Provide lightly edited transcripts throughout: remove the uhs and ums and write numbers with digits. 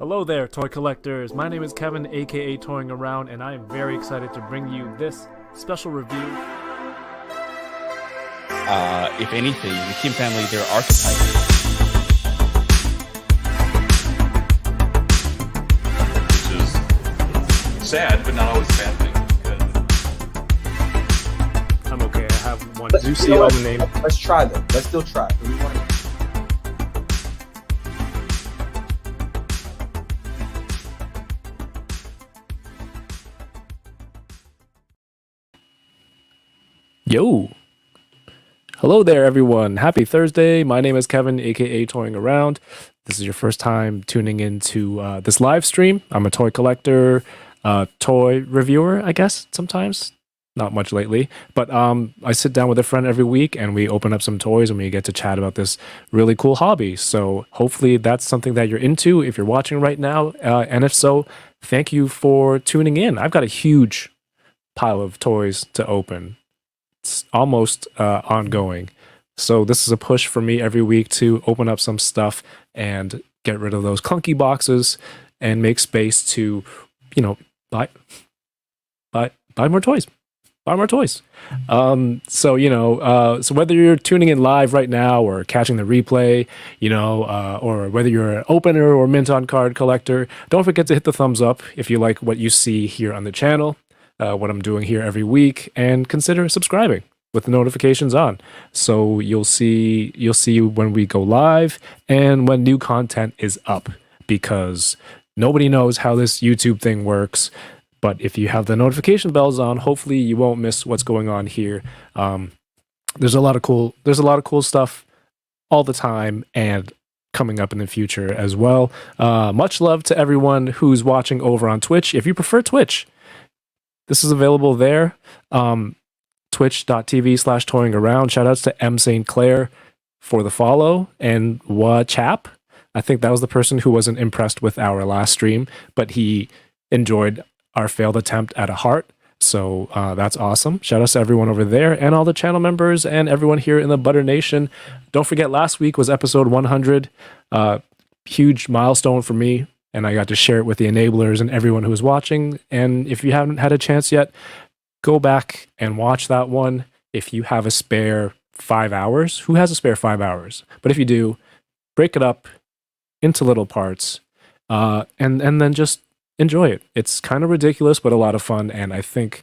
Hello there, toy collectors. My name is Kevin, aka Toying Around, and I am very excited to bring you this special review. If anything, the Kim family, they're archetypes. Which is sad, but not always a bad thing. I'm okay, I have one. Do you see all the name? Let's try them. Let's still try. Yo! Hello there, everyone. Happy Thursday. My name is Kevin, aka Toying Around. This is your first time tuning into this live stream. I'm a toy collector, toy reviewer, I guess, sometimes. Not much lately. But I sit down with a friend every week and we open up some toys and we get to chat about this really cool hobby. So hopefully that's something that you're into if you're watching right now. And if so, thank you for tuning in. I've got a huge pile of toys to open. It's almost ongoing. So this is a push for me every week to open up some stuff and get rid of those clunky boxes and make space to, you know, buy more toys. Buy more toys. So whether you're tuning in live right now or catching the replay, or whether you're an opener or mint on card collector, don't forget to hit the thumbs up if you like what you see here on the channel. What I'm doing here every week, and consider subscribing with the notifications on, so you'll see when we go live and when new content is up, because nobody knows how this YouTube thing works. But if you have the notification bells on, hopefully you won't miss what's going on here. There's a lot of cool stuff all the time and coming up in the future as well. Much love to everyone who's watching over on Twitch. If you prefer Twitch, this is available there. Twitch.tv/toyingaround. Shout outs to M. St. Clair for the follow. And Chap, I think that was the person who wasn't impressed with our last stream, but he enjoyed our failed attempt at a heart. So that's awesome. Shout outs to everyone over there and all the channel members and everyone here in the Butter Nation. Don't forget, last week was episode 100. Huge milestone for me. And I got to share it with the enablers and everyone who was watching. And if you haven't had a chance yet, go back and watch that one. If you have a spare 5 hours, who has a spare 5 hours? But if you do, break it up into little parts and then just enjoy it. It's kind of ridiculous, but a lot of fun. And I think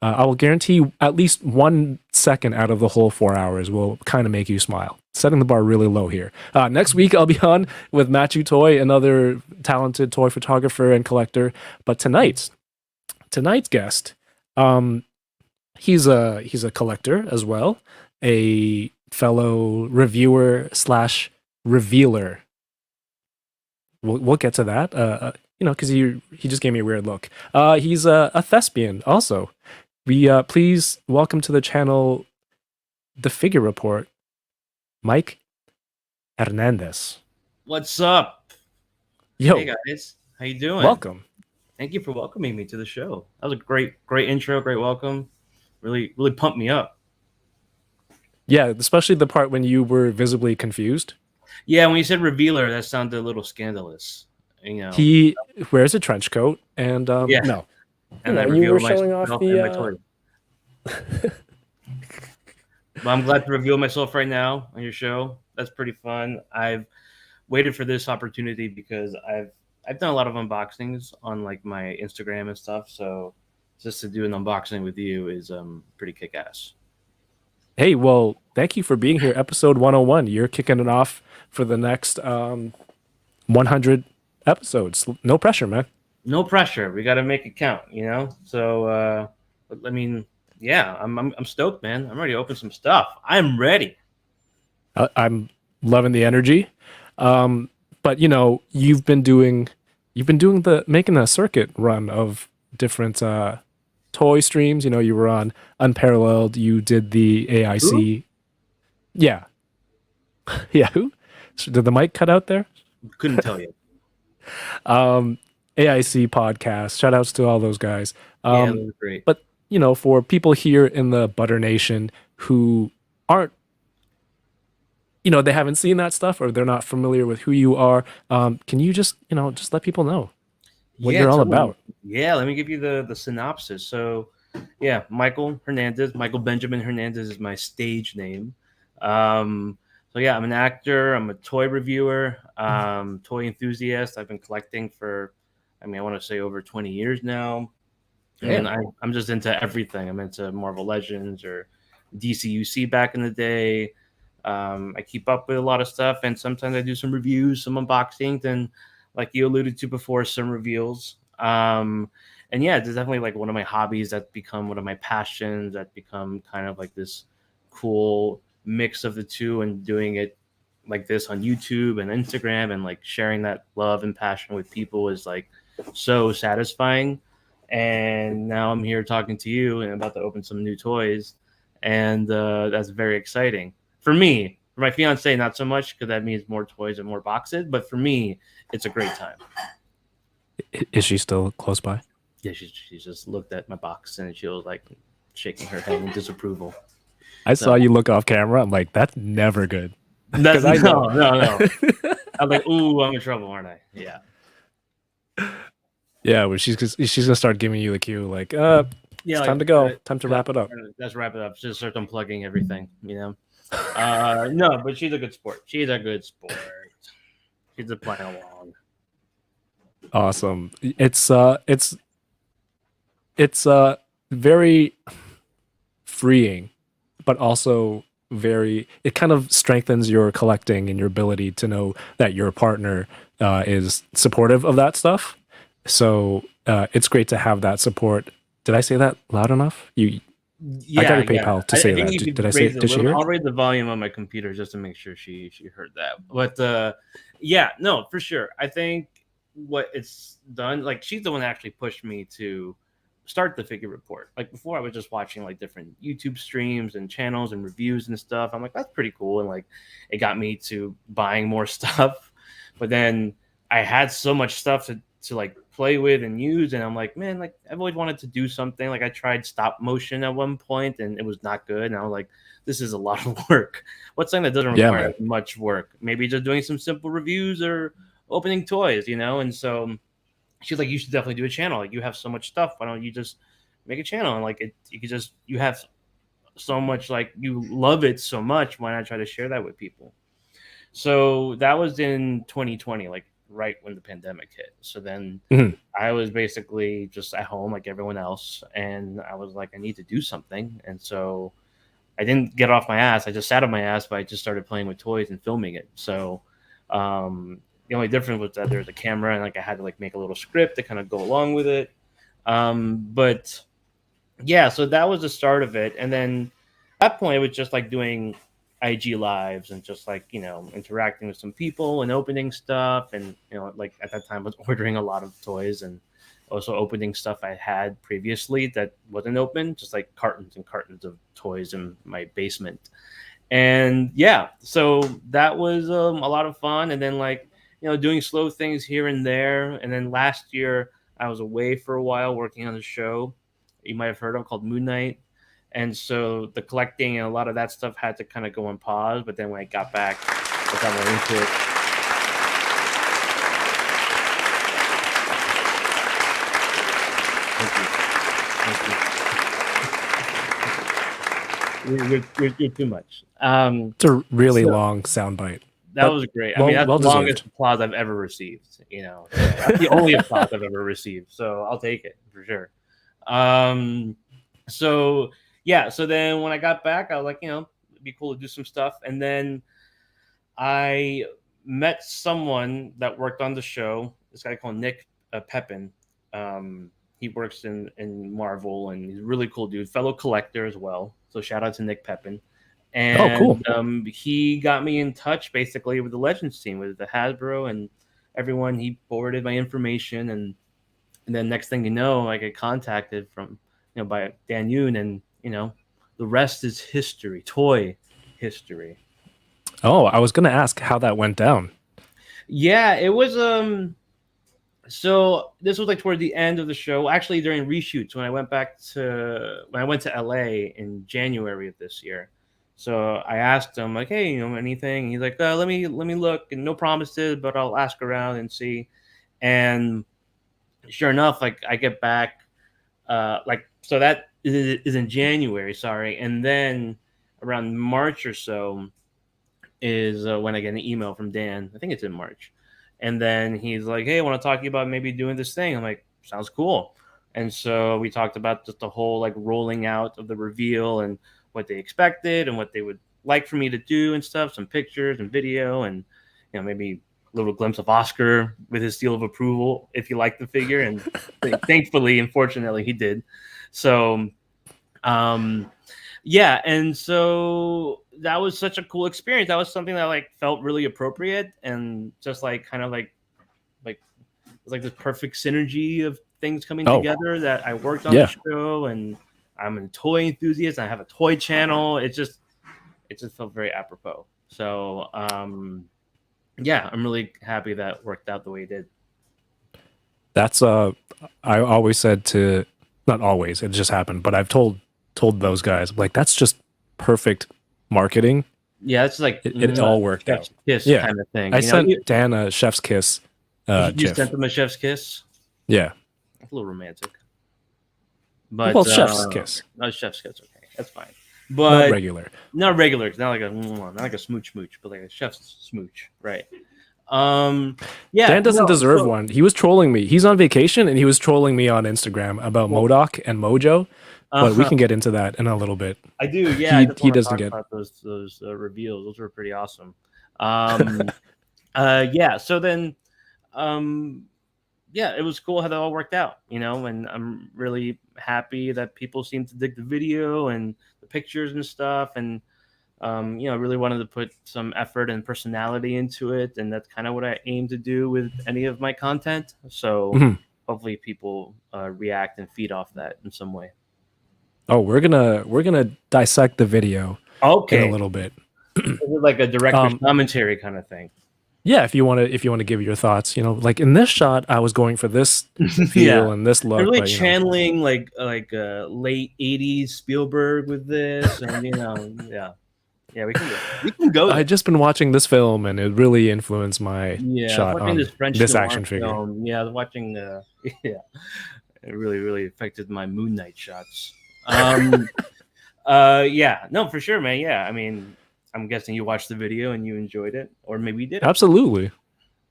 I will guarantee at least 1 second out of the whole 4 hours will kind of make you smile. Setting the bar really low here. Next week, I'll be on with Matthew Toy, another talented toy photographer and collector. But tonight's guest, he's a collector as well, a fellow reviewer / revealer. We'll get to that. Because he just gave me a weird look. He's a thespian also. We please welcome to the channel, the Figure Report, Mike Hernandez. What's up? Yo. Hey guys, how you doing? Welcome. Thank you for welcoming me to the show. That was a great intro, great welcome. Really pumped me up. Yeah, especially the part when you were visibly confused. Yeah, when you said revealer, that sounded a little scandalous. He wears a trench coat and yeah. No. And You were showing off the But I'm glad to reveal myself right now on your show. That's pretty fun. I've waited for this opportunity because I've done a lot of unboxings on like my Instagram and stuff. So just to do an unboxing with you is pretty kick-ass. Hey, well, thank you for being here. Episode 101. You're kicking it off for the next 100 episodes. No pressure, man. No pressure. We got to make it count, So, yeah, I'm stoked, man. I'm ready to open some stuff. I'm ready. I'm loving the energy. But you've been doing making a circuit run of different toy streams. You were on Unparalleled. You did the AIC. Who? Yeah. Yeah. Who? Did the mic cut out there? Couldn't tell you. AIC podcast. Shout outs to all those guys. Yeah, that was great. But for people here in the Butter Nation who aren't, they haven't seen that stuff or they're not familiar with who you are, can you just just let people know what Yeah, you're all totally. about? Yeah, let me give you the synopsis. So, yeah, Michael Benjamin Hernandez is my stage name. So yeah, I'm an actor. I'm a toy reviewer, toy enthusiast. I've been collecting for, I mean, I want to say over 20 years now. And Damn. I'm just into everything. I'm into Marvel Legends or DCUC back in the day. I keep up with a lot of stuff, and sometimes I do some reviews, some unboxings, and like you alluded to before, some reveals. And yeah, it's definitely like one of my hobbies that become one of my passions. That become kind of like this cool mix of the two, and doing it like this on YouTube and Instagram, and like sharing that love and passion with people is like so satisfying. And now I'm here talking to you and about to open some new toys, and that's very exciting for me. For my fiance, not so much, because that means more toys and more boxes. But for me, it's a great time. Is she still close by? Yeah, she just looked at my box and she was like shaking her head in disapproval. I So saw you look off camera. I'm like, that's never good. that's Because I know. no. I'm like, ooh, I'm in trouble, aren't I? Yeah. Yeah, well, she's gonna start giving you the cue, like, Yeah, it's like, time to go, time to yeah, wrap it up. let's wrap it up. Just start unplugging everything, you know. No, but she's a good sport. She's a good sport. She's just playing along. Awesome. It's very freeing, but also it kind of strengthens your collecting and your ability to know that your partner is supportive of that stuff. So it's great to have that support. Did I say that loud enough? I got your PayPal to say think that. you could Did I say? raise it a Did she little. hear it? I'll raise the volume on my computer just to make sure she heard that. But yeah, no, for sure. I think what it's done, like she's the one that actually pushed me to start the figure report. Like before, I was just watching like different YouTube streams and channels and reviews and stuff. I'm like, that's pretty cool, and like it got me to buying more stuff. But then I had so much stuff to like play with and use, and I'm like, man, like I've always wanted to do something. Like I tried stop motion at one point and it was not good, and I was like, this is a lot of work. What's something that doesn't Yeah, require man. much work? Maybe just doing some simple reviews or opening toys, you know. And so she's like, you should definitely do a channel. Like you have so much stuff, why don't you just make a channel? And like you could just, you have so much, like you love it so much, why not try to share that with people? So that was in 2020, like right when the pandemic hit. So then Mhm. I was basically just at home like everyone else, and I was like, I need to do something. And so I didn't get off my ass. I just sat on my ass, but I just started playing with toys and filming it. So the only difference was that there was a camera, and like I had to like make a little script to kind of go along with it. But yeah, so that was the start of it. And then at that point, it was just like doing IG lives and just like, interacting with some people and opening stuff. And, like at that time, I was ordering a lot of toys and also opening stuff I had previously that wasn't open, just like cartons and cartons of toys in my basement. And yeah, so that was a lot of fun. And then, like, doing slow things here and there. And then last year, I was away for a while working on a show you might have heard of called Moon Knight. And so the collecting and a lot of that stuff had to kind of go on pause. But then when I got back, I got more into it. Thank you. You're too much. It's a really long soundbite. That was great. I Well- mean, that's well the longest deserved. applause I've ever received. That's the only applause I've ever received. So I'll take it for sure. So yeah. So then when I got back, I was like, it'd be cool to do some stuff. And then I met someone that worked on the show. This guy called Nick Pepin. He works in Marvel, and he's a really cool dude, fellow collector as well. So shout out to Nick Pepin. And cool. He got me in touch basically with the Legends team, with the Hasbro and everyone. He forwarded my information, and then next thing you know, I get contacted from by Dan Yoon, and the rest is history, toy history. Oh, I was gonna ask how that went down. Yeah, it was so this was like toward the end of the show, actually during reshoots when I went to LA in January of this year. So I asked him like, hey, anything? He's like, let me look, and no promises, but I'll ask around and see. And sure enough, like I get back, so that is in January, sorry, and then around March or so is when I get an email from Dan. I think it's in March, and then he's like, "Hey, I want to talk to you about maybe doing this thing." I'm like, "Sounds cool." And so we talked about just the whole like rolling out of the reveal and what they expected and what they would like for me to do and stuff, some pictures and video, and maybe a little glimpse of Oscar with his seal of approval if he liked the figure. And thankfully, unfortunately, he did. So, yeah, and so that was such a cool experience. That was something that like felt really appropriate and just like kind of like it was like this perfect synergy of things coming together that I worked on the show, and I'm a toy enthusiast. I have a toy channel. It just felt very apropos. So yeah, I'm really happy that worked out the way it did. That's I always said to, not always, it just happened, but I've told those guys, like, that's just perfect marketing. Yeah, it's like it all worked out. Kiss kind of thing. I sent Dan a chef's kiss. You sent him a chef's kiss? Yeah. That's a little romantic. But well, chef's kiss. No, chef's kiss. Okay, that's fine. But not regular. Not regular. It's not like a smooch, but like a chef's smooch, right? Yeah. Dan doesn't deserve one. He was trolling me. He's on vacation and he was trolling me on Instagram about MODOK and Mojo. But we can get into that in a little bit. I do, yeah. He doesn't get about those reveals. Those were pretty awesome. Yeah. So then, yeah, it was cool how that all worked out, and I'm really happy that people seem to dig the video and the pictures and stuff, and I really wanted to put some effort and personality into it, and that's kind of what I aim to do with any of my content. So hopefully people react and feed off that in some way. Oh, we're gonna dissect the video in a little bit. Is it like a director's commentary kind of thing? Yeah, if you want to give your thoughts, like in this shot, I was going for this feel and this look. I'm really channeling like late '80s Spielberg with this, and yeah, we can go. I've just been watching this film, and it really influenced my shot on this action figure. Film. Yeah, watching it really affected my Moon Knight shots. Yeah, no, for sure, man. Yeah, I mean, I'm guessing you watched the video and you enjoyed it, or maybe you did. Absolutely.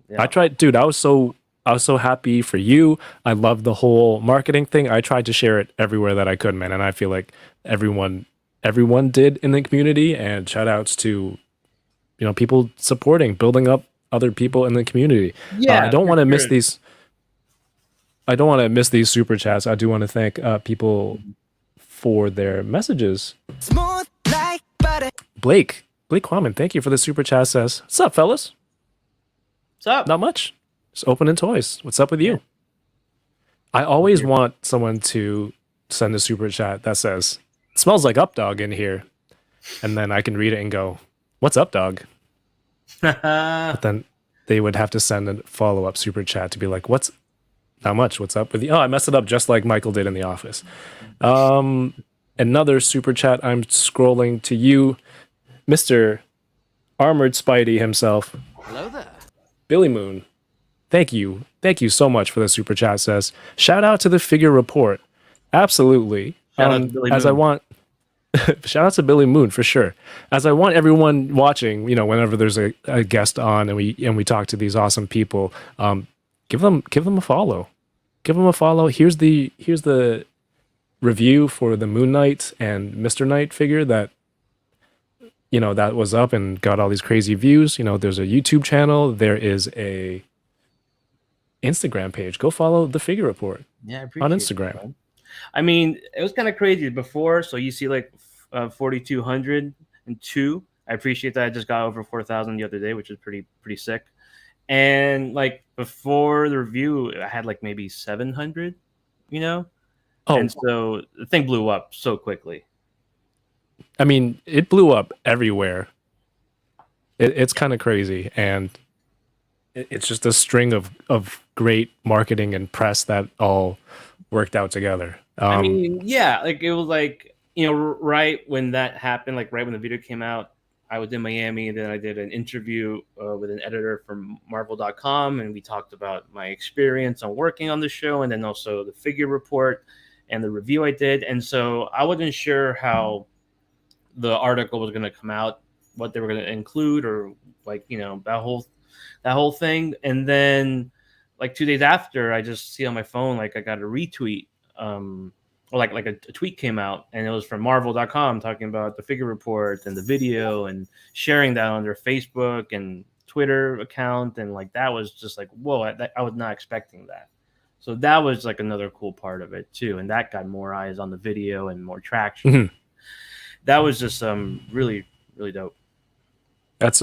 Yeah. I tried, dude. I was so happy for you. I love the whole marketing thing. I tried to share it everywhere that I could, man, and I feel like everyone did in the community. And shout outs to people supporting, building up other people in the community. Yeah, I don't want to miss these. I don't want to miss these super chats. I do want to thank people for their messages. Smooth like butter. Blake Quammen, thank you for the super chat. Says, "What's up, fellas? What's up? Not much. Just opening toys. What's up with you?" I always want someone to send a super chat that says, "It smells like up dog in here," and then I can read it and go, "What's up, dog?" But then they would have to send a follow-up super chat to be like, "What's not much? What's up with you?" Oh, I messed it up just like Michael did in The Office. Another super chat. I'm scrolling to you, Mr. Armored Spidey himself. Hello there. Billy Moon. Thank you so much for the super chat. Says, shout out to the figure report. Absolutely. Shout out to Billy as Moon. I want shout out to Billy Moon for sure. As I want everyone watching, whenever there's a guest on and we talk to these awesome people, give them a follow. Give them a follow. Here's the review for the Moon Knight and Mr. Knight figure that that was up and got all these crazy views. There's a YouTube channel. There is a Instagram page. Go follow the figure report. Yeah, I appreciate on Instagram. It, I mean, it was kind of crazy before. So you see like 4,202. I appreciate that. I just got over 4,000 the other day, which is pretty sick. And like before the review, I had like maybe 700. And so the thing blew up so quickly. I mean, it blew up everywhere. It's kind of crazy, and it's just a string of great marketing and press that all worked out together. I mean, yeah, like it was like right when that happened, like right when the video came out, I was in Miami, and then I did an interview with an editor from Marvel.com, and we talked about my experience on working on the show, and then also the figure report and the review I did. And so I wasn't sure how the article was going to come out, what they were going to include, or like that whole thing. And then like 2 days after, I just see on my phone like I got a retweet, or like a tweet came out, and it was from Marvel.com talking about the figure report and the video and sharing that on their Facebook and Twitter account, and like that was just like whoa, I was not expecting that. So that was like another cool part of it too, and that got more eyes on the video and more traction. Mhm. That was just really really dope. That's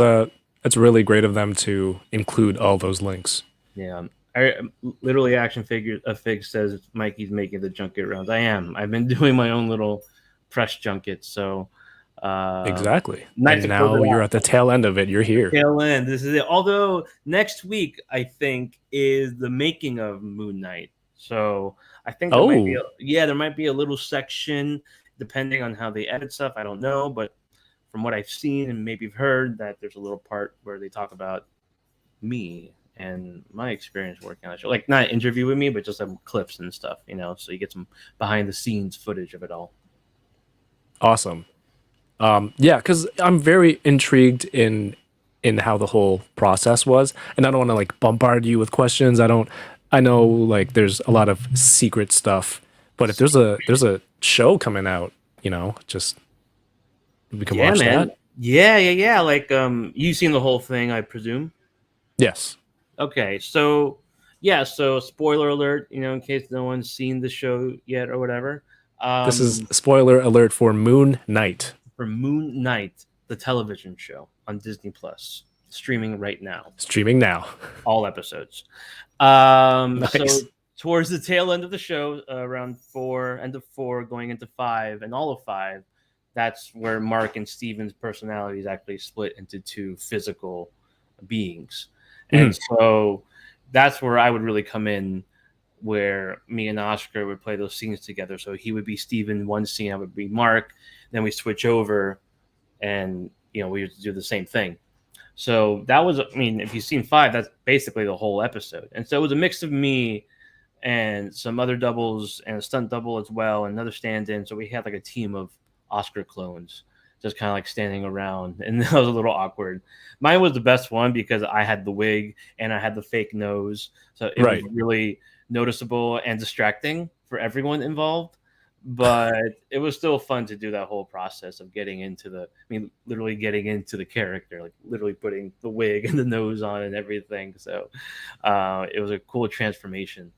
really great of them to include all those links. Yeah, I literally action figure a fig says Mikey's making the junket rounds. I am. I've been doing my own little press junket. So Exactly. nice And to now close it you're out. at the tail end of it. You're here. Tail end. This is it. Although next week I think is the making of Moon Knight. So I think there might be Oh, there might be a little section depending on how they edit stuff. I don't know, but from what I've seen and maybe heard, that there's a little part where they talk about me and my experience working on the show. Like not an interview with me, but just some clips and stuff, so you get some behind the scenes footage of it all. awesome. Yeah, because I'm very intrigued in how the whole process was, and I don't want to like bombard you with questions. I know like there's a lot of secret stuff, but if there's a show coming out, just we can Yeah, watch man. that. Yeah. Like you've seen the whole thing, I presume. Yes. Okay, so so spoiler alert, in case no one's seen the show yet or whatever. This is spoiler alert for Moon Knight. For Moon Knight, the television show on Disney Plus, streaming right now, Streaming now. all episodes. So Nice. towards the tail end of the show, around end of 4, going into 5, and all of 5, that's where Mark and Steven's personalities actually split into 2 physical beings. And so that's where I would really come in, where me and Oscar would play those scenes together. So he would be Steven one scene, I would be Mark. Then we switch over, and we would do the same thing. So that was, if you've seen 5, that's basically the whole episode. And so it was a mix of me and some other doubles and a stunt double as well, and another stand-in. So we had like a team of Oscar clones just kind of like standing around, and that was a little awkward. Mine was the best one because I had the wig and I had the fake nose, so it was really noticeable and distracting for everyone involved. But it was still fun to do that whole process of getting into literally getting into the character, like literally putting the wig and the nose on and everything. So it was a cool transformation.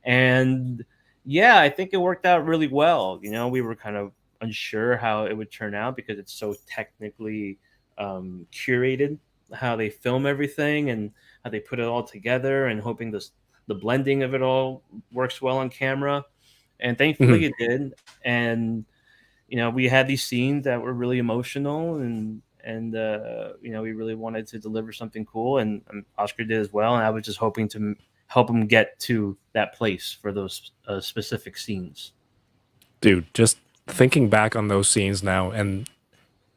And yeah, I think it worked out really well. We were kind of unsure how it would turn out because it's so technically curated, how they film everything and how they put it all together, and hoping the blending of it all works well on camera. And thankfully it did. And we had these scenes that were really emotional, and we really wanted to deliver something cool, and Oscar did as well. And I was just hoping to help him get to that place for those specific scenes. Dude, just thinking back on those scenes now, and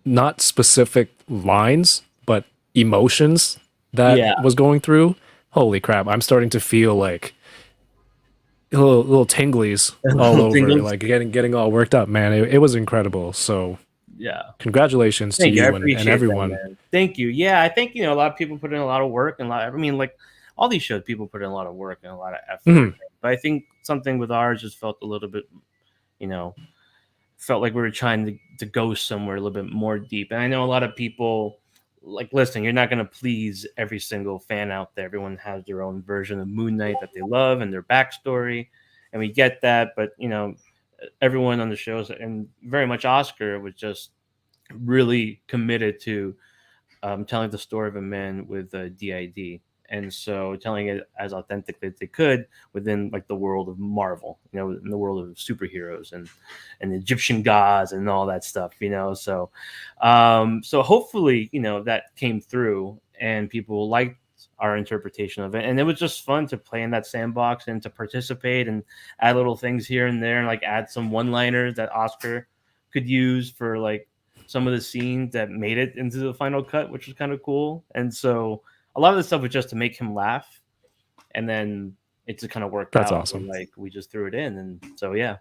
not specific lines, but emotions that was going through. Holy crap! I'm starting to feel like little tinglies all over, like getting all worked up, man. It was incredible. So yeah, congratulations to you and everyone. That, thank you. Yeah, I think a lot of people put in a lot of work, and like all these shows, people put in a lot of work and a lot of effort. But I think something with ours just felt a little bit, felt like we were trying to go somewhere a little bit more deep. And I know a lot of people, like, listen, you're not going to please every single fan out there. Everyone has their own version of Moon Knight that they love and their backstory, and we get that. But everyone on the shows, and very much Oscar, was just really committed to telling the story of a man with a DID, and so telling it as authentically as they could within like the world of Marvel, in the world of superheroes and Egyptian gods and all that stuff, So, so hopefully, that came through and people liked our interpretation of it, and it was just fun to play in that sandbox and to participate and add little things here and there, and like add some one-liners that Oscar could use for like some of the scenes that made it into the final cut, which was kind of cool. And so a lot of the stuff was just to make him laugh, and then it just kind of worked That's out. awesome. Like we just threw it in, and so yeah.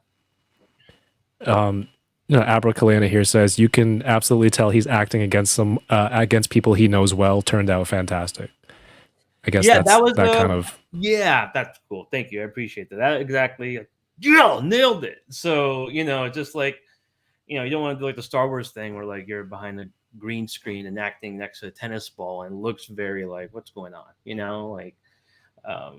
Abra Kalana here says you can absolutely tell he's acting against against people he knows well. Turned out fantastic. I guess Yeah, that's that was kind of. Yeah, that's cool. Thank you. I appreciate that. That exactly. Yeah, nailed it. So, just like, you don't want to do like the Star Wars thing where like you're behind the green screen and acting next to a tennis ball and looks very like, what's going on?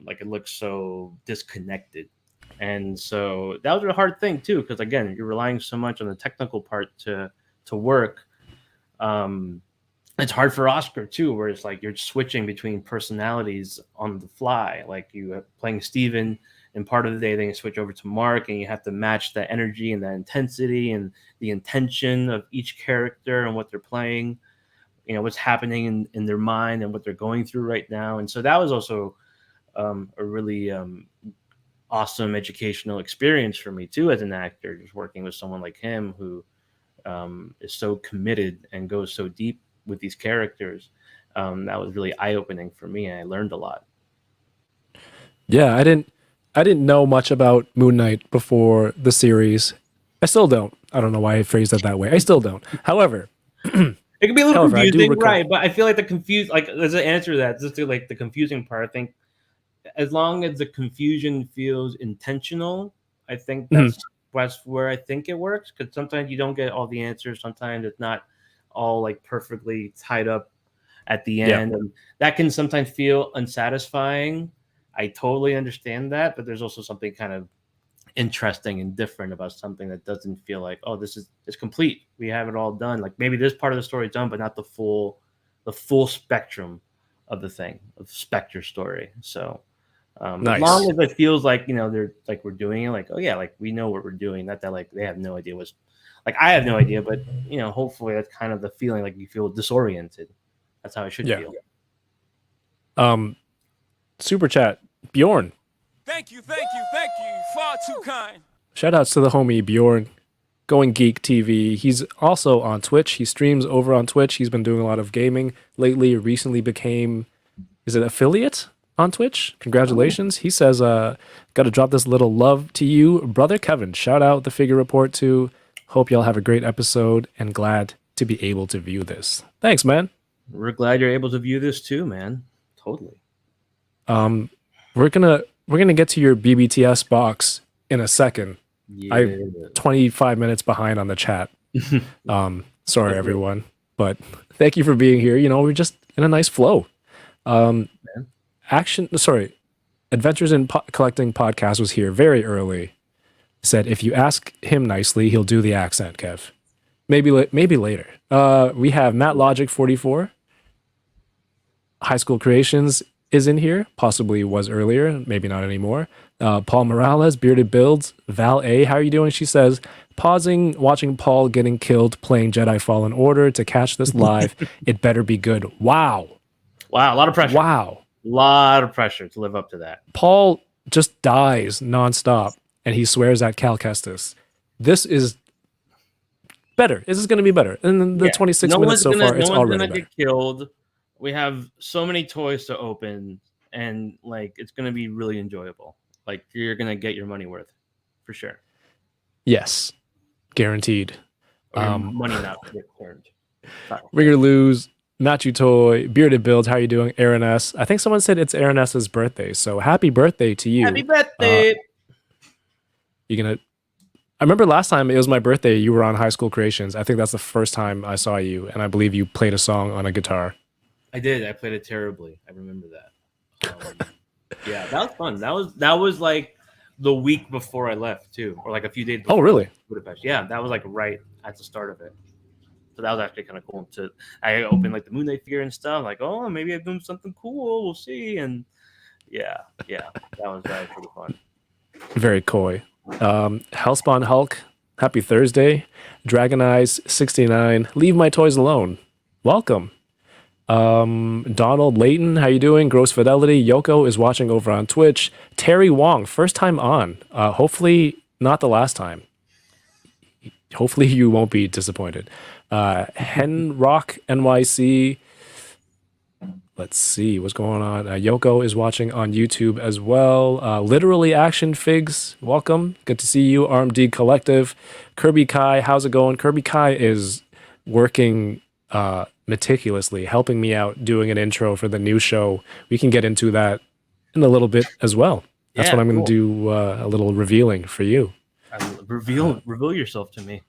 Like it looks so disconnected. And so that was a hard thing too, because again, you're relying so much on the technical part to work. It's hard for Oscar too, where it's like you're switching between personalities on the fly. Like you are playing Steven in part of the day, then you switch over to Mark, and you have to match the energy and the intensity and the intention of each character and what they're playing, what's happening in their mind and what they're going through right now. And so that was also a really awesome educational experience for me too as an actor, just working with someone like him who is so committed and goes so deep with these characters. That was really eye-opening for me, and I learned a lot. Yeah, I didn't know much about Moon Knight before the series. I still don't. I don't know why I phrased it that way. I still don't. However, it can be a little confusing, recall, right? But I feel like there's an answer to that. Just to like the confusing part, I think as long as the confusion feels intentional, I think that's where I think it works. Because sometimes you don't get all the answers. Sometimes it's not all like perfectly tied up at the end, and that can sometimes feel unsatisfying. I totally understand that, but there's also something kind of interesting and different about something that doesn't feel like, oh, it's complete. We have it all done. Like maybe this part of the story is done, but not the full spectrum of the thing, of Spectre story. So nice. As long as it feels like, they're like we're doing it, like, oh yeah, like we know what we're doing. Not that like they have no idea what's like I have no idea, but hopefully that's kind of the feeling, like you feel disoriented. That's how it should feel. Super chat, Bjorn. Thank you. Far too kind. Shout outs to the homie Bjorn, Going Geek TV. He's also on Twitch. He streams over on Twitch. He's been doing a lot of gaming lately. Recently became, is it affiliate on Twitch? Congratulations. He says, got to drop this little love to you, brother Kevin. Shout out the Figure Report too. Hope y'all have a great episode and glad to be able to view this. Thanks, man. We're glad you're able to view this too, man. Totally. We're gonna get to your BBTS box in a second. Yeah. I'm 25 minutes behind on the chat. Sorry everyone, but thank you for being here. We're just in a nice flow. Adventures in Collecting podcast was here very early. Said if you ask him nicely, he'll do the accent, Kev. Maybe later. We have Matt Logic 44. High School Creations is in here. Possibly was earlier. Maybe not anymore. Paul Morales, Bearded Builds. Val A, how are you doing? She says, pausing, watching Paul getting killed, playing Jedi Fallen Order to catch this live. It better be good. Wow. A lot of pressure. Wow. A lot of pressure to live up to that. Paul just dies nonstop, and he swears at Cal Kestis. This is better. This is going to be better. And the 26 minutes so far, it's already better. Get killed. We have so many toys to open, and like it's going to be really enjoyable. Like you're going to get your money worth, for sure. Yes, guaranteed. Money not returned. Ringer Lose, Matthew Toy, Bearded Builds. How you doing, Aaron S? I think someone said it's Aaron S's birthday, so happy birthday to you. Happy birthday! I remember last time it was my birthday. You were on High School Creations. I think that's the first time I saw you, and I believe you played a song on a guitar. I did. I played it terribly. I remember that. Yeah, that was fun. That was like the week before I left too, or like a few days before. Oh, really? Budapest. Yeah, that was like right at the start of it. So that was actually kind of cool. I opened like the Moon Knight figure and stuff. Like, oh, maybe I'm doing something cool. We'll see. And yeah, that was pretty fun. Very coy. Hellspawn Hulk. Happy Thursday. Dragon Eyes 69. Leave my toys alone. Welcome. Donald Layton, how you doing? Gross Fidelity. Yoko is watching over on Twitch. Terry Wong, first time on. Hopefully not the last time. hopefully you won't be disappointed. Henrock NYC. Let's see what's going on. Yoko is watching on YouTube as well. Literally Action Figs, welcome. Good to see you. RMD Collective. Kirby Kai, how's it going? Kirby Kai is working meticulously, helping me out doing an intro for the new show. We can get into that in a little bit as well. That's Yeah, what I'm going cool. to do a little revealing for you. Reveal yourself to me.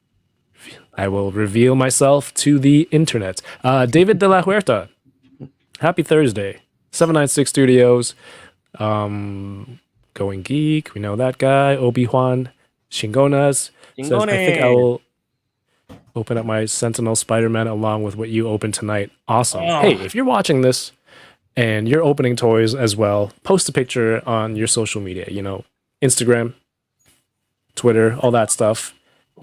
I will reveal myself to the internet. David De La Huerta. Happy Thursday. 796 Studios. Going Geek. We know that guy. Obi-Wan Shingonas says, I think I will open up my Sentinel Spider-Man along with what you opened tonight. Awesome. Oh. Hey, if you're watching this and you're opening toys as well, post a picture on your social media, Instagram, Twitter, all that stuff.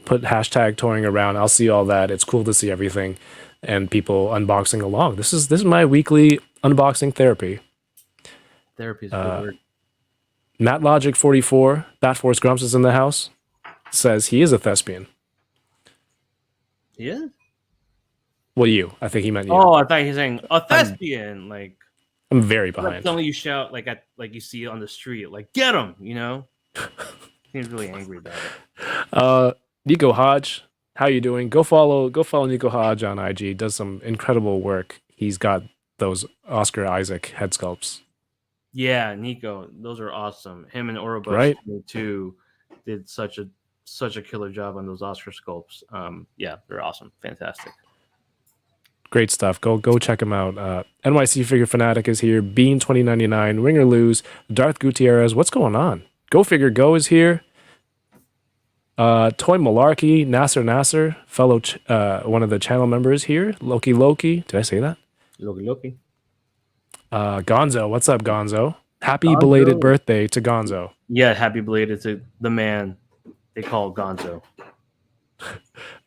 Put hashtag touring around. I'll see all that. It's cool to see everything and people unboxing along. This is my weekly unboxing therapy. Therapy is a good word. Matt Logic 44, Bat Force Grumps is in the house. Says he is a thespian. He is? Well, you. I think he meant you. Oh, I thought he was saying a thespian. I'm very Like behind. something you shout like you see on the street, like get him, He's really angry about it. Nico Hodge, how you doing? Go follow Nico Hodge on IG. Does some incredible work. He's got those Oscar Isaac head sculpts. Yeah, Nico, those are awesome. Him and Ouroboros Right. too did such a killer job on those Oscar sculpts. Yeah, they're awesome, fantastic. Great stuff. Go check him out. NYC Figure Fanatic is here. Bean 2099, Wing or Lose, Darth Gutierrez. What's going on? Go Figure Go is here. Toy Malarkey, Nasser, fellow one of the channel members here. Loki. Did I say that? Loki. Gonzo. What's up, Gonzo? Happy Gonzo. belated birthday to Gonzo. Yeah, happy belated to the man they call Gonzo.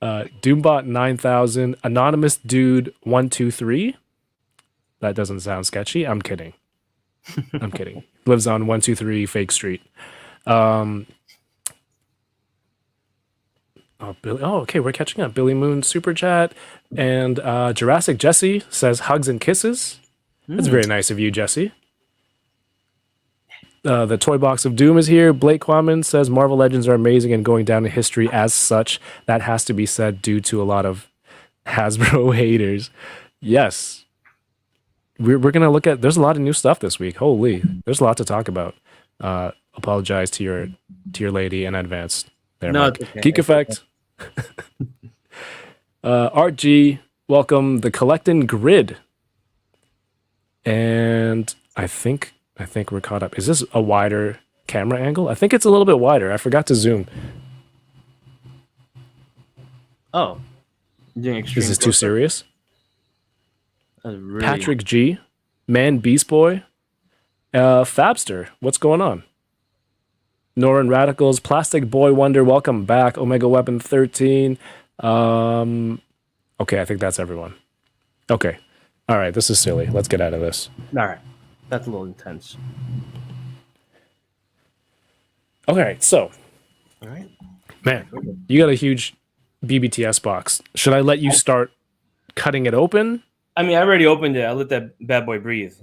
Doombot 9000, Anonymous Dude 123. That doesn't sound sketchy. I'm kidding. Lives on 123 Fake Street. Okay, we're catching up. Billy Moon Super Chat. And Jurassic Jesse says hugs and kisses. That's very nice of you, Jesse. The Toy Box of Doom is here. Blake Quammen says Marvel Legends are amazing and going down in history as such. That has to be said due to a lot of Hasbro haters. Yes. We're going to look at... There's a lot of new stuff this week. Holy. There's a lot to talk about. Apologize to your lady in advance. There, No, Mike. it's okay. Geek Effect. Art G, welcome. The Collectin' Grid. And I think we're caught up. Is this a wider camera angle? I think it's a little bit wider. I forgot to zoom. Oh. You're doing extreme Is this too close-up? serious? That's really Patrick G, Man Beast Boy, Fabster, what's going on? Noran Radicals, Plastic Boy Wonder, welcome back. Omega Weapon 13. Okay, I think that's everyone. Okay. All right, this is silly. Let's get out of this. All right. That's a little intense. Okay, so, All right. man, you got a huge BBTS box. Should I let you start cutting it open? I mean, I already opened it. I let that bad boy breathe,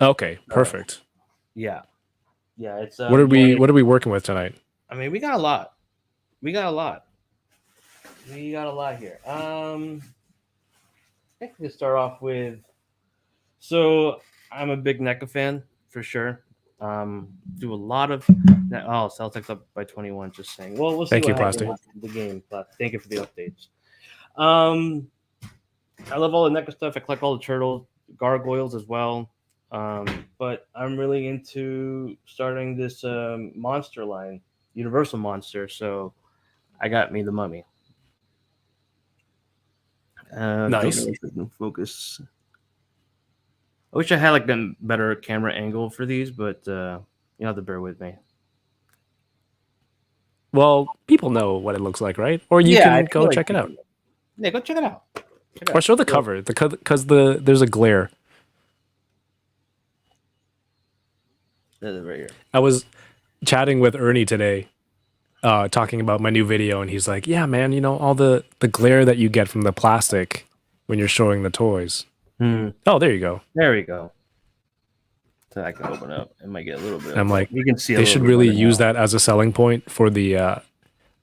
Okay, perfect. Yeah. Yeah, it's What are we working with tonight? I mean, we got a lot. We got a lot here. I think we can start off with. So I'm a big NECA fan for sure. Do a lot of. Oh, Celtics up by 21. Just saying. Well, we'll see. Thank you, what happens Plastic. with the game, but thank you for the updates. I love all the NECA stuff. I collect all the turtles, gargoyles as well. But I'm really into starting this monster line, Universal Monster. So I got me the Mummy. Nice. Don't know if I can focus. I wish I had like a better camera angle for these, but you have to bear with me. Well, people know what it looks like, right? Or you I can feel go like check it out. Yeah, go check it out. Or show the cover, because there's a glare. Right here. I was chatting with Ernie today talking about my new video, and he's like, "Yeah, man, you know all the glare that you get from the plastic when you're showing the toys." Oh, there you go. There we go. So I can open up. It might get a little bit. I'm like, you can see they should really use that as a selling point for the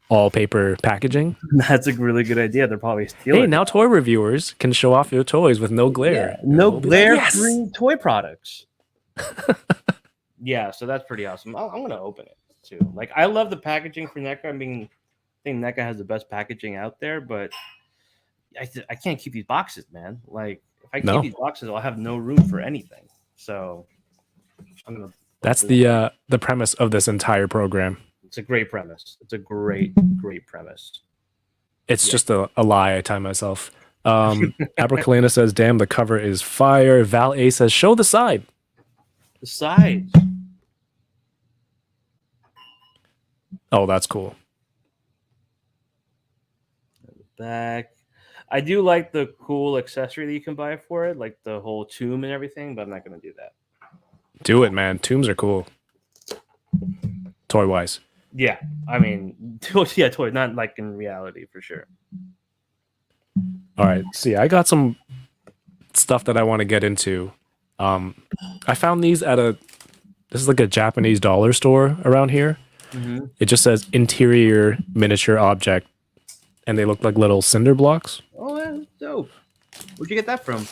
all paper packaging. That's a really good idea. They're probably stealing. Hey, now toy reviewers can show off your toys with no glare. No We'll be like, glare-free toy products. Yeah, so that's pretty awesome. I'm gonna open it too. Like, I love the packaging for NECA. I mean, I think NECA has the best packaging out there, but I can't keep these boxes, man. Like, if I keep these boxes, I'll have no room for anything. So I'm gonna. That's the premise of this entire program. It's a great premise. It's a great premise. It's just a lie I tie myself. Abrakalena says, "Damn, the cover is fire." Val A says, "Show the side." The sides. Oh, that's cool. Back. I do like the cool accessory that you can buy for it, like the whole tomb and everything, but I'm not going to do that. Do it, man. Tombs are cool. Toy-wise. Yeah. I mean, yeah, toy, not like in reality for sure. All right. See, I got some stuff that I want to get into. I found these at this is like a Japanese dollar store around here. Mm-hmm. It just says interior miniature object, and they look like little cinder blocks. Oh, that's dope. Where'd you get that from?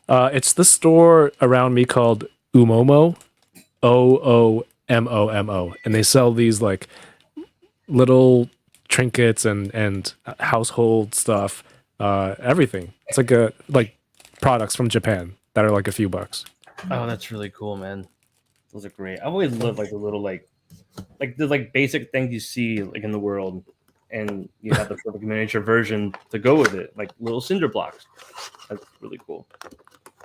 It's the store around me called Umomo, OOMOMO, and they sell these like little trinkets and household stuff, everything. It's like products from Japan that are like a few bucks. Oh, that's really cool, man. Those are great. I always love like the little like the like basic things you see like in the world, and you have the perfect miniature version to go with it, like little cinder blocks. That's really cool.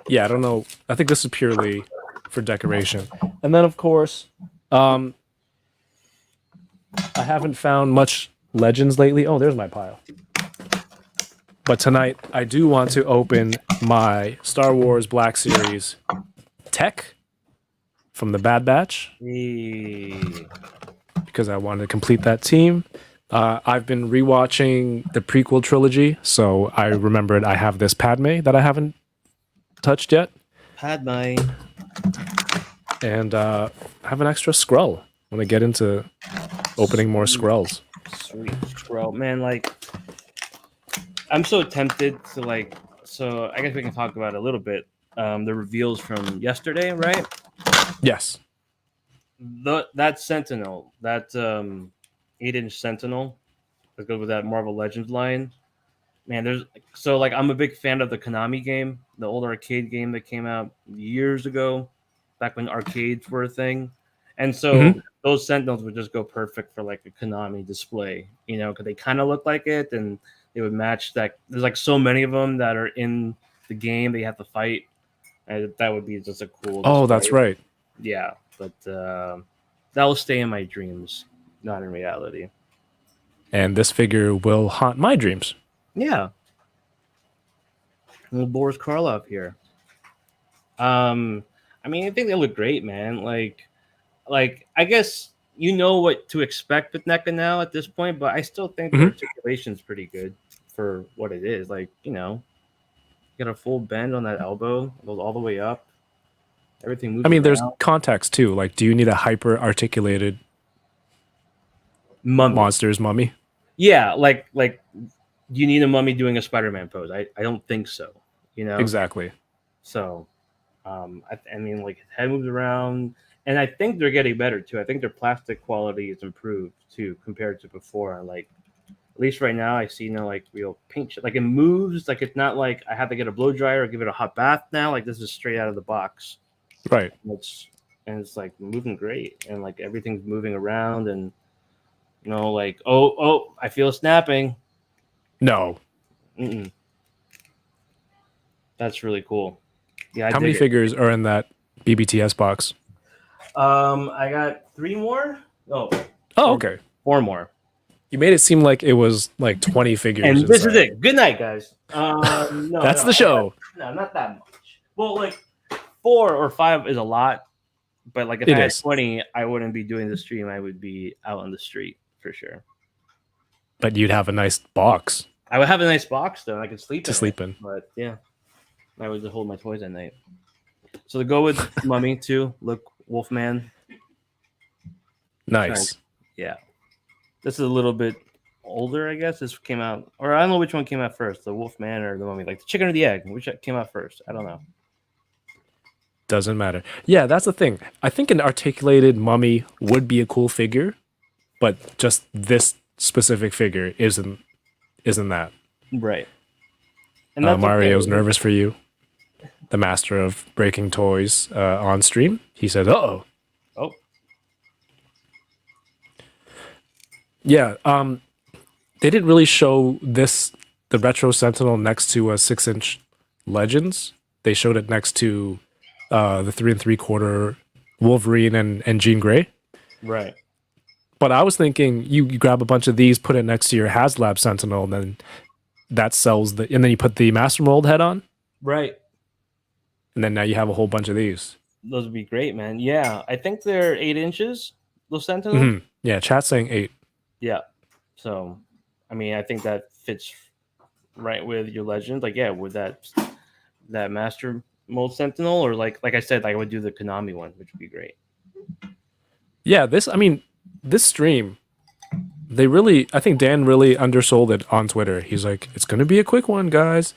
Yeah, I don't know. I think this is purely for decoration. And then, of course, I haven't found much Legends lately. Oh, there's my pile. But tonight, I do want to open my Star Wars Black Series tech from the Bad Batch. Because I wanted to complete that team. I've been rewatching the prequel trilogy, so I remembered I have this Padme that I haven't touched yet. Padme. And I have an extra Skrull. I want to get into opening more Skrulls. Sweet Skrull. Man, like, I'm so tempted to, like, so I guess we can talk about it a little bit. The reveals from yesterday, right? Yes. That Sentinel, that 8-inch Sentinel that goes with that Marvel Legends line. Man, I'm a big fan of the Konami game, the old arcade game that came out years ago, back when arcades were a thing. And so those Sentinels would just go perfect for like a Konami display, you know, because they kind of look like it and they would match that. There's like so many of them that are in the game that you have to fight. And that would be just a cool display. Oh, that's right. Yeah, but that will stay in my dreams, not in reality. And this figure will haunt my dreams. Yeah. Little Boris Karloff here. I mean, I think they look great, man. Like I guess you know what to expect with NECA now at this point, but I still think the articulation's pretty good for what it is. Like, you know, get a full bend on that elbow, goes all the way up. Everything moves. I mean, there's around. context too. Like, do you need a hyper articulated monster's mummy? Yeah, like you need a mummy doing a Spider-Man pose. I don't think so. You know Exactly. So, I mean, like his head moves around, and I think they're getting better too. I think their plastic quality is improved too compared to before. Like, at least right now, I see like real paint shit. Like it moves. Like it's not like I have to get a blow dryer or give it a hot bath now. Like this is straight out of the box. Right. It's like moving great, and like everything's moving around, and you know, like oh, I feel snapping. No. Mm-mm. That's really cool. Yeah. How many figures are in that BBTS box? I got 3 more. Oh, okay. 4 more. You made it seem like it was like 20 figures. And this inside. is it. Good night, guys. That's the show. No, not that much. Well, like 4 or 5 is a lot, But like if It I had is. 20, I wouldn't be doing the stream. I would be out on the street for sure. But you'd have a nice box I would have a nice box though, and I could sleep to in sleep it. in. But yeah, I would just hold my toys at night. So to go with Mummy too. Look, Wolfman. Nice. Yeah, this is a little bit older, I guess. This came out, or I don't know which one came out first, the Wolfman or the Mummy, like the chicken or the egg. Which came out first? I don't know. Doesn't matter. Yeah, that's the thing. I think an articulated mummy would be a cool figure, but just this specific figure isn't that. Right. And that's Mario's okay. nervous for you. The master of breaking toys on stream. He said, "Uh-oh." Oh, Yeah, they didn't really show the Retro Sentinel next to a 6-inch Legends. They showed it next to the 3 3/4 Wolverine and Jean Grey. right. But I was thinking you grab a bunch of these, put it next to your HasLab Sentinel, and then that sells and then you put the Master Mold head on, Right. and then now you have a whole bunch of these. Those would be great, man. Yeah, I think they're 8 inches. Those Sentinels. Mhm. Yeah, chat saying 8. Yeah. So, I mean, I think that fits right with your legend. Like, yeah, with that Master Mold Sentinel, or like I said, like I would do the Konami one, which would be great. Yeah, this stream, I think Dan really undersold it on Twitter. He's like, it's going to be a quick one, guys.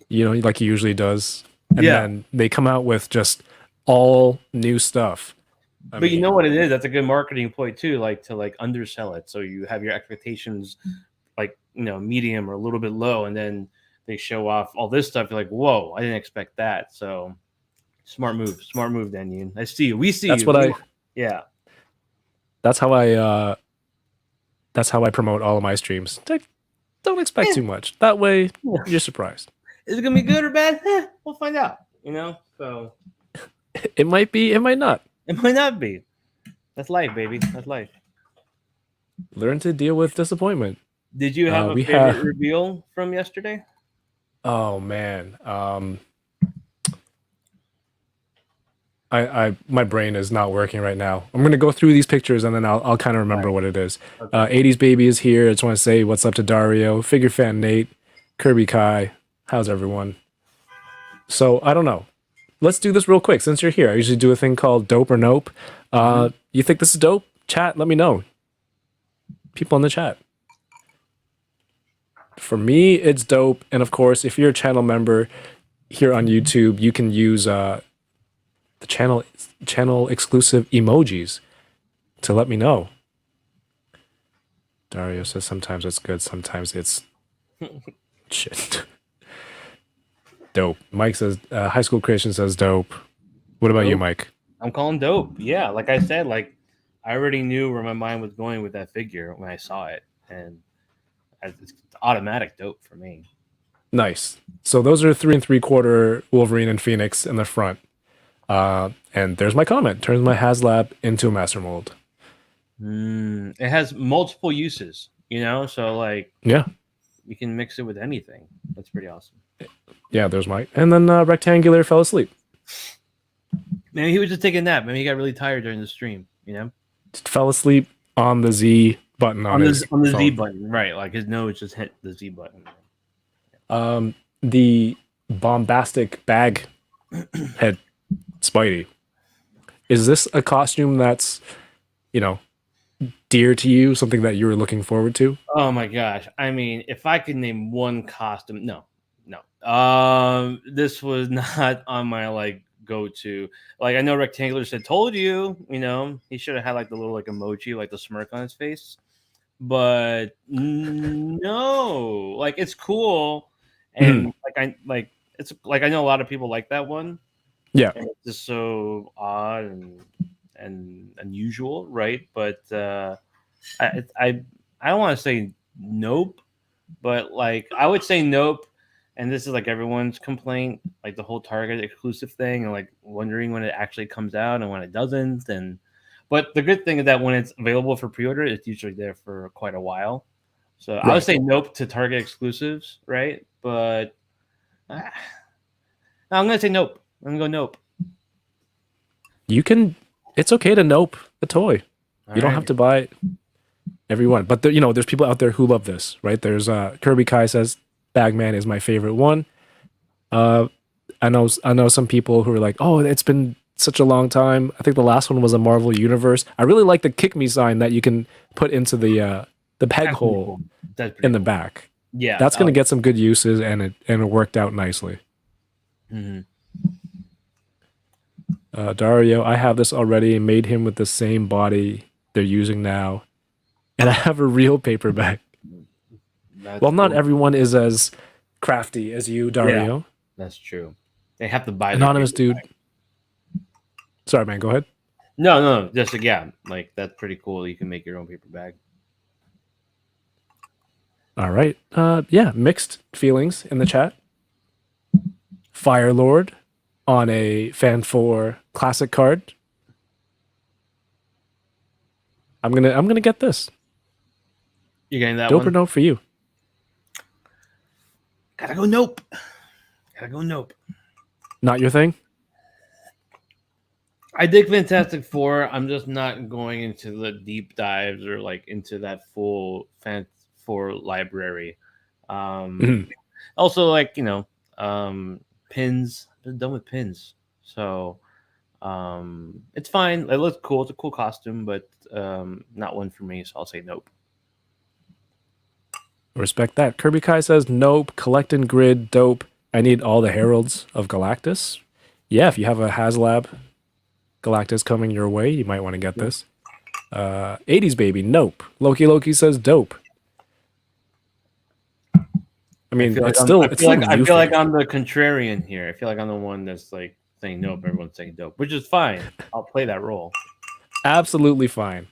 You know, like he usually does. And then they come out with just all new stuff. But you know what it is? That's a good marketing point too, like to like undersell it. So you have your expectations like, medium or a little bit low, and then they show off all this stuff. You're like, whoa, I didn't expect that. So smart move, Daniel. I see you. We see That's you. what Yeah. That's how I promote all of my streams. Don't expect too much. That way you're surprised. Is it gonna be good or bad? We'll find out. So It might be, it might not. it might not be. That's life, baby. That's life. Learn to deal with disappointment. Did you have a favorite reveal from yesterday? Oh man. My brain is not working right now. I'm gonna go through these pictures and then I'll kind of remember what it is. Okay. 80s Baby is here. I just want to say what's up to Dario, Figure Fan Nate, Kirby Kai. How's everyone? So I don't know. Let's do this real quick since you're here. I usually do a thing called Dope or Nope. You think this is dope? Chat, let me know. People in the chat. For me, it's dope. And of course, if you're a channel member here on YouTube, you can use the channel exclusive emojis to let me know. Dario says sometimes it's good, sometimes it's shit. Dope. Mike says High School Creation says dope. What about you, Mike? I'm calling dope. Yeah, like I said, like I already knew where my mind was going with that figure when I saw it, and it's automatic dope for me. Nice. So those are 3 3/4 Wolverine and Phoenix in the front. And there's my comment. Turns my HasLab into a Master Mold. It has multiple uses, so like you can mix it with anything. That's pretty awesome. Yeah, there's Mike. And then Rectangular fell asleep. Maybe he was just taking a nap. Maybe he got really tired during the stream, Just fell asleep on the Z button on the Z button, right? Like his nose just hit the Z button. The bombastic bag head Spidey. Is this a costume that's, dear to you? Something that you were looking forward to? Oh my gosh! I mean, if I could name one costume, no. This was not on my go-to. Like I know Rectangular said, "Told you," he should have had like the little emoji, like the smirk on his face. But no, like it's cool, and I know a lot of people like that one. Yeah, and it's just so odd and unusual, right? But I don't want to say nope, but I would say nope. And this is everyone's complaint, the whole Target exclusive thing, and wondering when it actually comes out and when it doesn't. But the good thing is that when it's available for pre-order, it's usually there for quite a while. So right. I would say nope to Target exclusives, right? But I'm gonna say nope. I'm gonna go nope. you can. It's okay to nope a toy. You don't have to buy every one. But there's people out there who love this, right? There's Kirby Kai says Bagman is my favorite one. I know some people who are like, oh, it's been such a long time. I think the last one was a Marvel Universe. I really like the kick me sign that you can put into the peg hole in the back. Yeah, that's going to get some good uses, and it worked out nicely. Mm-hmm. Dario, I have this already and made him with the same body they're using now, and I have a real paperback. Well, not everyone is as crafty as you, Dario. Yeah, that's true. They have to buy anonymous dude. Sorry, man. Go ahead. No, just again, like that's pretty cool. You can make your own paper bag. All right. Yeah, mixed feelings in the chat. Fire Lord on a Fan 4 classic card. I'm gonna get this. You're getting that Dope one? Or nope for you? Gotta go nope. Not your thing? I dig Fantastic Four. I'm just not going into the deep dives or like into that full Fan 4 library. Also, like, pins. I'm done with pins. So it's fine. It looks cool. It's a cool costume, but not one for me. So I'll say nope. Respect that. Kirby Kai says nope. Collect and grid, dope. I need all the Heralds of Galactus. Yeah, if you have a HasLab Galactus coming your way, you might want to get this. 80s baby, nope. Loki says dope. I mean, I feel like I'm the contrarian here. I feel like I'm the one that's like saying nope. Everyone's saying dope, which is fine. I'll play that role. Absolutely fine.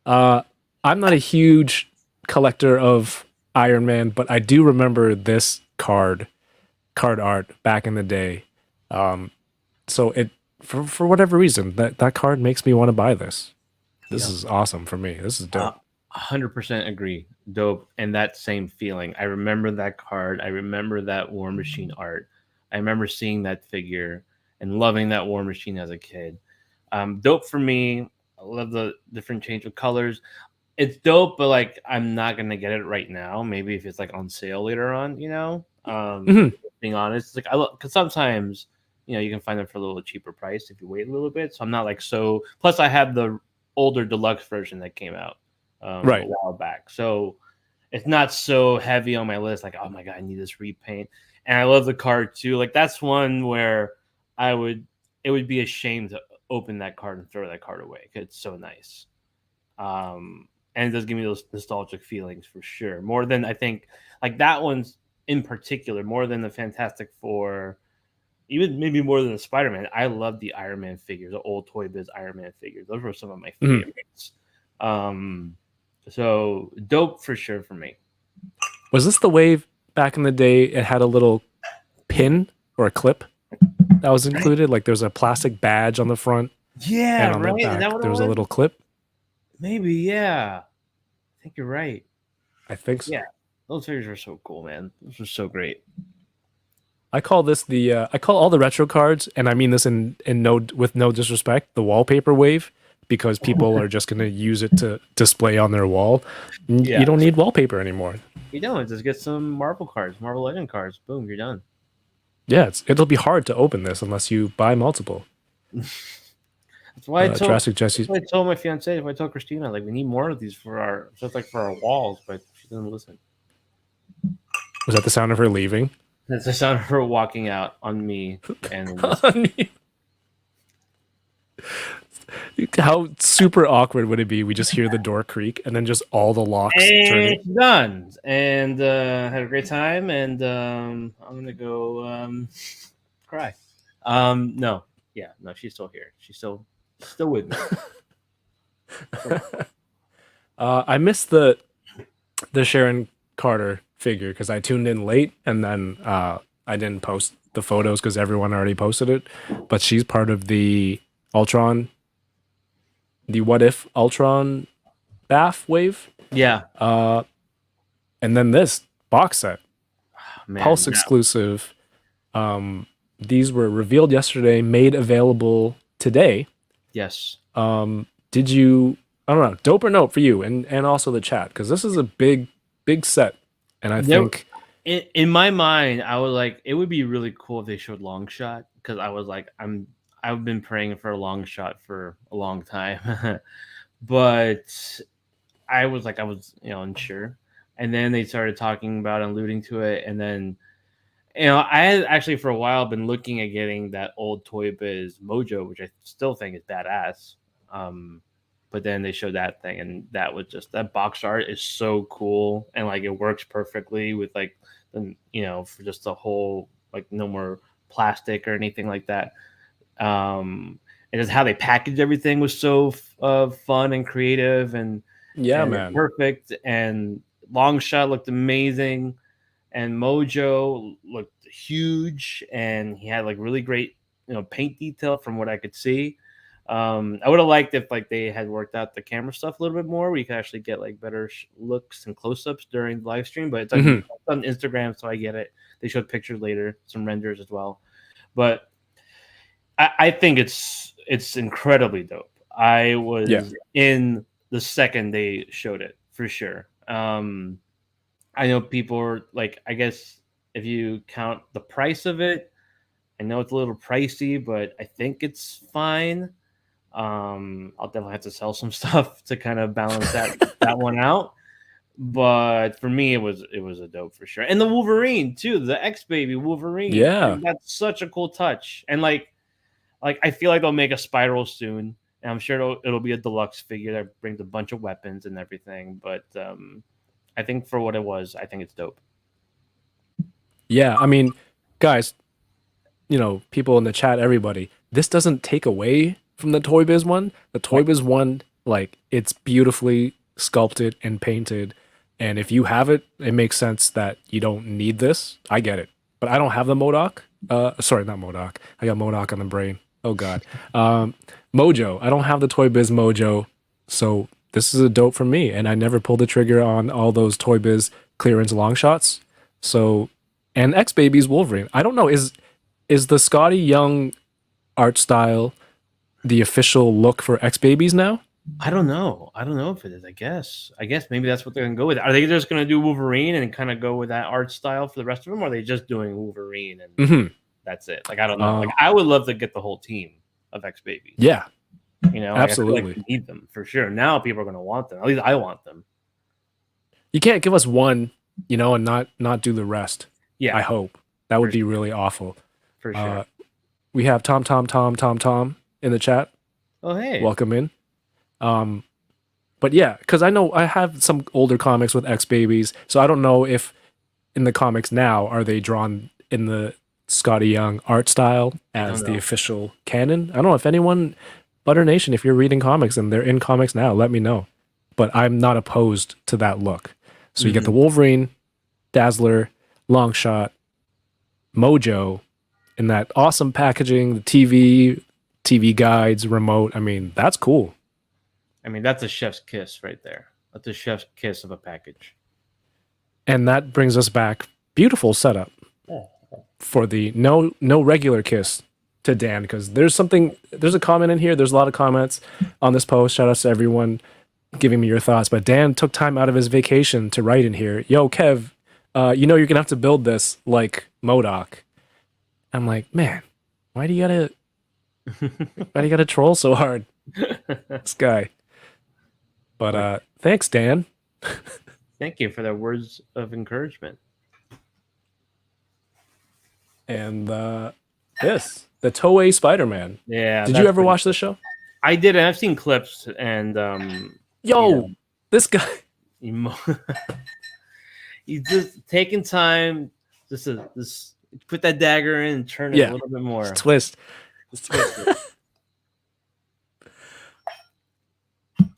I'm not a huge collector of Iron Man, but I do remember this card art back in the day. So it for whatever reason that card makes me want to buy this. This is awesome for me. This is dope. 100% agree. Dope. And that same feeling. I remember that card. I remember that War Machine art. I remember seeing that figure and loving that War Machine as a kid. Dope for me. I love the different change of colors. It's dope, but like I'm not gonna get it right now. Maybe if it's like on sale later on, being honest, like because sometimes you can find them for a little cheaper price if you wait a little bit. So I'm not like so. Plus, I had the older deluxe version that came out a while back, so it's not so heavy on my list. Like, oh my god, I need this repaint, and I love the card too. Like that's one where it would be a shame to open that card and throw that card away because it's so nice. And it does give me those nostalgic feelings for sure. More than I think, like that one's in particular, more than the Fantastic Four, even maybe more than the Spider-Man. I love the Iron Man figures, the old Toy Biz Iron Man figures. Those were some of my favorites. So dope for sure for me. Was this the wave back in the day? It had a little pin or a clip that was included. Like there was a plastic badge on the front. Yeah, and on right. the back, there was a little clip. Maybe, yeah. I think you're right. I think so. Yeah, those figures are so cool, man. Those are so great. I call this I call all the retro cards, and I mean this with no disrespect, the wallpaper wave, because people are just going to use it to display on their wall. Yeah. You don't need wallpaper anymore. You don't. Just get some Marvel cards, Marvel Legend cards. Boom, you're done. Yeah, it'll be hard to open this unless you buy multiple. That's why I told my fiance, if I told Christina, like we need more of these for our walls, but she doesn't listen. Was that the sound of her leaving? That's the sound of her walking out on me. And how super awkward would it be? We just hear the door creak and then just all the locks turn. It's done. And had a great time. And I'm gonna go cry. No, she's still here. She's still with me. I missed the Sharon Carter figure because I tuned in late, and then I didn't post the photos because everyone already posted it. But she's part of the Ultron, the What If Ultron BAF wave. Yeah. And then this box set, Pulse exclusive. These were revealed yesterday, made available today. Yes. Did you? I don't know. Dope or nope for you, and also the chat, because this is a big set, and I There, think in my mind, I was like, it would be really cool if they showed long shot, because I was like, I've been praying for a long shot for a long time, but I was unsure, and then they started talking about and alluding to it, and then I had actually for a while been looking at getting that old Toy Biz Mojo, which I still think is badass. But then they showed that thing, and that was just that box art is so cool, and like it works perfectly with like the for just the whole like no more plastic or anything like that. And just how they packaged everything was so fun and creative, yeah, and man. perfect, and long shot looked amazing, and Mojo looked huge, and he had like really great paint detail from what I could see. I would have liked if like they had worked out the camera stuff a little bit more, where you could actually get like better looks and close-ups during the live stream. But it's like it's on Instagram, so I get it. They showed pictures later, some renders as well. But I think it's incredibly dope. I was in the second they showed it for sure. I know people are like, I guess if you count the price of it, I know it's a little pricey, but I think it's fine. I'll definitely have to sell some stuff to kind of balance that one out. But for me, it was a dope for sure. And the Wolverine too, the X Baby Wolverine. Yeah. That's such a cool touch. And like I feel like they'll make a Spiral soon, and I'm sure it'll be a deluxe figure that brings a bunch of weapons and everything. But I think for what it was, I think it's dope. Yeah, I mean, guys, people in the chat, everybody, this doesn't take away from the Toy Biz one. The Toy Biz one, like, it's beautifully sculpted and painted. And if you have it, it makes sense that you don't need this. I get it. But I don't have the MODOK. Sorry, not MODOK. I got MODOK on the brain. Oh, God. Mojo. I don't have the Toy Biz Mojo. So this is a dope for me. And I never pulled the trigger on all those Toy Biz clearance long shots. So, and X Baby's Wolverine. I don't know. Is the Scotty Young art style the official look for X Babies now? I don't know. I don't know if it is. I guess maybe that's what they're gonna go with. Are they just gonna do Wolverine and kind of go with that art style for the rest of them, or are they just doing Wolverine and that's it? Like I don't know. Like I would love to get the whole team of X Babies. Yeah, absolutely. absolutely. We need them for sure. Now people are gonna want them. At least I want them. You can't give us one, and not do the rest. Yeah, I hope that would be really awful. For sure. We have Tom in the chat. Oh hey, welcome in. But yeah, because I know I have some older comics with X Babies, so I don't know if in the comics now are they drawn in the Scotty Young art style as the official canon. I don't know if anyone, Butter Nation, if you're reading comics and they're in comics now, let me know. But I'm not opposed to that look. So you get the Wolverine, Dazzler, Longshot, Mojo, and that awesome packaging, the TV guides, remote. I mean, that's cool. I mean, that's a chef's kiss right there. That's a chef's kiss of a package. And that brings us back. Beautiful setup for the no regular kiss to Dan, because there's a comment in here. There's a lot of comments on this post. Shout out to everyone giving me your thoughts. But Dan took time out of his vacation to write in here. Yo, Kev, you're going to have to build this like MODOK. I'm like, man, why do you gotta troll so hard? This guy. But thanks, Dan. Thank you for the words of encouragement. And the Toei Spider-Man. Yeah. Did you ever watch this show? I did, and I've seen clips. And this guy. He's just taking time. Just put that dagger in and turn it a little bit more. Just twist. it.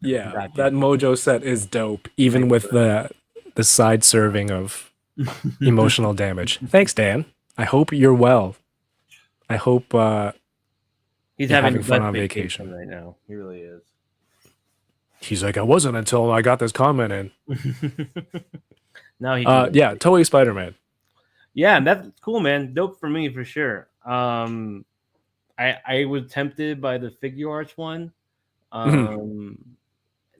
Yeah, that Mojo set is dope, even with the side serving of emotional damage. Thanks, Dan. I hope you're well. I hope he's having fun on vacation right now. He really is. He's like, I wasn't until I got this comment in. Now he Toei Spider-Man. Yeah, that's cool, man. Dope for me for sure. I was tempted by the figure arts one. Mhm.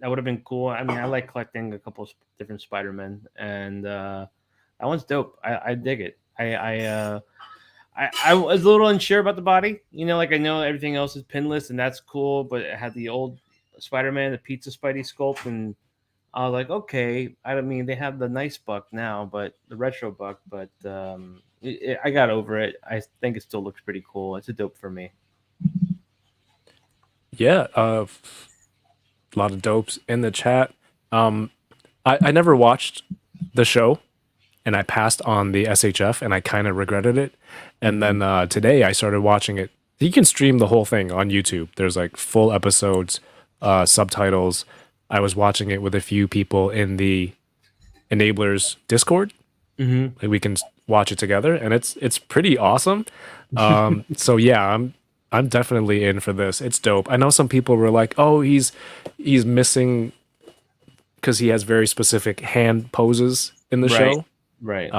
That would have been cool. I mean, I like collecting a couple of different Spider-Men, and that one's dope. I dig it. I was a little unsure about the body. You know, like I know everything else is pinless, and that's cool, but it had the old Spider-Man, the Pizza Spidey sculpt, and I was like, okay. I mean, they have the nice buck now, but the retro buck, but I got over it. I think it still looks pretty cool. It's a dope for me. Yeah, a lot of dopes in the chat. I never watched the show, and I passed on the SHF, and I kind of regretted it. And then today I started watching it. You can stream the whole thing on YouTube. There's like full episodes, subtitles. I was watching it with a few people in the Enablers Discord. Mm-hmm. Like we can watch it together, and it's pretty awesome. So yeah, I'm definitely in for this. It's dope. I know some people were like, "Oh, he's missing because he has very specific hand poses in the Right. show." Right.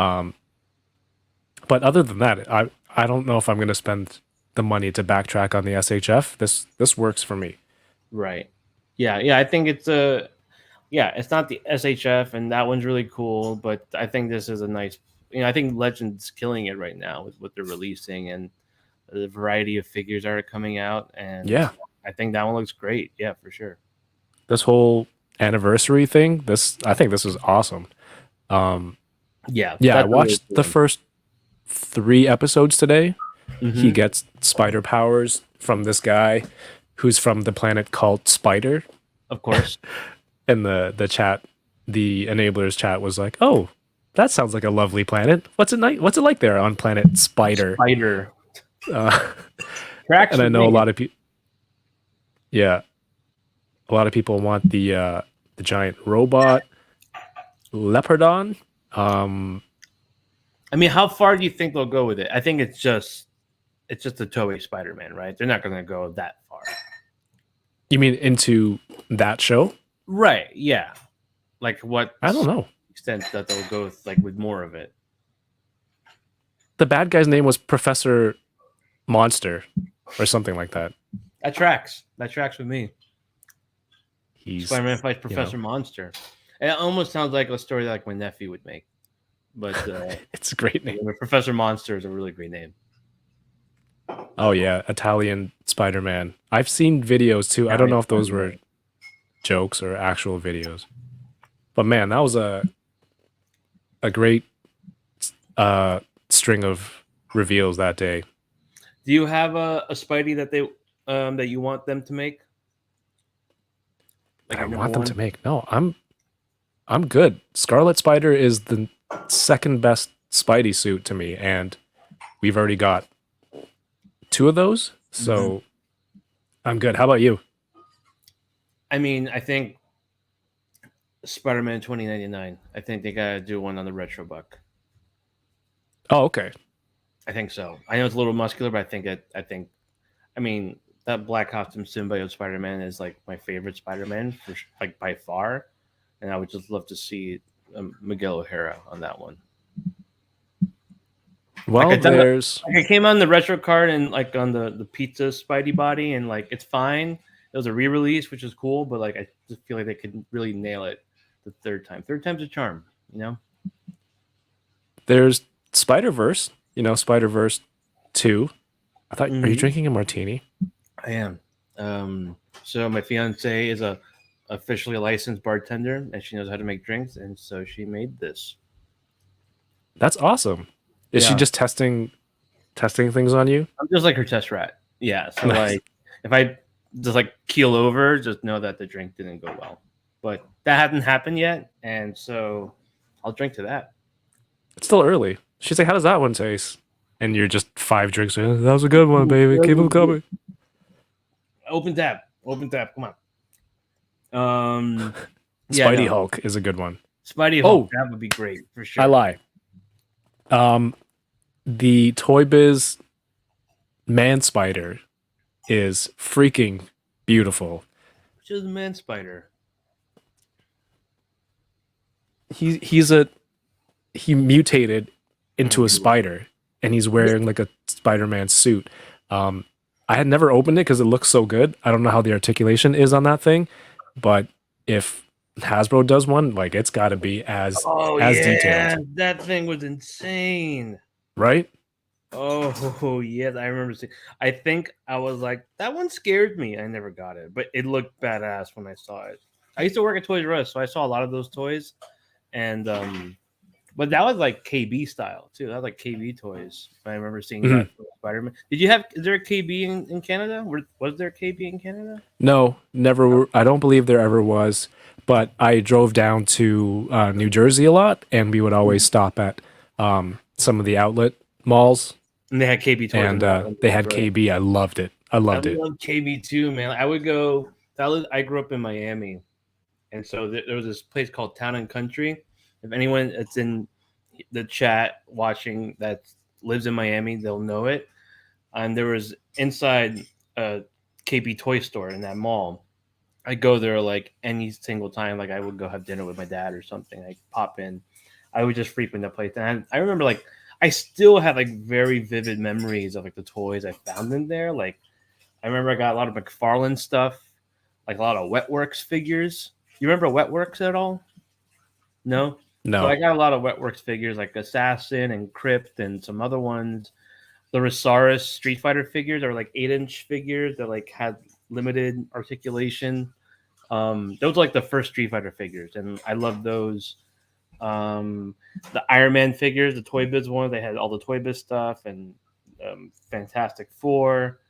But other than that, I don't know if I'm going to spend the money to backtrack on the SHF. This works for me. Right. Yeah. I think it's it's not the SHF, and that one's really cool, but I think this is a nice. I think Legend's killing it right now with what they're releasing and the variety of figures that are coming out, and Yeah, I think that one looks great. Yeah, for sure. this whole anniversary thing. I think this is awesome. Yeah. Yeah, I that's a really watched cool the one. first 3 episodes today. He Mhm. gets spider powers from this guy who's from the planet called Spider. Of course. And the chat, the Enablers chat was like, "Oh, that sounds like a lovely planet. What's it like there on planet Spider?" Spider. Uh, Tracks and I with know a me. lot of people. Yeah, a lot of people want the giant robot leopardon. I mean, how far do you think they'll go with it? I think it's just a Toei Spider-Man, right? They're not going to go that far. You mean into that show? Right. Yeah. Like what I don't know. extent that they'll go with more of it. The bad guy's name was Professor Monster or something like that. That tracks. That tracks with me. He's Spider-Man fights Professor Monster. It almost sounds like a story like my nephew would make. But it's a great name. Professor Monster is a really great name. Oh yeah, Italian Spider-Man. I've seen videos too. I don't know if those were jokes or actual videos. But man, that was a great string of reveals that day. Do you have a Spidey that they that you want them to make? Like I want them to make. No, I'm good. Scarlet Spider is the second best Spidey suit to me, and we've already got 2 of those, so I'm good. How about you? I mean, I think Spider-Man 2099. I think they gotta do one on the retro buck. Oh, okay. I think so. I know it's a little muscular, but I mean, that black costume symbiote Spider-Man is like my favorite Spider-Man like by far, and I would just love to see Miguel O'Hara on that one. Well, Like there's it came on the retro card and like on the pizza Spidey body, and like it's fine. It was a re-release, which is cool, but like I just feel like they could really nail it the third time. Third time's a charm, you know. there's Spider-Verse. Spider-Verse 2. I thought, are you drinking a martini? I am. So my fiance is officially a licensed bartender, and she knows how to make drinks, and so she made this. That's awesome. Is she Yeah. just testing things on you? I'm just like her test rat. Yeah. So Nice. like, if I just like keel over, just know that the drink didn't go well. But that hasn't happened yet, and so I'll drink to that. It's still early. She's like, how does that one taste? And you're just 5 drinks in. That was a good one, baby. Keep them coming. Open tap. Come on. Spidey Hulk is a good one. Spidey Hulk. That would be great for sure. I lie. The Toy Biz Man Spider is freaking beautiful. Which is the Man Spider. He mutated into a spider, and he's wearing like a Spider-Man suit. I had never opened it because it looks so good. I don't know how the articulation is on that thing, but if Hasbro does one, like it's got to be as detailed, that thing was insane. right? Oh yes, I remember seeing. I think I was like, that one scared me. I never got it, but it looked badass when I saw it. I used to work at Toys R Us, so I saw a lot of those toys, and but that was like KB style too. That was like KB toys. I remember seeing that for Spider-Man. Did you have? Is there a KB in Canada? Was there a KB in Canada? No, never. I don't believe there ever was. But I drove down to New Jersey a lot, and we would always stop at some of the outlet malls. And they had KB toys, and they had KB. I loved it. I loved it. I loved KB too, man. I would go. I grew up in Miami, and so there was this place called Town and Country. If anyone that's in the chat watching that lives in Miami, they'll know it. And there was inside a KB toy store in that mall. I go there like any single time. Like I would go have dinner with my dad or something. I pop in. I would just frequent the place. And I remember like I still have like very vivid memories of like the toys I found in there. Like I remember I got a lot of McFarlane stuff, like a lot of Wetworks figures. You remember Wetworks at all? No? No. So I got a lot of Wetworks figures like Assassin and Crypt and some other ones. The Rosaurus Street Fighter figures are like 8-inch figures that like had limited articulation. Those are like the first Street Fighter figures, and I love those. The Iron Man figures, the Toy Biz ones, they had all the Toy Biz stuff and Fantastic Four.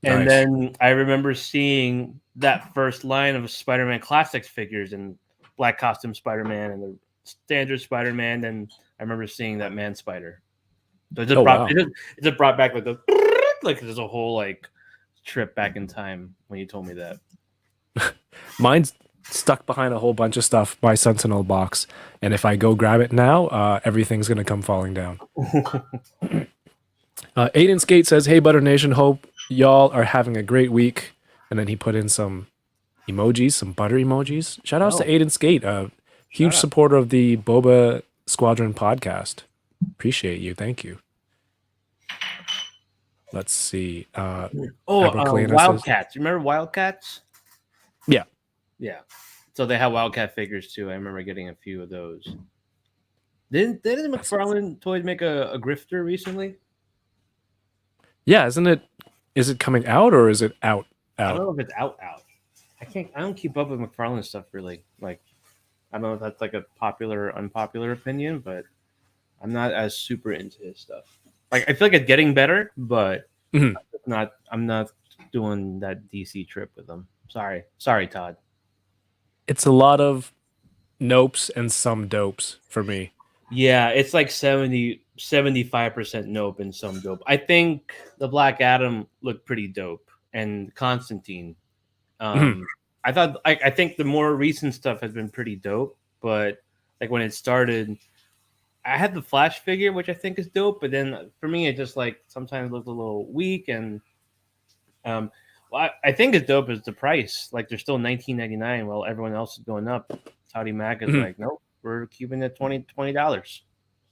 And Nice. then I remember seeing that first line of Spider-Man Classics figures and Black Costume Spider-Man and the standard Spider-Man, and I remember seeing that Man Spider. So it just brought back like the like there's a whole like trip back in time when you told me that. Mine's stuck behind a whole bunch of stuff by Sentinel box, and if I go grab it now, everything's gonna come falling down. Aiden Skate says, "Hey Butter Nation, hope y'all are having a great week." And then he put in some emojis, some butter emojis. Shout outs to Aiden Skate, a huge supporter of the Boba Squadron podcast. Appreciate you, thank you. Let's see. Wildcats. You remember Wildcats? Yeah. Yeah. So they have Wildcat figures too. I remember getting a few of those. Didn't McFarlane Toys make a grifter recently? Yeah, isn't it? Is it coming out or is it out? I don't know if it's out. I don't keep up with McFarlane stuff really. Like, I don't know if that's like a popular or unpopular opinion, but I'm not as super into his stuff. Like, I feel like it's getting better, but I'm not doing that DC trip with him. Sorry, Todd. It's a lot of nopes and some dopes for me. Yeah, it's like 75% nope and some dope. I think the Black Adam looked pretty dope, and Constantine. I think the more recent stuff has been pretty dope, but like when it started, I had the Flash figure, which I think is dope, but then for me, it just like sometimes looked a little weak, and I think it's dope is the price. Like they're still $19.99 while everyone else is going up. Saudi Mac is like, nope, we're keeping it $20.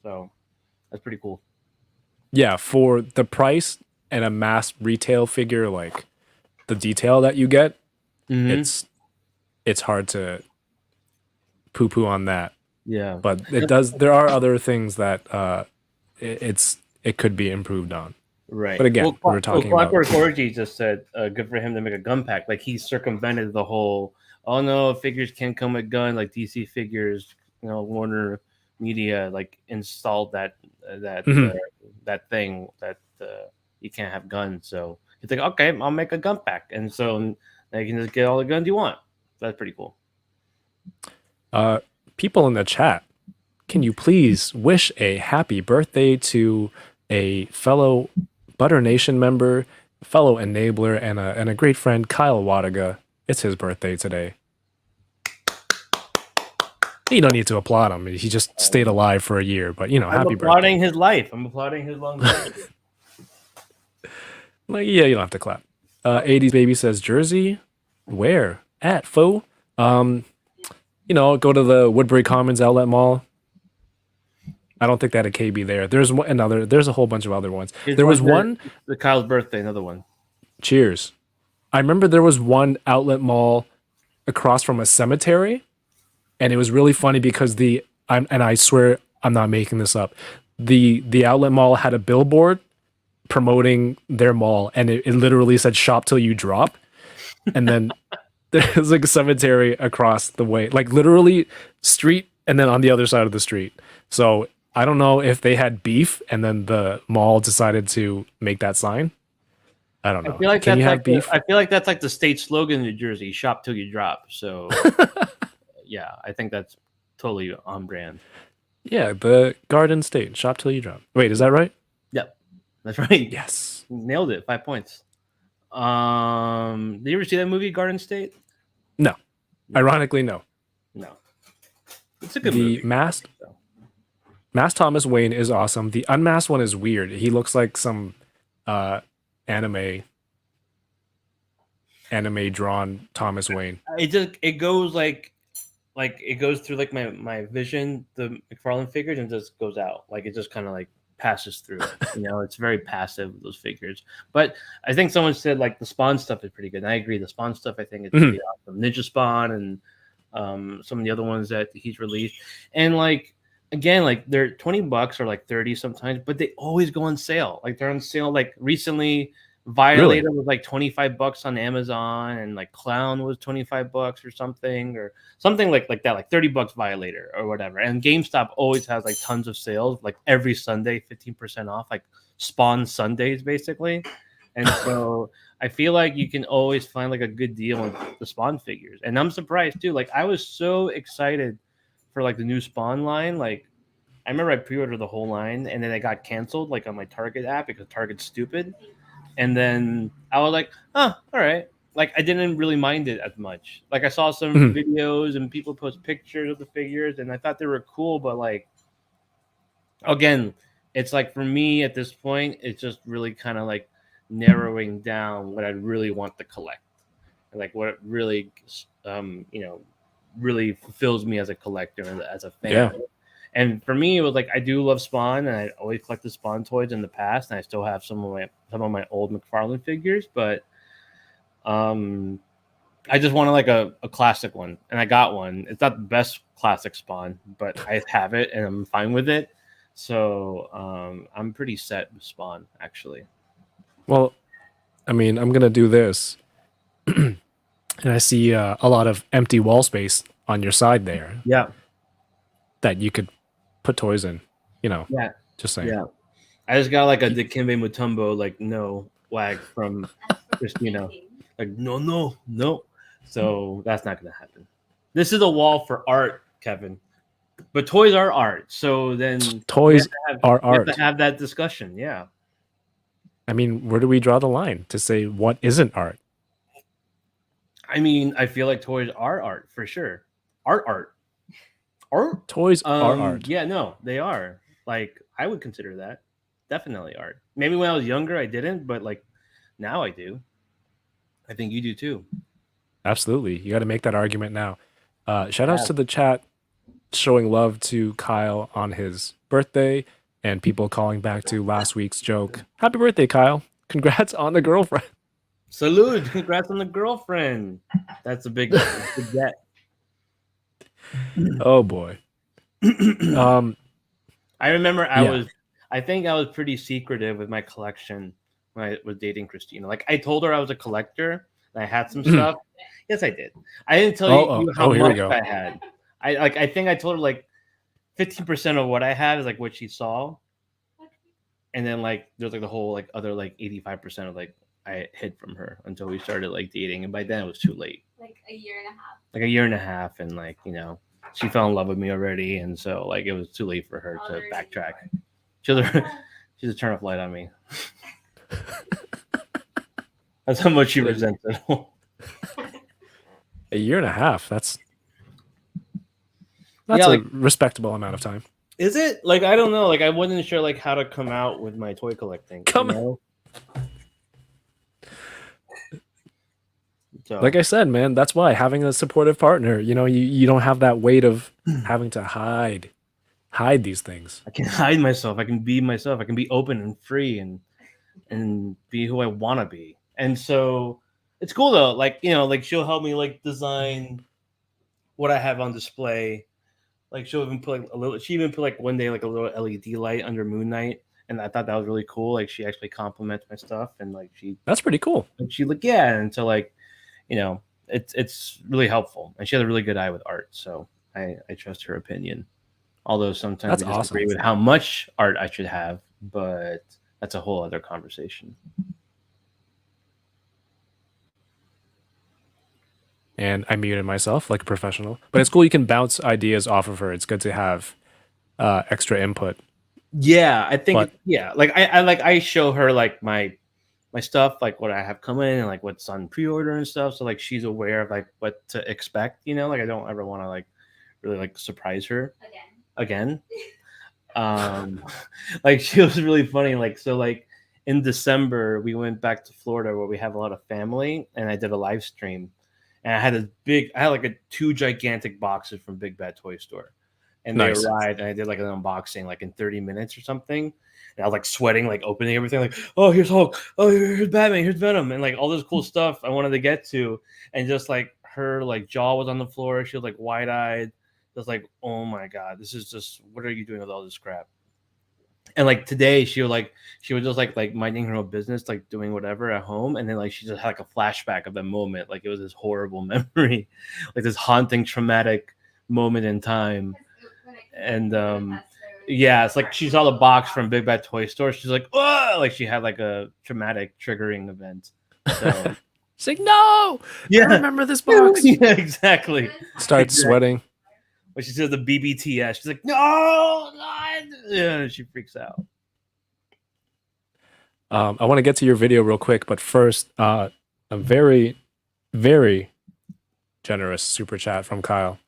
So that's pretty cool. Yeah, for the price and a mass retail figure, like the detail that you get, it's hard to poo-poo on that. Yeah, but it does. There are other things that it could be improved on. Right. But again, we're talking about. Clockwork Orgy just said, "Good for him to make a gun pack." Like he circumvented the whole. Oh no, figures can't come with gun like DC figures. You know, Warner Media like installed that thing that you can't have guns. So he's like, okay, I'll make a gun pack, and so now you can just get all the guns you want. That's pretty cool. People in the chat, can you please wish a happy birthday to a fellow Butter Nation member, fellow enabler, and a great friend, Kyle Wadaga? It's his birthday today. You don't need to applaud him. He just stayed alive for a year, but happy birthday. I'm applauding his life. I'm applauding his longevity. Like, yeah, you don't have to clap. 80s Baby says, Jersey? Where? At, foe? Go to the Woodbury Commons Outlet Mall. I don't think they had a KB there. There's a whole bunch of other ones. The Kyle's birthday, another one. Cheers. I remember there was one outlet mall across from a cemetery, and it was really funny because and I swear I'm not making this up. The outlet mall had a billboard promoting their mall, and it literally said "Shop till you drop," and then there's like a cemetery across the way, like literally street, and then on the other side of the street. So I don't know if they had beef, and then the mall decided to make that sign. I don't know. I feel like Can that's you have like beef? I feel like that's like the state slogan in New Jersey: "Shop till you drop." So, yeah, I think that's totally on brand. Yeah, the Garden State. Shop till you drop. Wait, is that right? Yep, that's right. Yes. Nailed it. 5 points. Did you ever see that movie, Garden State? No. Ironically, no. No. It's a good The movie. masked So. Masked Thomas Wayne is awesome. The unmasked one is weird. He looks like some anime drawn Thomas Wayne. It goes like it goes through like my vision, the McFarlane figures, and just goes out. Like it just kind of like passes through it. You know, it's very passive, those figures. But I think someone said like the Spawn stuff is pretty good. And I agree. The Spawn stuff I think is pretty awesome. Ninja Spawn and some of the other ones that he's released. And like again, like they're $20 or like 30 sometimes, but they always go on sale. Like they're on sale. Like recently Violator was like $25 on Amazon, and like Clown was $25 or something like that, like $30 Violator or whatever. And GameStop always has like tons of sales, like every Sunday, 15% off, like Spawn Sundays basically. And so I feel like you can always find like a good deal on the Spawn figures. And I'm surprised too. Like I was so excited for like the new Spawn line. Like I remember I pre-ordered the whole line, and then it got canceled like on my Target app because Target's stupid. And then I was like, oh, all right. Like I didn't really mind it as much. Like I saw some videos and people post pictures of the figures, and I thought they were cool. But like, again, it's like for me at this point, it's just really kind of like narrowing down what I really want to collect, like what really, really fulfills me as a collector and as a fan. Yeah. And for me, it was like I do love Spawn, and I always collected Spawn toys in the past, and I still have some of my old McFarlane figures. But I just wanted like a classic one, and I got one. It's not the best classic Spawn, but I have it, and I'm fine with it. So I'm pretty set with Spawn, actually. Well, I mean, I'm gonna do this, and I see a lot of empty wall space on your side there. Yeah. That you could put toys in, Yeah. Just saying. Yeah. I just got like a Dikembe Mutombo, like no wag from Christina. Like no. So that's not gonna happen. This is a wall for art, Kevin. But toys are art. So then toys are we have art. to have that discussion. Yeah. I mean, where do we draw the line to say what isn't art? I mean, I feel like toys are art for sure. Art. Toys are art. Yeah, no, they are. Like I would consider that definitely art. Maybe when I was younger I didn't, but like now I do. I think you do too. Absolutely. You got to make that argument now. Shout outs to the chat showing love to Kyle on his birthday, and people calling back to last week's joke. Happy birthday, Kyle. Congrats on the girlfriend. Salute. Congrats on the girlfriend. That's a big get. Oh boy. I remember I think I was pretty secretive with my collection when I was dating Christina. Like I told her I was a collector and I had some stuff. Yes, I did. I didn't tell you how much I had. I think I told her like 15% of what I had is like what she saw. And then like there's like the whole like other like 85% of like I hid from her until we started like dating, and by then it was too late. Like a year and a half. Like a year and a half, and like she fell in love with me already, and so like it was too late for her to backtrack. She's a turn off light on me. That's how much she resented. A year and a half. That's a respectable amount of time. Is it? Like I don't know. Like I wasn't sure like how to come out with my toy collecting. So. Like I said, man, that's why having a supportive partner, you don't have that weight of having to hide these things. I can hide myself. I can be myself. I can be open and free and be who I want to be. And so it's cool though. Like, you know, like she'll help me like design what I have on display. Like she'll even put like a little. She even put like one day like a little LED light under Moon Knight, and I thought that was really cool. Like she actually compliments my stuff, and like That's pretty cool. like yeah, and so like, you know, it's really helpful, and she has a really good eye with art. So I trust her opinion. Although sometimes That's I disagree awesome. with how much art I should have, but that's a whole other conversation. And I muted myself like a professional. But it's cool you can bounce ideas off of her. It's good to have extra input. Yeah, I think But yeah, like I show her like my stuff, like what I have coming and like what's on pre-order and stuff. So like she's aware of like what to expect, you know, like I don't ever want to like really like surprise her again. Like she was really funny. Like so like in December we went back to Florida where we have a lot of family, and I did a live stream, and I had like two gigantic boxes from Big Bad Toy Store. And they nice. arrived, and I did like an unboxing like in 30 minutes or something. And I was like sweating, like opening everything, like, oh, here's Hulk, oh, here's Batman, here's Venom, and like all this cool stuff I wanted to get to. And just like her like jaw was on the floor, she was like wide-eyed, just like, oh my god, this is just, what are you doing with all this crap? And like today she was just like minding her own business, like doing whatever at home, and then like she just had like a flashback of that moment, like it was this horrible memory, like this haunting traumatic moment in time. And yeah, it's like she saw the box from Big Bad Toy Store, she's like, oh, like she had like a traumatic triggering event. So She's like, no, yeah, I remember this box. yeah, exactly. Starts sweating. When she says the BBTS, she's like, no, God. Yeah, she freaks out. I want to get to your video real quick, but first, a very, very generous super chat from Kyle.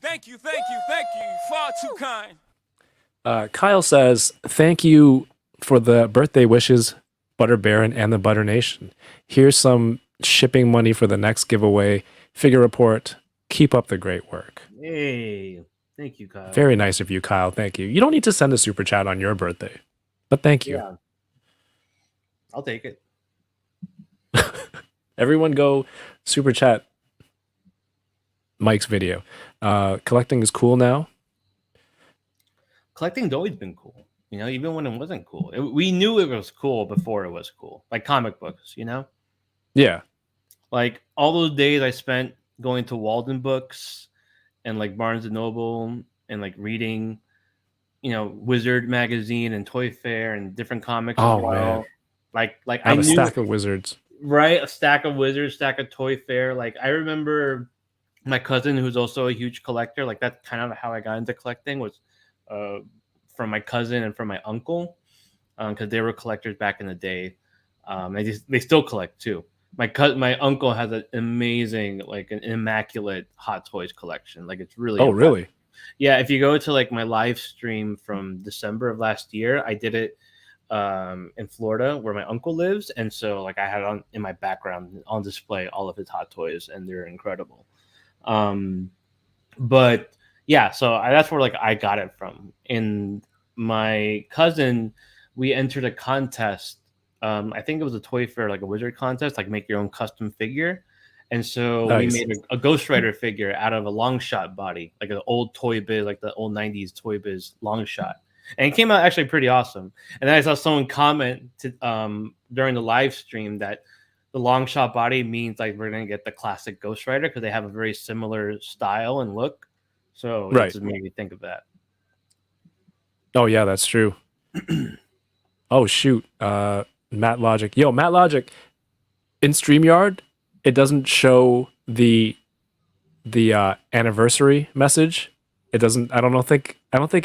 Thank you, thank you, thank you. Far too kind. Kyle says, thank you for the birthday wishes, Butter Baron and the Butter Nation. Here's some shipping money for the next giveaway. Figure report. Keep up the great work. Hey, thank you, Kyle. Very nice of you, Kyle. Thank you. You don't need to send a super chat on your birthday, but thank you. Yeah. I'll take it. Everyone go super chat Mike's video. Collecting is cool now. Collecting's always been cool, you know, even when it wasn't cool. We knew it was cool before it was cool, like comic books, you know? Yeah. Like all those days I spent going to Walden Books and like Barnes and Noble and like reading, you know, Wizard magazine and Toy Fair and different comics as well. Man. Like I have a knew, stack of Wizards. right? A stack of Wizards, stack of Toy Fair. Like I remember my cousin, who's also a huge collector, like that's kind of how I got into collecting, was from my cousin and from my uncle, because they were collectors back in the day. They still collect too. My uncle has an amazing, like an immaculate Hot Toys collection. Like it's really Oh, impressive. really? Yeah, if you go to like my live stream from December of last year, I did it in Florida where my uncle lives, and so like I had on in my background on display all of his Hot Toys, and they're incredible. But yeah, so that's where like I got it from. And my cousin, we entered a contest. I think it was a Toy Fair, like a Wizard contest, like make your own custom figure. And so Nice. we made a Ghost Rider figure out of a long shot body, like an old Toy Biz, like the old 90s Toy Biz long shot. And it came out actually pretty awesome. And then I saw someone comment during the live stream that the long shot body means like we're going to get the classic Ghost Rider because they have a very similar style and look. So Right. it just made me think of that. Oh, yeah, that's true. Oh, shoot. Matt Logic. Yo, Matt Logic, in StreamYard, it doesn't show the anniversary message. It doesn't, I don't think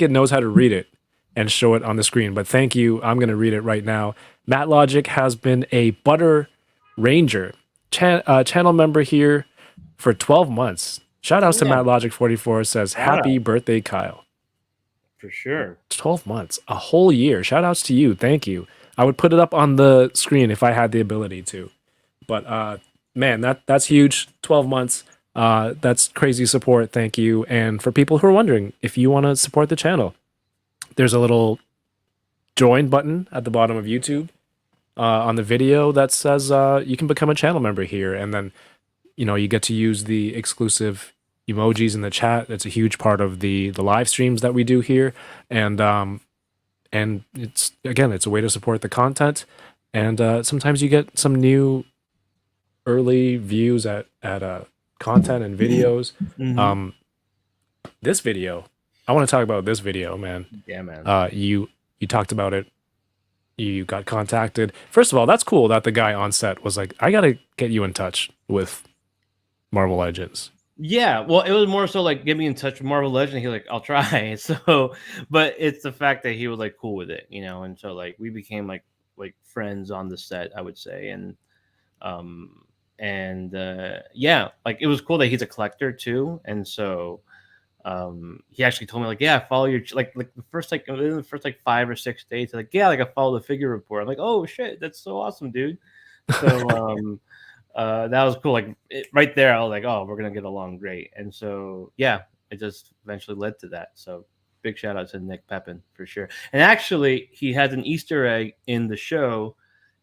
it knows how to read it and show it on the screen, but thank you. I'm going to read it right now. Matt Logic has been a Butter Ranger channel member here for 12 months. Shout outs to Matt Logic 44, says happy birthday, Kyle. For sure. 12 months, a whole year. Shout outs to you. Thank you. I would put it up on the screen if I had the ability to. But man, that's huge. 12 months. That's crazy support. Thank you. And for people who are wondering, if you want to support the channel, there's a little join button at the bottom of YouTube. on the video that says you can become a channel member here, and then you get to use the exclusive emojis in the chat. It's a huge part of the live streams that we do here, and it's a way to support the content, and sometimes you get some new early views at content and videos. This video, I want to talk about this video, man. Yeah, man. You talked about it. You got contacted. First of all, that's cool that the guy on set was like, I gotta get you in touch with Marvel Legends. Yeah, well, it was more so like get me in touch with Marvel Legend. He like, I'll try. So, but it's the fact that he was like cool with it, and so like we became like friends on the set, I would say, yeah, like it was cool that he's a collector too, and so he actually told me like, yeah, follow your like the first like 5 or 6 days, like, yeah, like I follow the figure report. I'm like, oh shit, that's so awesome, dude. So that was cool. Like right there, I was like, oh, we're gonna get along great. And so yeah, it just eventually led to that. So big shout out to Nick Pepin for sure. And actually, he has an Easter egg in the show.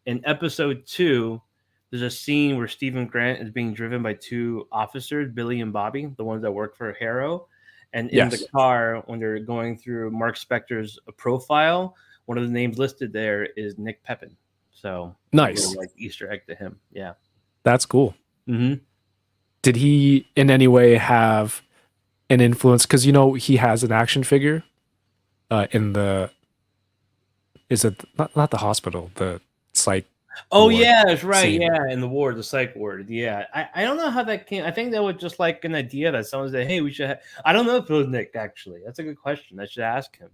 In episode 2, there's a scene where Stephen Grant is being driven by 2 officers, Billy and Bobby, the ones that work for Harrow. And in the car, when they're going through Mark Spector's profile, one of the names listed there is Nick Pepin. So nice, like Easter egg to him. Yeah, that's cool. Mm-hmm. Did he in any way have an influence? Because he has an action figure in the. Is it not the hospital? The psych. Oh ward yeah, that's right. scene. Yeah, in the ward, the psych ward. Yeah, I don't know how that came. I think that was just like an idea that someone said, "Hey, we should." I don't know if it was Nick. Actually, that's a good question. I should ask him.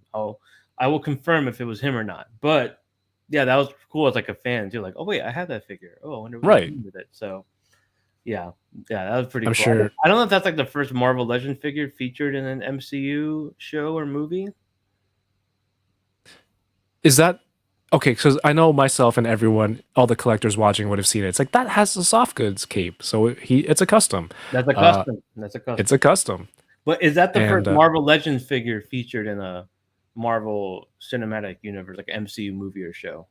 I will confirm if it was him or not. But yeah, that was cool as like a fan too. Like, oh wait, I have that figure. Oh, I wonder what Right. with it. So yeah, that was pretty. I'm cool. sure. I don't know if that's like the first Marvel Legend figure featured in an MCU show or movie. Is that okay? Because I know myself and everyone, all the collectors watching would have seen it. It's like that has a soft goods cape, so it's a custom. That's a custom. That's a custom. It's a custom. But is that the first Marvel Legends figure featured in a Marvel Cinematic Universe, like MCU movie or show?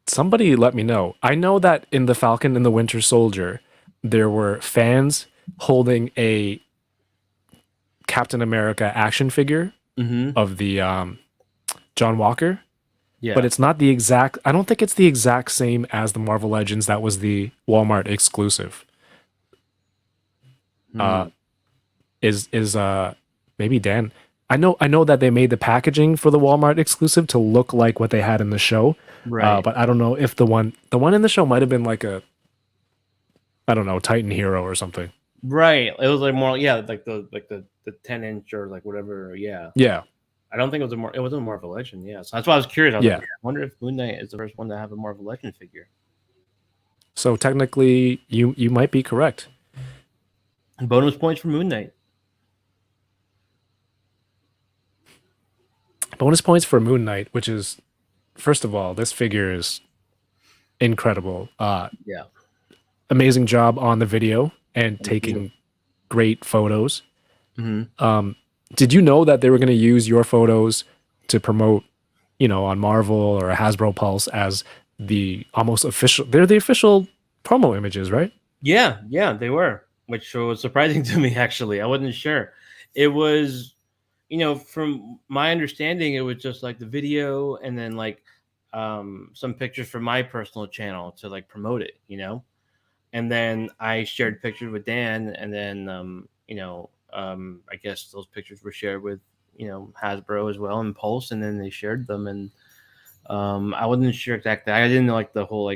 Somebody let me know. I know that in the Falcon and the Winter Soldier, there were fans holding a Captain America action figure of the John Walker. Yeah, but it's not the exact. I don't think it's the exact same as the Marvel Legends that was the Walmart exclusive. Is maybe Dan? I know that they made the packaging for the Walmart exclusive to look like what they had in the show. Right. But I don't know if the one in the show might have been like a, I don't know, Titan Hero or something. Right. It was like more, yeah, like the 10-inch or like whatever. Yeah. Yeah. I don't think it was a Marvel Legend. Yeah. So that's why I was curious. I was Yeah. like, I wonder if Moon Knight is the first one to have a Marvel Legend figure. So technically, you might be correct. Bonus points for Moon Knight. Bonus points for Moon Knight, which is, first of all, this figure is incredible. Yeah. Amazing job on the video and taking great photos. Did you know that they were going to use your photos to promote, on Marvel or Hasbro Pulse as the almost official? They're the official promo images, right? Yeah, they were, which was surprising to me. Actually, I wasn't sure. It was, from my understanding, it was just like the video and then like some pictures from my personal channel to like promote it, and then I shared pictures with Dan, and then I guess those pictures were shared with Hasbro as well and Pulse, and then they shared them, and I wasn't sure exactly. I didn't know like the whole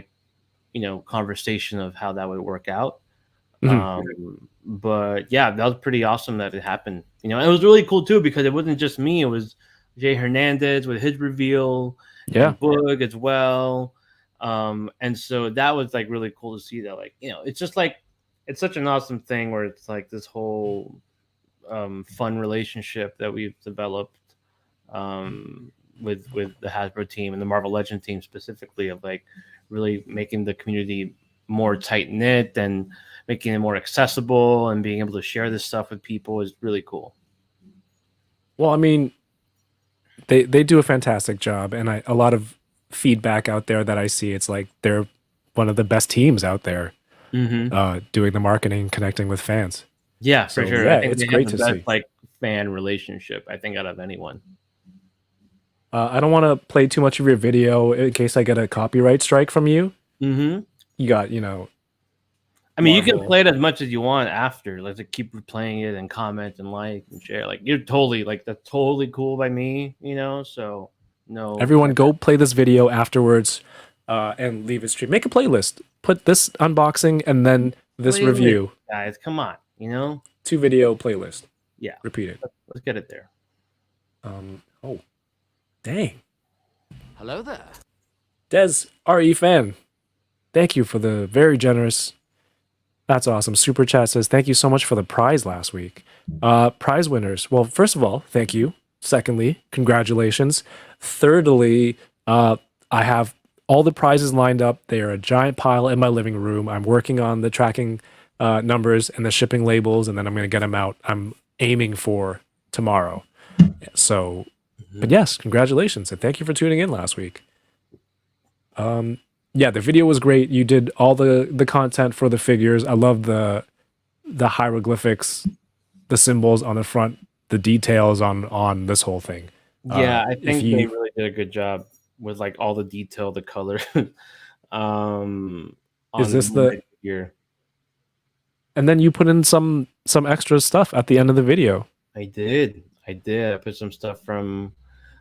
conversation of how that would work out. But yeah, that was pretty awesome that it happened. And it was really cool too because it wasn't just me; it was Jay Hernandez with his reveal, and Boog as well. And so that was like really cool to see that. Like it's just like it's such an awesome thing where it's like this whole fun relationship that we've developed with the Hasbro team and the Marvel Legend team specifically, of like really making the community more tight knit and making it more accessible and being able to share this stuff with people is really cool. Well, I mean, they do a fantastic job, and a lot of feedback out there that I see, it's like they're one of the best teams out there doing the marketing, connecting with fans. Yeah, So, for sure. yeah, I think it's they have great the to best see. like fan relationship, I think, out of anyone. I don't want to play too much of your video in case I get a copyright strike from you. Mm-hmm. You got, I mean, you can Marvel. play it as much as you want after. Like, to keep replaying it and comment and like and share. Like, you're totally like that's totally cool by me, you know. So no, Everyone, go play this video afterwards, and leave it stream. Make a playlist. Put this unboxing and then this playlist, review. guys. Come on, you know. 2-video playlist. Yeah, Repeat it. let's get it there. Oh, dang. Hello there. Des, RE fan. Thank you for the very generous. That's awesome. Super Chat says, thank you so much for the prize last week. Prize winners. Well, first of all, thank you. Secondly, congratulations. Thirdly, I have all the prizes lined up. They are a giant pile in my living room. I'm working on the tracking numbers and the shipping labels, and then I'm going to get them out. I'm aiming for tomorrow. So, but yes, congratulations. And thank you for tuning in last week. Yeah, the video was great. You did all the content for the figures. I love the hieroglyphics, the symbols on the front, the details on this whole thing. Yeah, I if think you- they really did a good job with like all the detail, the color. On this the- Moonlight figure. And then you put in some extra stuff at the end of the video. I did. I put some stuff from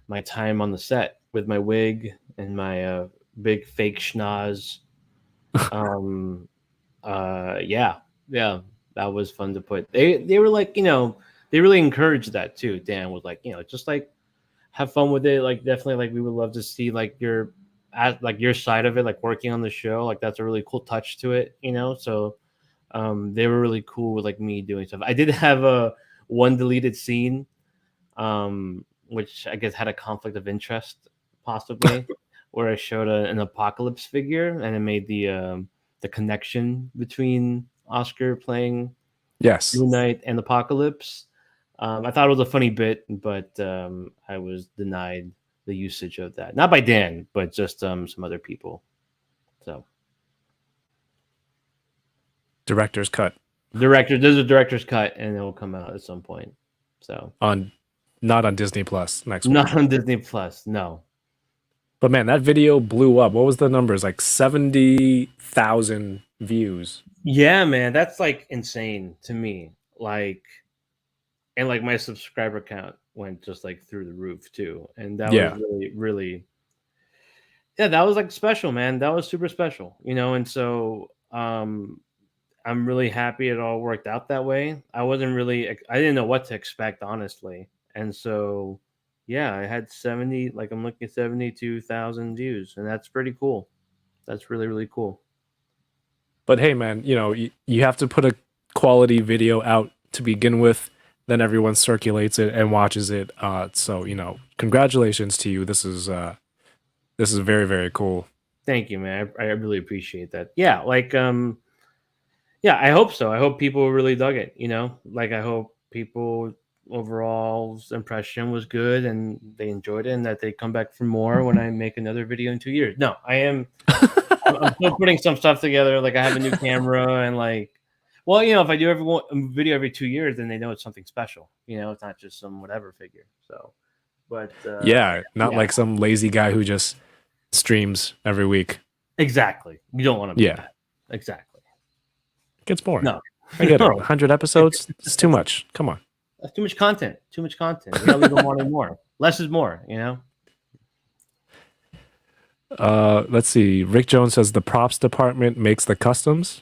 my time on the set with my wig and my big fake schnoz. Yeah, that was fun to put. They were like, you know, they really encouraged that too. Dan was like, you know, just like have fun with it. Like, definitely, like, we would love to see like your side of it, like working on the show. Like, that's a really cool touch to it, you know. So they were really cool with like me doing stuff. I did have one deleted scene, which I guess had a conflict of interest, possibly, where I showed an Apocalypse figure, and it made the connection between Oscar playing Yes. Moon Knight and Apocalypse. I thought it was a funny bit, but I was denied the usage of that. Not by Dan, but just some other people. So Director's cut there's a director's cut, and it will come out at some point. So not on Disney Plus next week. not on Disney Plus, no. But man, that video blew up. What was the numbers? Like 70,000 views. Yeah, man, that's like insane to me. Like, and like my subscriber count went just like through the roof too, and that Yeah. was really, really, yeah, that was like special, man. That was super special, you know. And so, I'm really happy it all worked out that way. I didn't know what to expect, honestly, and so, yeah, I had I'm looking at 72,000 views, and that's pretty cool. That's really, really cool. But hey, man, you have to put a quality video out to begin with. Then everyone circulates it and watches it. So congratulations to you. This is very, very cool. Thank you, man. I really appreciate that. Yeah, like yeah, I hope so. I hope people really dug it. You know, like, I hope people overall's impression was good and they enjoyed it, and that they come back for more when I make another video in 2 years. No, I am. I'm still putting some stuff together. Like, I have a new camera, and like, well, you know, if I do a video every 2 years, then they know it's something special. You know, it's not just some whatever figure. So, but not like some lazy guy who just streams every week. exactly. You don't want to be that. Exactly. It gets boring. No, I get No. it. 100 episodes. It's too much. Come on. That's too much content. Too much content. We gotta leave them wanting more. Less is more. You know. Let's see. Rick Jones says the props department makes the customs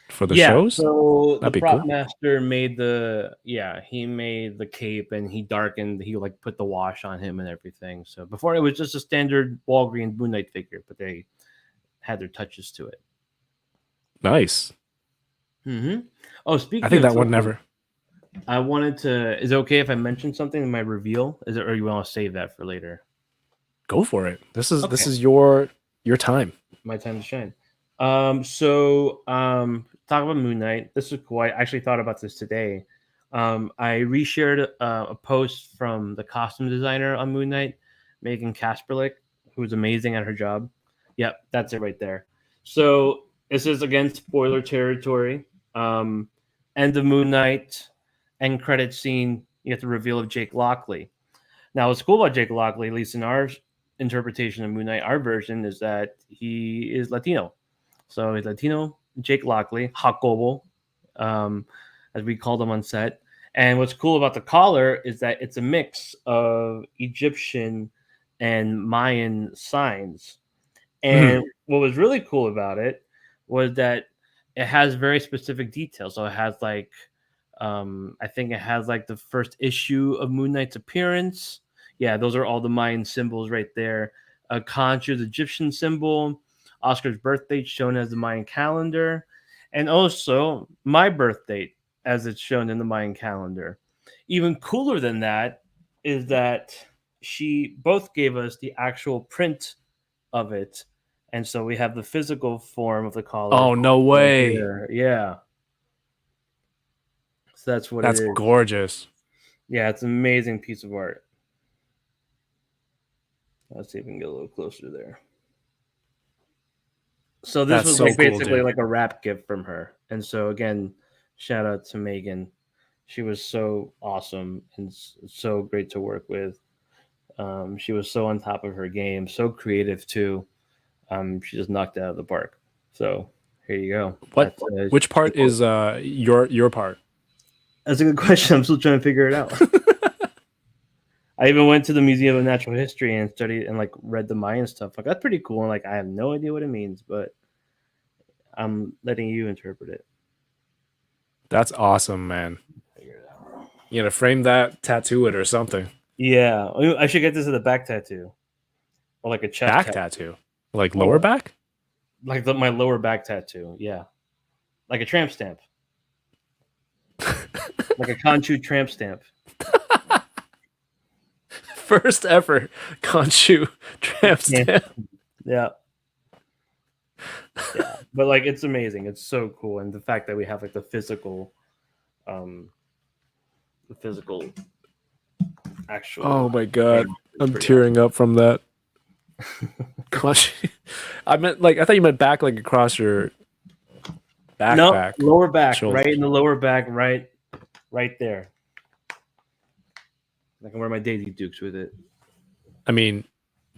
for the shows. So That'd the be prop cool. master made he made the cape, and he like put the wash on him and everything. So before, it was just a standard Walgreens Moon Knight figure, but they had their touches to it. Nice. Mm-hmm. Oh, speaking I think of that one something, never. I wanted to. Is it okay if I mention something in my reveal? Is it, or you want to save that for later? Go for it. This is Okay. your time. My time to shine. Talk about Moon Knight. This is cool. I actually thought about this today. I reshared a post from the costume designer on Moon Knight, Megan Kasperlik, who is amazing at her job. Yep, that's it right there. So this is again spoiler territory. End of Moon Knight, end credit scene. You get the reveal of Jake Lockley. Now, what's cool about Jake Lockley, at least in our interpretation of Moon Knight, our version, is that he is Latino. So he's Latino, Jake Lockley, Jacobo, as we called him on set. And what's cool about the collar is that it's a mix of Egyptian and Mayan signs. And what was really cool about it was that it has very specific details. So it has like, I think it has like the first issue of Moon Knight's appearance. Yeah, those are all the Mayan symbols right there. Khonshu's Egyptian symbol, Oscar's birth date shown as the Mayan calendar, and also my birth date as it's shown in the Mayan calendar. Even cooler than that is that she both gave us the actual print of it. And so we have the physical form of the collar. Oh, no way. Here. Yeah. So that's what That's it is. gorgeous. Yeah, it's an amazing piece of art. Let's see if we can get a little closer there. So this That's was so like cool, basically dude. like a wrap gift from her. And so again, shout out to Megan. She was so awesome and so great to work with. She was so on top of her game, so creative too. She just knocked it out of the park. So here you go. What? That's, Which part is your part? That's a good question. I'm still trying to figure it out. I even went to the Museum of Natural History and studied and like read the Mayan stuff. Like that's pretty cool. And like I have no idea what it means, but I'm letting you interpret it. That's awesome, man. Figure it out. You gotta frame that, tattoo it, or something. Yeah, I should get this as a back tattoo, or like a chest Back tattoo, like lower back. like my lower back tattoo. Yeah, like a tramp stamp, like a Khonshu tramp stamp. First ever Khonshu tramp stamp. Yeah. Yeah, but like it's amazing. It's so cool, and the fact that we have like the physical actual. Oh my god, I'm pretty tearing up from that. Khonshu. I thought you meant back, like across your back. No, back. lower back, Shoulder. right in the lower back, right there. I can wear my Daisy Dukes with it. I mean,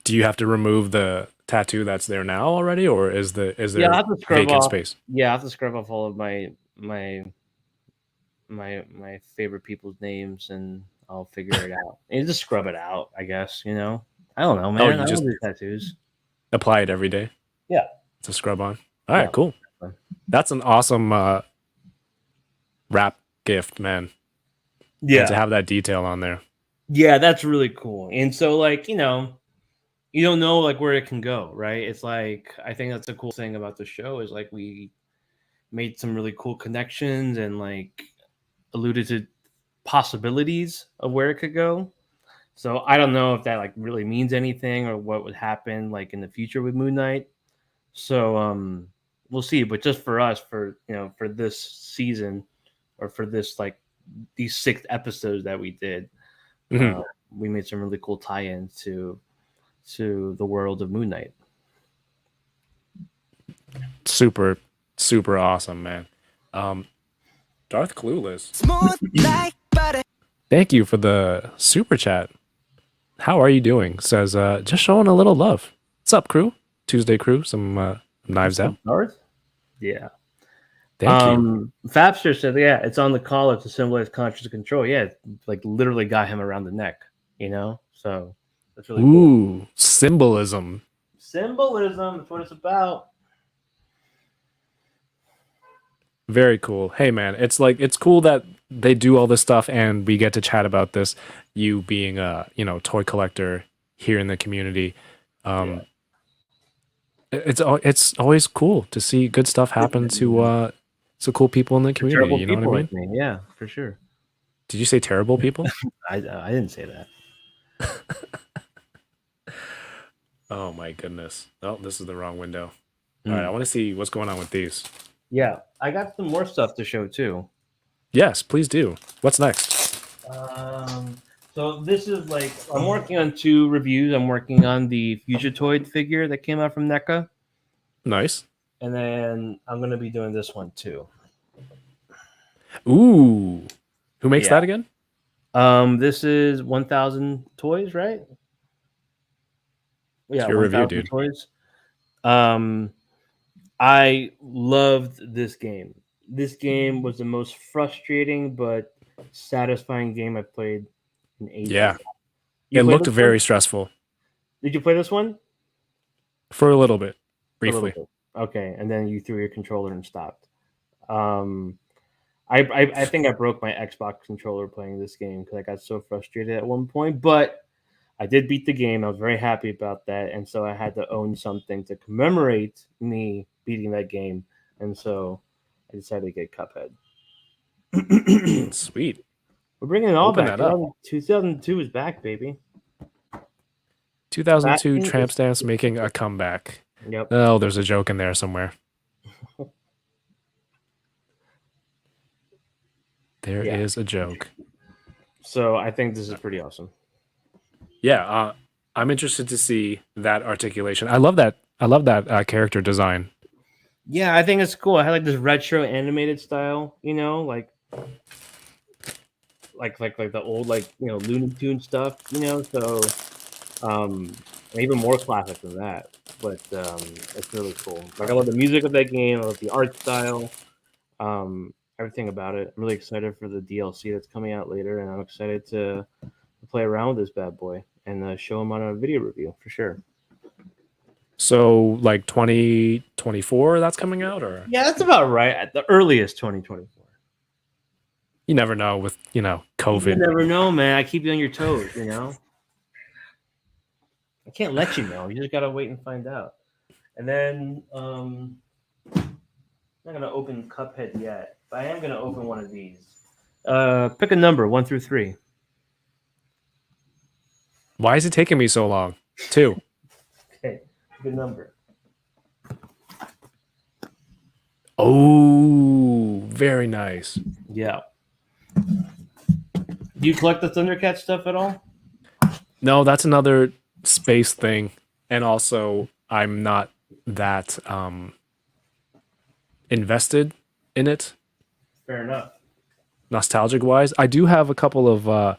do you have to remove the tattoo that's there now already, or is there Yeah, I have to scrub vacant off. space? Yeah, I have to scrub off all of my favorite people's names, and I'll figure it out. And just scrub it out, I guess. You know, I don't know, man. you I just- don't do tattoos. Apply it every day. Yeah. To scrub on. All right, Yeah. cool. That's an awesome wrap gift, man. Yeah, And to have that detail on there. yeah, that's really cool. And so, like, you know, you don't know like where it can go, right? It's like I think that's the cool thing about the show is like we made some really cool connections and like alluded to possibilities of where it could go. So I don't know if that like really means anything or what would happen like in the future with Moon Knight. So we'll see. But just for us, for for this season or for this like these 6 episodes that we did, we made some really cool tie-ins to the world of Moon Knight. Super, super awesome, man. Darth Clueless. Thank you for the super chat. How are you doing? Says just showing a little love. What's up, crew? Tuesday crew. Some knives out. Darth? Yeah. Thank you. Fabster said, yeah, it's on the collar to symbolize conscious control. Yeah, it, like literally got him around the neck, So that's really cool. Ooh, symbolism. Symbolism, that's what it's about. Very cool. Hey man, it's cool that they do all this stuff and we get to chat about this. You being a toy collector here in the community, it's always cool to see good stuff happen to cool people in the community. Terrible You know people what I mean? like me. Yeah, for sure. Did you say terrible people? I didn't say that. Oh my goodness! Oh, this is the wrong window. All right, I want to see what's going on with these. Yeah, I got some more stuff to show too. Yes, please do. What's next? So So this is like I'm working on 2 reviews. I'm working on the Fugitoid figure that came out from NECA, Nice. and then I'm gonna be doing this one too. Ooh. Who makes Yeah. that again? This is 1,000 toys, right? Yeah, It's your review, 1,000 dude. toys. I loved this game. This game was the most frustrating but satisfying game I played in ages. Yeah. You It played looked this very one? stressful Did you play this one? for a little bit, A little briefly. bit. Okay, and then you threw your controller and stopped. I think I broke my Xbox controller playing this game because I got so frustrated at one point. But I did beat the game. I was very happy about that, and so I had to own something to commemorate me beating that game, and so I decided to get Cuphead. Sweet. We're bringing it all Open back. that up. 2002 is back, baby. 2002 Back in Tramp this- Stamps making a comeback. Yep. Oh, there's a joke in there somewhere. There is Yeah. a joke. So I think this is pretty awesome. Yeah, I'm interested to see that articulation. I love that. Character design. Yeah, I think it's cool. I had like this retro animated style, you know, like the old Looney Tune stuff, you know. So even more classic than that. But it's really cool. Like I love the music of that game. I love the art style. Everything about it. I'm really excited for the DLC that's coming out later, and I'm excited to play around with this bad boy and show him on a video review for sure. So, like 2024, that's coming out, or Yeah, that's about right. At the earliest, 2024. you never know with You COVID. never know, man. I keep you on your toes, you know. I can't let you know. You just gotta wait and find out. And then I'm not gonna open Cuphead yet, but I am gonna open one of these. Pick a number, 1 through 3. Why is it taking me so long? 2. Okay, pick a number. Oh, very nice. Yeah. Do you collect the Thundercat stuff at all? No, that's another space thing, and also I'm not that invested in it. Fair enough. Nostalgic wise, I do have a couple of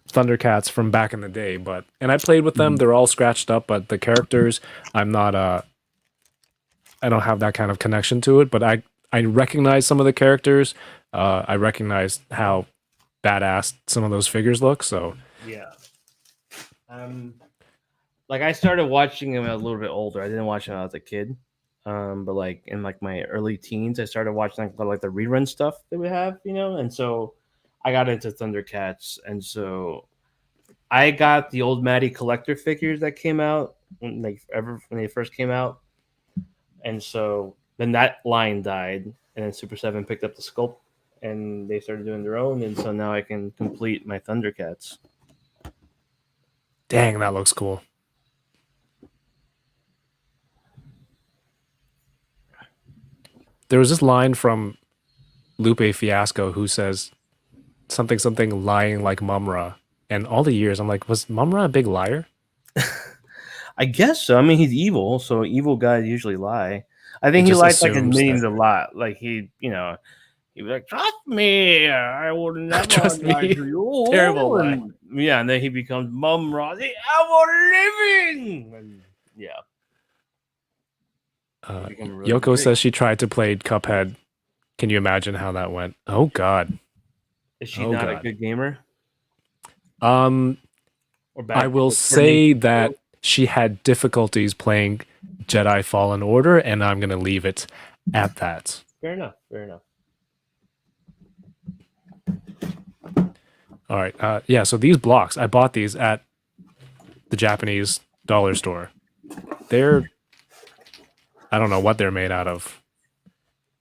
Thundercats from back in the day, and I played with them. They're all scratched up, but the characters, I'm not I don't have that kind of connection to it. But I recognize some of the characters. I recognize how badass some of those figures look. So Yeah. Like I started watching him a little bit older. I didn't watch him when I was a kid. But like in like my early teens, I started watching like the rerun stuff that we have, you know, and so I got into Thundercats, and so I got the old Maddie collector figures that came out when they first came out, and so then that line died, and then Super 7 picked up the sculpt, and they started doing their own, and so now I can complete my Thundercats. dang, that looks cool. There was this line from Lupe Fiasco who says something lying like Mumra. And all the years, I'm like, was Mumra a big liar? I guess so. I mean, he's evil, so evil guys usually lie. I think He he just lies like his assumes minions that- a lot. Like he'd be like, "Trust me, I will never Trust lie me." to you." Terrible lie. And, yeah, and then he becomes Mumra, the ever living. And, yeah, become really Yoko big. says she tried to play Cuphead. Can you imagine how that went? Oh God. Is she Oh, not a God. good gamer? Or Or I will say that she had difficulties playing Jedi Fallen Order, and I'm gonna leave it at that. Fair enough. Fair enough. All right. Yeah. So these blocks, I bought these at the Japanese dollar store. I don't know what they're made out of.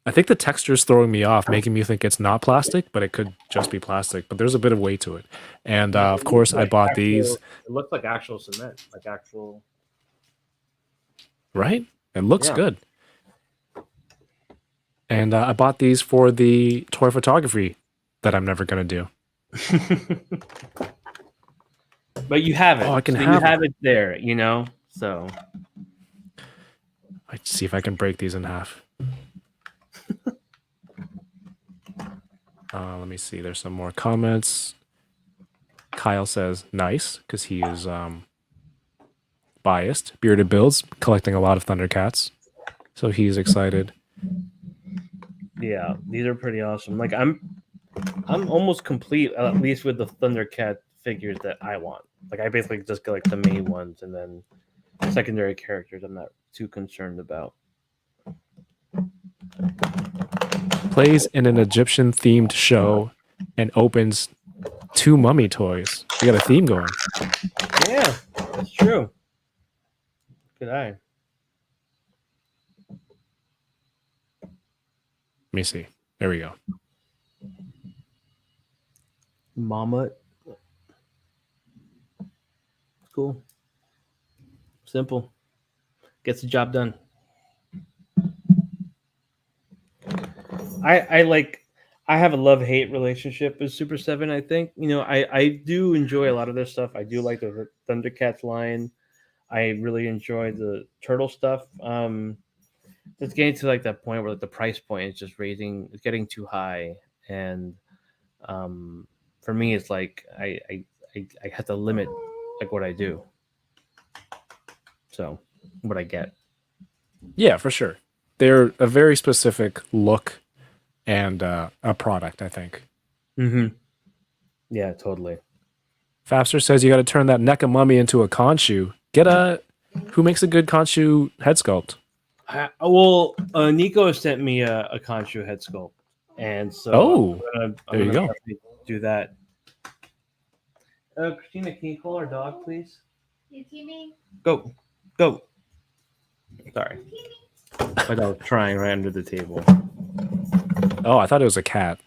I think the texture's throwing me off, making me think it's not plastic, but it could just be plastic. But there's a bit of weight to it. And of course, I bought these. It looks like actual cement, like actual. Right? It looks Yeah. good. And I bought these for the toy photography that I'm never going to do. But you have it. Oh, I can so have you have it there, So Let's see if I can break these in half. Let me see. There's some more comments. Kyle says nice because he is biased. Bearded Builds collecting a lot of Thundercats, so he's excited. yeah, these are pretty awesome. Like I'm almost complete, at least with the Thundercat figures that I want. Like I basically just get like the main ones, and then secondary characters I'm not too concerned about. Plays in an Egyptian themed show and opens 2 mummy toys. We got a theme going. Yeah, that's true. Good eye. Let me see. There we go. Mama. Cool. Simple. Gets the job done. I have a love-hate relationship with Super 7, I think. I do enjoy a lot of their stuff. I do like the Thundercats line. I really enjoy the turtle stuff. It's getting to like that point where like the price point is just it's getting too high. And for me it's like I have to limit like what I do. So what I get. Yeah, for sure. They're a very specific look and a product, I think. Mm-hmm. Yeah, totally. Fapster says you got to turn that NECA mummy into a Khonshu. Who makes a good Khonshu head sculpt? Nico sent me a Khonshu head sculpt, and so I'm gonna do that. Christina, can you call our dog, please? Yukimi? Go. Sorry, my dog's trying right under the table. Oh, I thought it was a cat.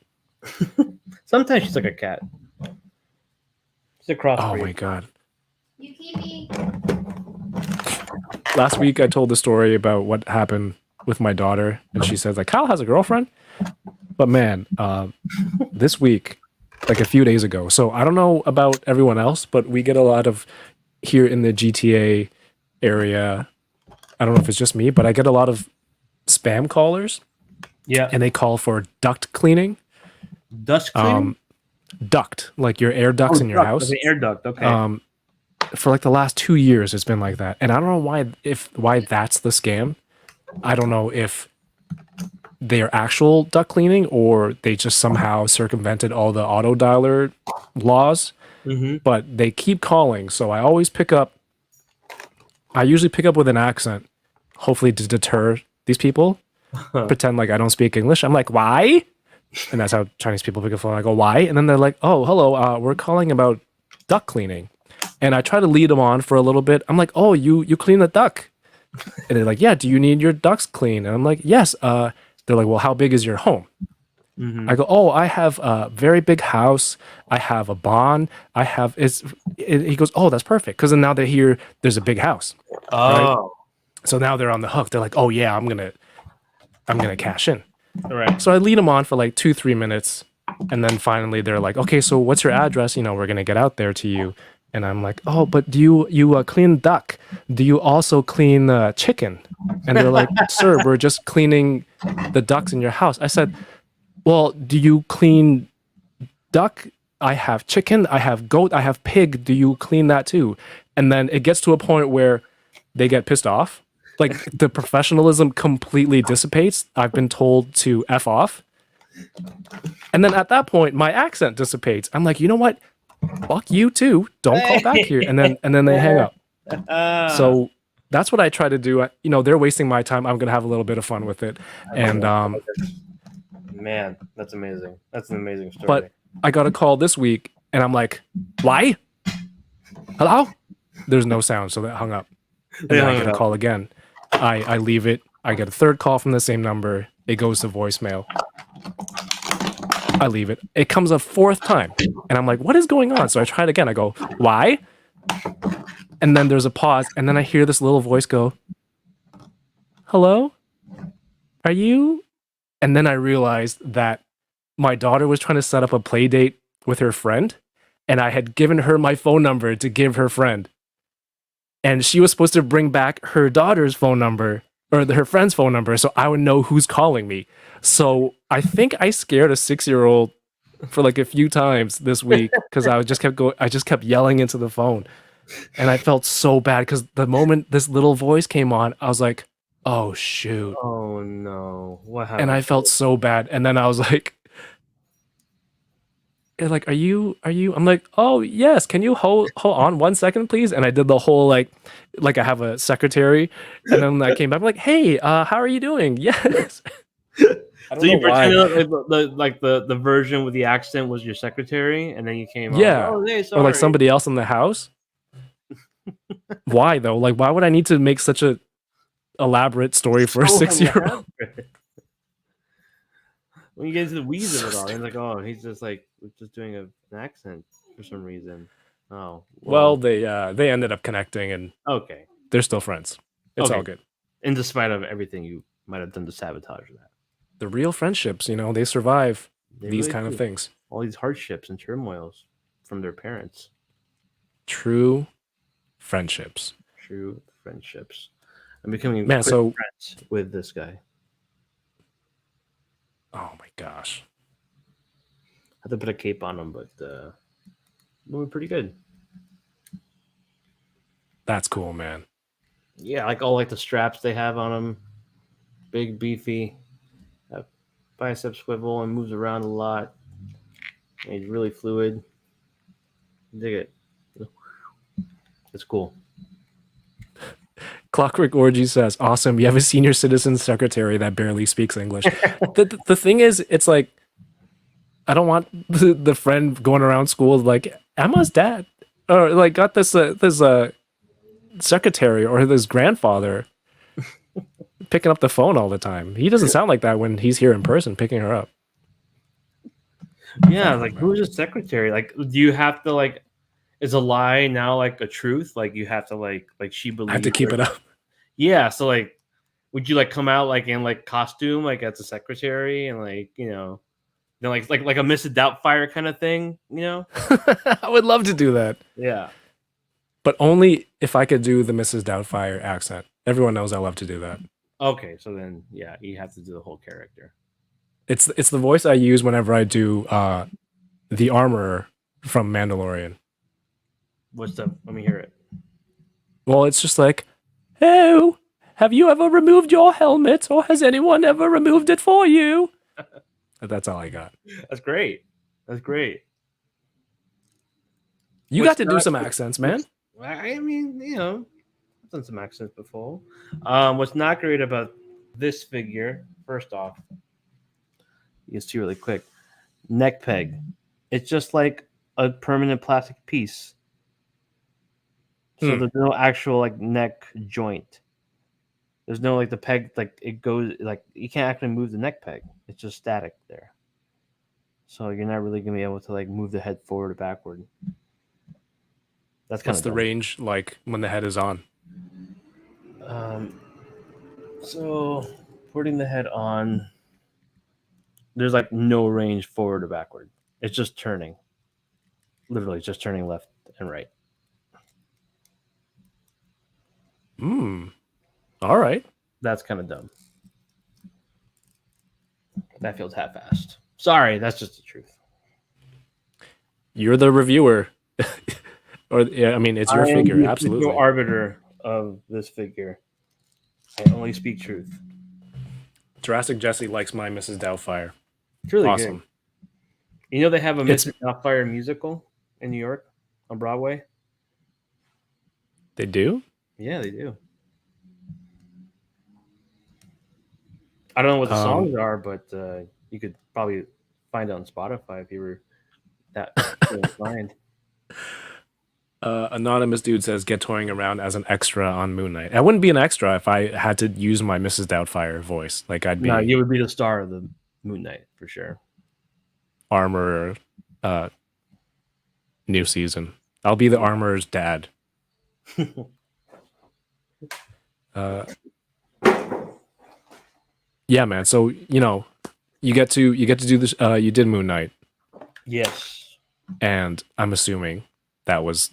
Sometimes she's like a cat. She's a crossbreed. Oh my god. Yukimi? Last week I told the story about what happened with my daughter, and she says like, Kyle has a girlfriend. But man, this week, like a few days ago. So I don't know about everyone else, but we get a lot of here in the GTA area. I don't know if it's just me, but I get a lot of spam callers. Yeah, and they call for duct cleaning. Duct cleaning? Duct, like your air ducts in your house. The air duct, okay. For like the last 2 years, it's been like that, and I don't know why that's the scam. I don't know if they are actual duct cleaning or they just somehow circumvented all the auto dialer laws. Mm-hmm. But they keep calling, so I always pick up. I usually pick up with an accent, hopefully to deter these people. Pretend like I don't speak English. I'm like, why? And that's how Chinese people pick up the phone. I go, why? And then they're like, oh, hello, we're calling about duct cleaning. And I try to lead them on for a little bit. I'm like, oh, you clean the duct. And they're like, yeah, do you need your ducts cleaned? And I'm like, yes. They're like, well, how big is your home? Mm-hmm. I go, oh, I have a very big house. I have a barn. He goes, oh, that's perfect. Because then now they hear there's a big house. Oh. Right? So now they're on the hook. They're like, oh, yeah, I'm going to cash in. All right. So I lead them on for like 2-3 minutes. And then finally they're like, okay, so what's your address? We're going to get out there to you. And I'm like, oh, but do you clean duck? Do you also clean chicken? And they're like, sir, we're just cleaning the ducks in your house. I said, well, do you clean duck? I have chicken, I have goat, I have pig. Do you clean that too? And then it gets to a point where they get pissed off. Like the professionalism completely dissipates. I've been told to F off. And then at that point, my accent dissipates. I'm like, you know what? Fuck you too. Don't call back here. And then they hang up. So that's what I try to do. They're wasting my time. I'm gonna have a little bit of fun with it. And man, that's amazing. That's an amazing story. But I got a call this week, and I'm like, why? Hello? There's no sound, so that hung up. And then I get a call again. I leave it. I get a third call from the same number. It goes to voicemail. I leave it. It comes a fourth time. And I'm like, what is going on? So I try it again. I go, why? And then there's a pause. And then I hear this little voice go, hello? Are you? And then I realized that my daughter was trying to set up a play date with her friend. and I had given her my phone number to give her friend. And she was supposed to bring back her daughter's phone number or her friend's phone number so I would know who's calling me. So I think I scared a 6-year-old for like a few times this week because I just kept yelling into the phone. And I felt so bad because the moment this little voice came on, I was like, oh shoot. Oh no. What happened? And I felt so bad. And then I was like, are you I'm like, oh yes, can you hold on 1 second please? And I did the whole like I have a secretary, and then when I came back, I'm like, hey, how are you doing? Yes. I don't So you know why. pretended like the version with the accent was your secretary, and then you came Yeah. on, oh, hey, Or sorry. like somebody else in the house. Why though? Like, why would I need to make such a elaborate story for a So 6-year-old? elaborate. When you get into the weeds of it all, it's like, oh, he's just doing an accent for some reason. Oh, Well, they ended up connecting and okay. they're still friends. It's Okay. all good. In despite of everything you might have done to sabotage that. The real friendships, they survive They these really kind of do. things. All these hardships and turmoils from their parents. True friendships. True friendships. I'm becoming Man, so friends with this guy. oh my gosh. I had to put a cape on him, but moving pretty good. That's cool, man. Yeah, like all like the straps they have on him. Big, beefy, bicep swivel, and moves around a lot. And he's really fluid. Dig it. It's cool. Clockwork Orgy says, awesome. You have a senior citizen secretary that barely speaks English. The thing is, it's like, I don't want the friend going around school like, Emma's dad, or like got this secretary or this grandfather picking up the phone all the time. He doesn't sound like that when he's here in person picking her up. Yeah, like who's a secretary? Like, do you have to like? Is a lie now like a truth? Like you have to like she believes. I have to keep it up. Yeah, so like, would you like come out like in like costume like as a secretary and like like a Mrs. Doubtfire kind of thing, I would love to do that. Yeah. But only if I could do the Mrs. Doubtfire accent. Everyone knows I love to do that. Okay, so then yeah, you have to do the whole character. It's the voice I use whenever I do the armorer from Mandalorian. What's up? Let me hear it. Well, it's just like, hey, have you ever removed your helmet, or has anyone ever removed it for you? That's all I got. That's great. That's great. You got to do some accents, man. I mean, I've done some accents before. What's not great about this figure, first off, you can see really quick, neck peg. It's just like a permanent plastic piece. So there's no actual like neck joint. There's no like the peg, like it goes like you can't actually move the neck peg. It's just static there. So you're not really gonna be able to like move the head forward or backward. That's kind What's of the range like when the head is on? So putting the head on, there's like no range forward or backward. It's just turning. Literally just turning left and right. All right. That's kind of dumb. That feels half-assed. Sorry, that's just the truth. You're the reviewer. Or yeah, I mean, it's your figure, the absolutely. official arbiter of this figure. I only speak truth. Jurassic Jesse likes my Mrs. Doubtfire. It's really Awesome. good. They have a It's- Mrs. Doubtfire musical in New York on Broadway? They do? Yeah, they do. I don't know what the songs are, but you could probably find it on Spotify if you were that inclined. Anonymous dude says, get touring around as an extra on Moon Knight. I wouldn't be an extra if I had to use my Mrs. Doubtfire voice. Like I'd be No, you would be the star of the Moon Knight for sure. Armorer new season. I'll be the Armorer's dad. Yeah, man. So, you get to do this. You did Moon Knight. Yes. and I'm assuming that was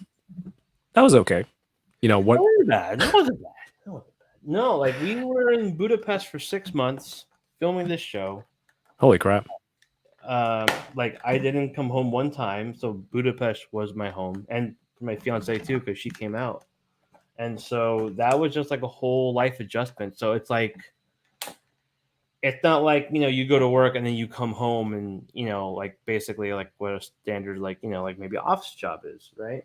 okay. You know That what? wasn't bad. That wasn't bad. That wasn't bad. No, like we were in Budapest for 6 months filming this show. Holy crap! Like I didn't come home one time, so Budapest was my home, and my fiance too, because she came out, and so that was just like a whole life adjustment. So it's like it's not like you go to work and then you come home and like basically like what a standard like like maybe office job is, right?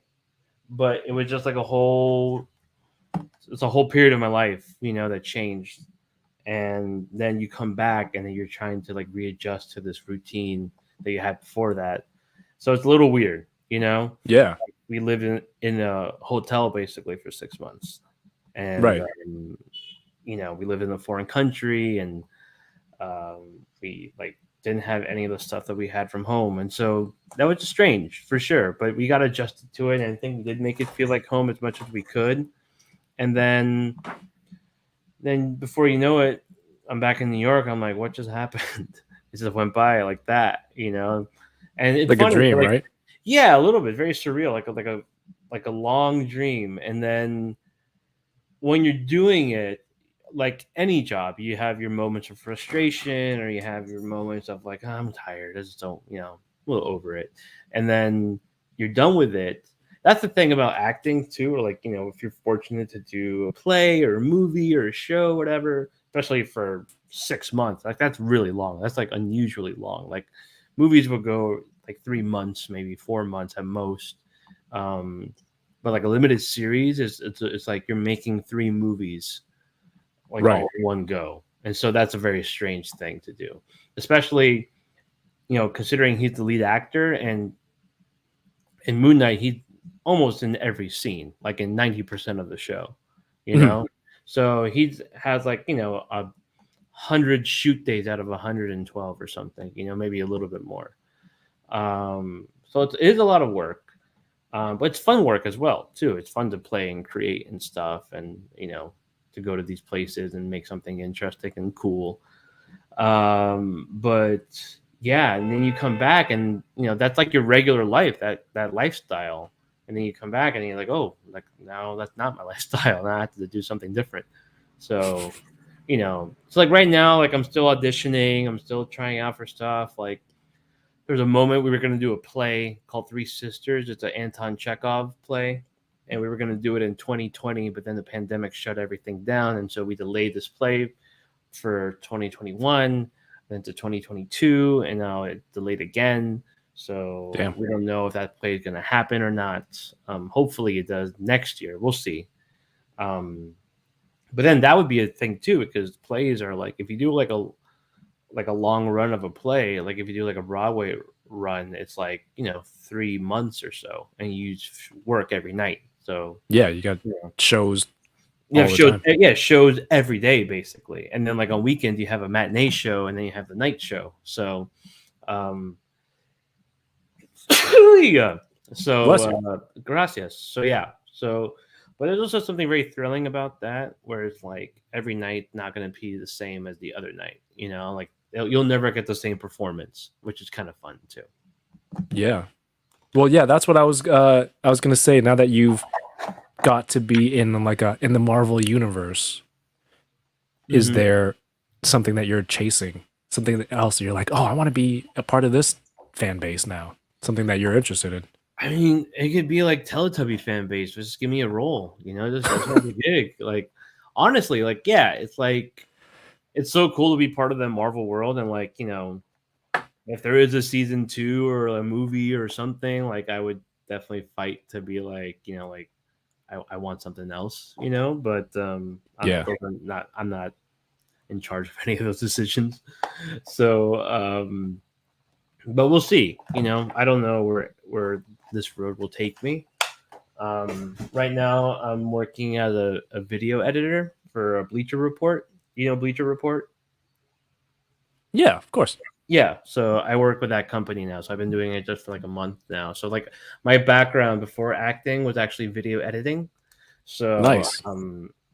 But it was just like it's a whole period of my life that changed, and then you come back and then you're trying to like readjust to this routine that you had before that. So it's a little weird. Yeah, We lived in a hotel basically for 6 months, and right. we live in a foreign country, and we like didn't have any of the stuff that we had from home, and so that was strange for sure. But we got adjusted to it, and I think we did make it feel like home as much as we could. And then before you know it, I'm back in New York. I'm like, what just happened? It just went by like that, And it's Like funny, a dream, like, right? yeah, a little bit, very surreal, like a long dream. And then when you're doing it, like any job, you have your moments of frustration, or you have your moments of like, oh, I'm tired. I just don't, a little over it. And then you're done with it. That's the thing about acting too, or like, if you're fortunate to do a play or a movie or a show, whatever, especially for 6 months, like that's really long. That's like unusually long. Like movies will go like 3 months, maybe 4 months at most. But like a limited series it's like you're making 3 movies like Right. all in one go. And so that's a very strange thing to do, especially, considering he's the lead actor, and in Moon Knight, he's almost in every scene, like in 90% of the show, you know? So he has like, 100 shoot days out of 112 or something, maybe a little bit more. So it is a lot of work. But it's fun work as well, too. It's fun to play and create and stuff, and, to go to these places and make something interesting and cool. But yeah, and then you come back and that's like your regular life, that lifestyle, and then you come back and you're like, oh, like now that's not my lifestyle. Now I have to do something different. So so like right now, like I'm still auditioning, I'm still trying out for stuff. Like there's a moment we were going to do a play called Three Sisters. It's an Anton Chekhov play, and we were going to do it in 2020, but then the pandemic shut everything down, and so we delayed this play for 2021, then to 2022, and now it delayed again. So Damn. we don't know if that play is going to happen or not. Hopefully it does next year. We'll see. But then that would be a thing too, because plays are like, if you do like a long run of a play, like if you do like a Broadway run, it's like 3 months or so, and you work every night. So Yeah, you got shows. Yeah, all the shows. time. Yeah, shows every day basically, and then like on weekends you have a matinee show, and then you have the night show. So, yeah. Bless you. Gracias. So yeah. So, but there's also something very thrilling about that, where it's like every night not going to be the same as the other night. Like you'll never get the same performance, which is kind of fun too. Yeah. Well, yeah, that's what I was gonna say. Now that you've got to be in in the Marvel universe, is Mhm. there something that you're chasing? Something else that you're like, oh, I want to be a part of this fan base now. Something that you're interested in. I mean, it could be like Teletubby fan base. Just give me a role, just have a gig. Like, honestly, like, yeah, it's like, it's so cool to be part of the Marvel world. And like, if there is a season 2 or a movie or something, like I would definitely fight to be like, like I want something else, but Yeah. I'm not in charge of any of those decisions. So, but we'll see. I don't know where this road will take me. Right now, I'm working as a video editor for a Bleacher Report. Bleacher Report? Yeah, of course. Yeah, so I work with that company now. So I've been doing it just for like a month now. So like my background before acting was actually video editing. So Nice.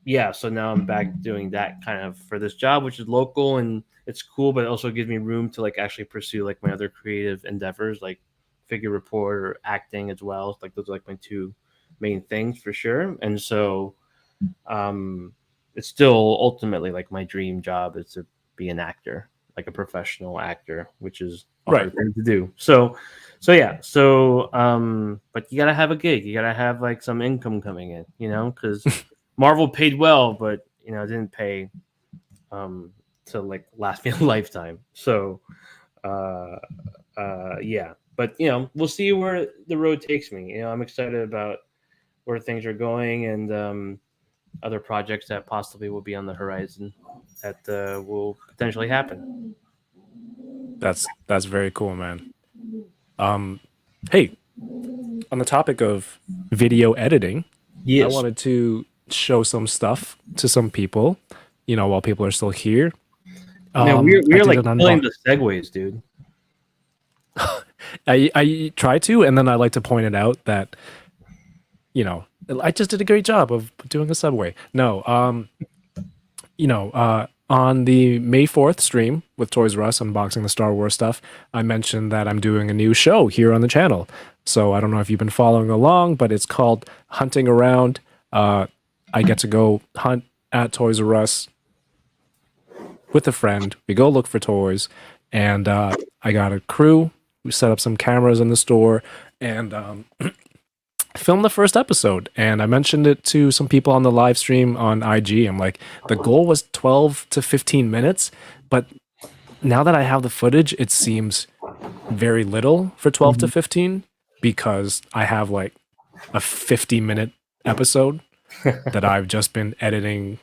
yeah, so now I'm back doing that kind of for this job, which is local and it's cool, but it also gives me room to like actually pursue like my other creative endeavors, like figure report or acting as well. Like those are like my two main things for sure. And so it's still ultimately like my dream job is to be an actor, like a professional actor, which is a hard thing to do. So yeah. But you gotta have a gig. You gotta have like some income coming in, because Marvel paid well, but it didn't pay to like last me a lifetime. So yeah. But we'll see where the road takes me. I'm excited about where things are going and other projects that possibly will be on the horizon that will potentially happen. That's very cool, man. Hey, on the topic of video editing, Yes. I wanted to show some stuff to some people, while people are still here. Man, we're I did like an killing the segues, dude. I try to, and then I like to point it out that, I just did a great job of doing a subway. No, on the May 4th stream with Toys R Us unboxing the Star Wars stuff, I mentioned that I'm doing a new show here on the channel. So I don't know if you've been following along, but it's called Hunting Around. I get to go hunt at Toys R Us with a friend. We go look for toys, and I got a crew. We set up some cameras in the store and filmed the first episode. And I mentioned it to some people on the live stream on IG. I'm like, the goal was 12 to 15 minutes, but now that I have the footage, it seems very little for 12 to 15 because I have like a 50-minute episode that I've just been editing.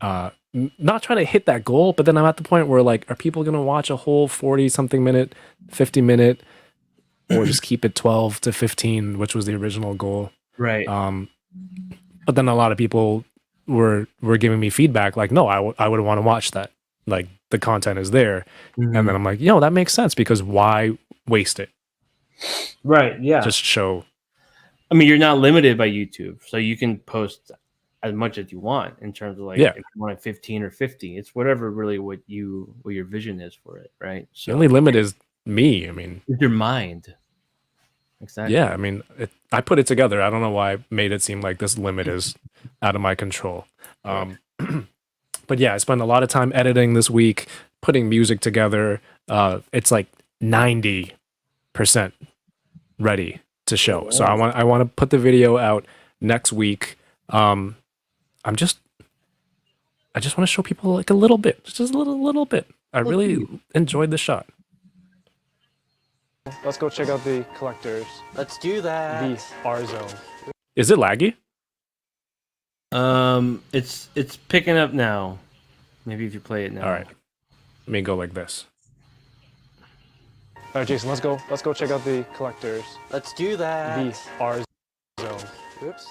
Not trying to hit that goal, but then I'm at the point where like, are people going to watch a whole 40 something minute, 50 minute, or just keep it 12 to 15, which was the original goal. Right. But then a lot of people were giving me feedback like, no, I would want to watch that. Like the content is there. Mm-hmm. And then I'm like, that makes sense because why waste it? Right. Yeah. Just show. I mean, you're not limited by YouTube, so you can post as much as you want in terms of like if you want 15 or 50. It's whatever really what your vision is for it, right? So the only limit is me. I mean, it's your mind. Exactly. Yeah, I mean, I put it together. I don't know why I made it seem like this limit is out of my control. But yeah, I spent a lot of time editing this week, putting music together. It's like 90% ready to show. So I want to put the video out next week. I just want to show people like a little bit, just a little bit. I really enjoyed the shot. Let's go check out the collectors. Let's do that. The R zone. Is it laggy? It's picking up now. Maybe if you play it now. All right. Let me go like this. All right, Jason, let's go check out the collectors. Let's do that. The R zone. Oops.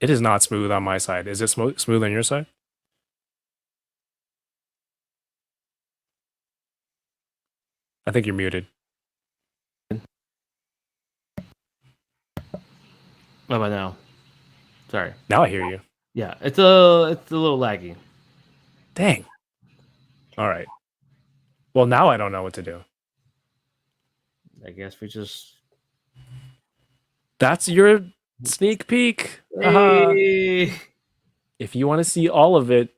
It is not smooth on my side. Is it smooth on your side? I think you're muted. What about now? Sorry. Now I hear you. Yeah, it's a little laggy. Dang. All right. Well, now I don't know what to do. I guess we just. That's your sneak peek. Hey. If you want to see all of it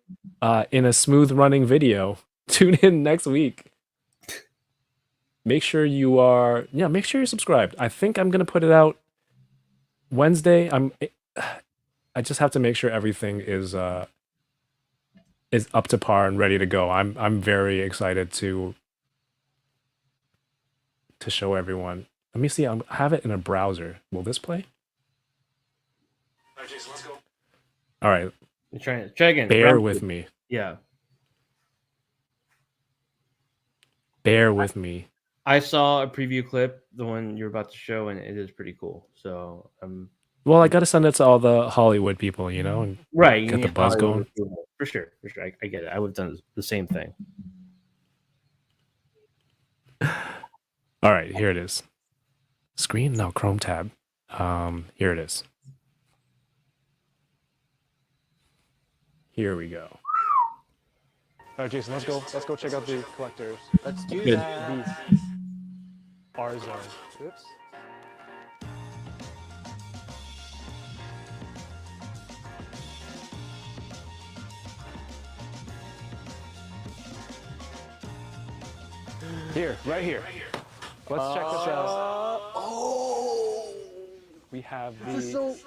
in a smooth running video, tune in next week. Make sure you're subscribed. I think I'm gonna put it out Wednesday. I just have to make sure everything is up to par and ready to go. I'm very excited to show everyone. Let me see. I have it in a browser. Will this play? All right, Jason, let's go. All right. Try again. Bear with me. Yeah. Bear with me. I saw a preview clip, the one you're about to show, and it is pretty cool. So, well, I got to send it to all the Hollywood people, and right, get the buzz going. For sure. I get it. I would have done the same thing. All right, here it is. Screen? No, Chrome tab. Here it is. Here we go. All right, Jason, let's go. Let's go check out the collectors. Let's do Good. that. The R zone. Oops. Here, right here. Let's check this out. Oh. We have the.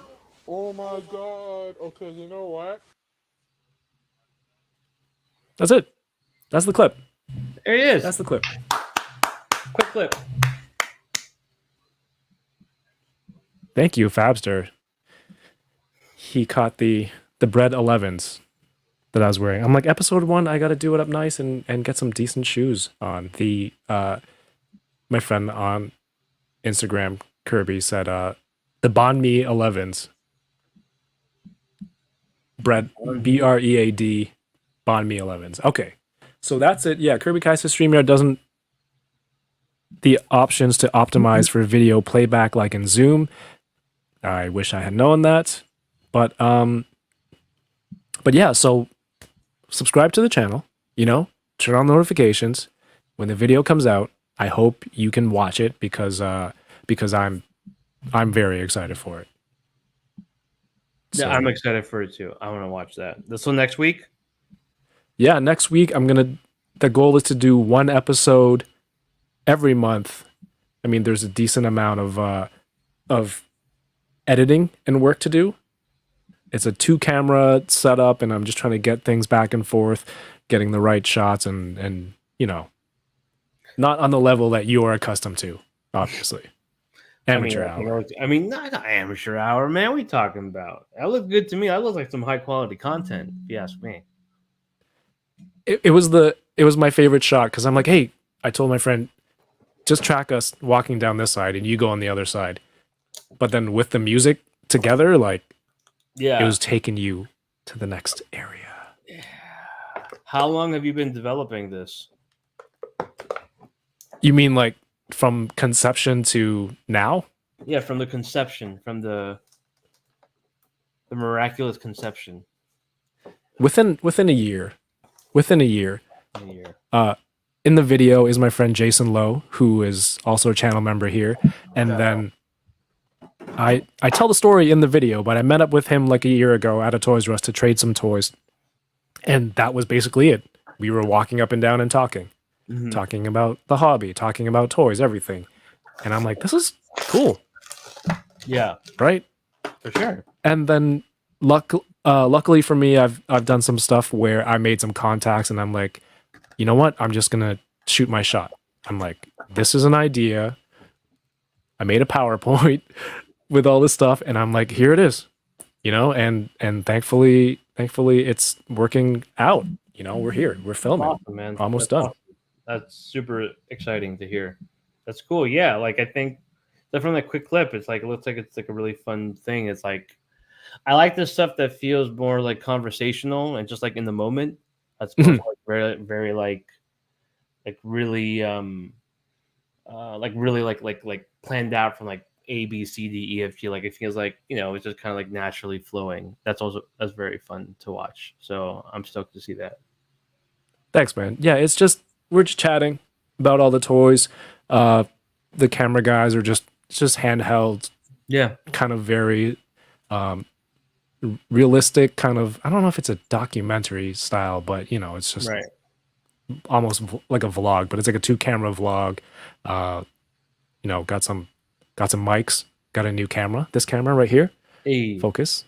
Oh my god. Okay, you know what? That's it. That's the clip. There he is. That's the clip. Quick clip. Thank you, Fabster. He caught the bread 11s that I was wearing. I'm like, episode 1, I got to do it up nice and get some decent shoes on. The my friend on Instagram, Kirby, said the Banh Mi 11s. Bread, BREAD, Banh Mi 11s. Okay, so that's it. Yeah, Kirby Kaiser StreamYard doesn't the options to optimize for video playback like in Zoom. I wish I had known that, but yeah. So subscribe to the channel. You know, turn on notifications when the video comes out. I hope you can watch it because I'm very excited for it. Yeah, So, I'm excited for it too. I want to watch that. This one next week. yeah, next week the goal is to do one episode every month. I mean, there's a decent amount of editing and work to do. It's a 2-camera setup, and I'm just trying to get things back and forth, getting the right shots, and you know, not on the level that you are accustomed to, obviously. Amateur hour. I mean, not amateur hour, man. What are you talking about? That looked good to me. That looks like some high quality content, if you ask me. It was my favorite shot because I'm like, hey, I told my friend, just track us walking down this side and you go on the other side. But then with the music together, like, Yeah. it was taking you to the next area. How long have you been developing this? You mean like from conception to now? Yeah, from the conception, from the miraculous conception. Within a year. Within a year. In a year. In the video is my friend Jason Lowe, who is also a channel member here. And then I tell the story in the video, but I met up with him like a year ago at a Toys R Us to trade some toys. And that was basically it. We were walking up and down and talking. Mhm. Talking about the hobby, talking about toys, everything. And I'm like, this is cool, Yeah, right? for sure. And then luckily for me, I've done some stuff where I made some contacts and I'm like, you know what? I'm just gonna shoot my shot. I'm like, this is an idea. I made a PowerPoint with all this stuff, and I'm like, here it is. You know, and thankfully it's working out. You know, we're here. We're filming. Awesome, man. Almost That's done. awesome. That's super exciting to hear. That's cool. Yeah, like I think that from that quick clip, it's like it looks like it's like a really fun thing. It's like I like the stuff that feels more like conversational and just like in the moment. That's more like very very like really like planned out from like A B C D E F G. Like it feels like, you know, it's just kind of like naturally flowing. That's very fun to watch. So I'm stoked to see that. Thanks, man. Yeah, it's just we're just chatting about all the toys. The camera guys are just handheld, Yeah. kind of very realistic, kind of. I don't know if it's a documentary style, but you know, it's just Right. almost like a vlog, but it's like a 2-camera vlog. You know, got some mics, got a new camera. This camera right here, Hey, focus,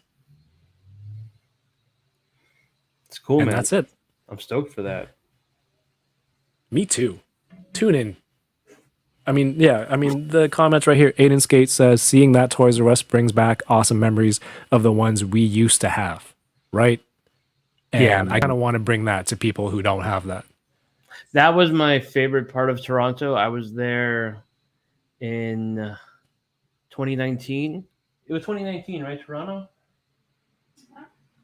it's cool, and man. that's it. I'm stoked for that. Me too. Tune in. I mean, yeah. I mean, the comments right here. Aiden Skate says, "Seeing that Toys R Us brings back awesome memories of the ones we used to have." Right. And Yeah, I kind of want to bring that to people who don't have that. That was my favorite part of Toronto. I was there in 2019. It was 2019, right? Toronto?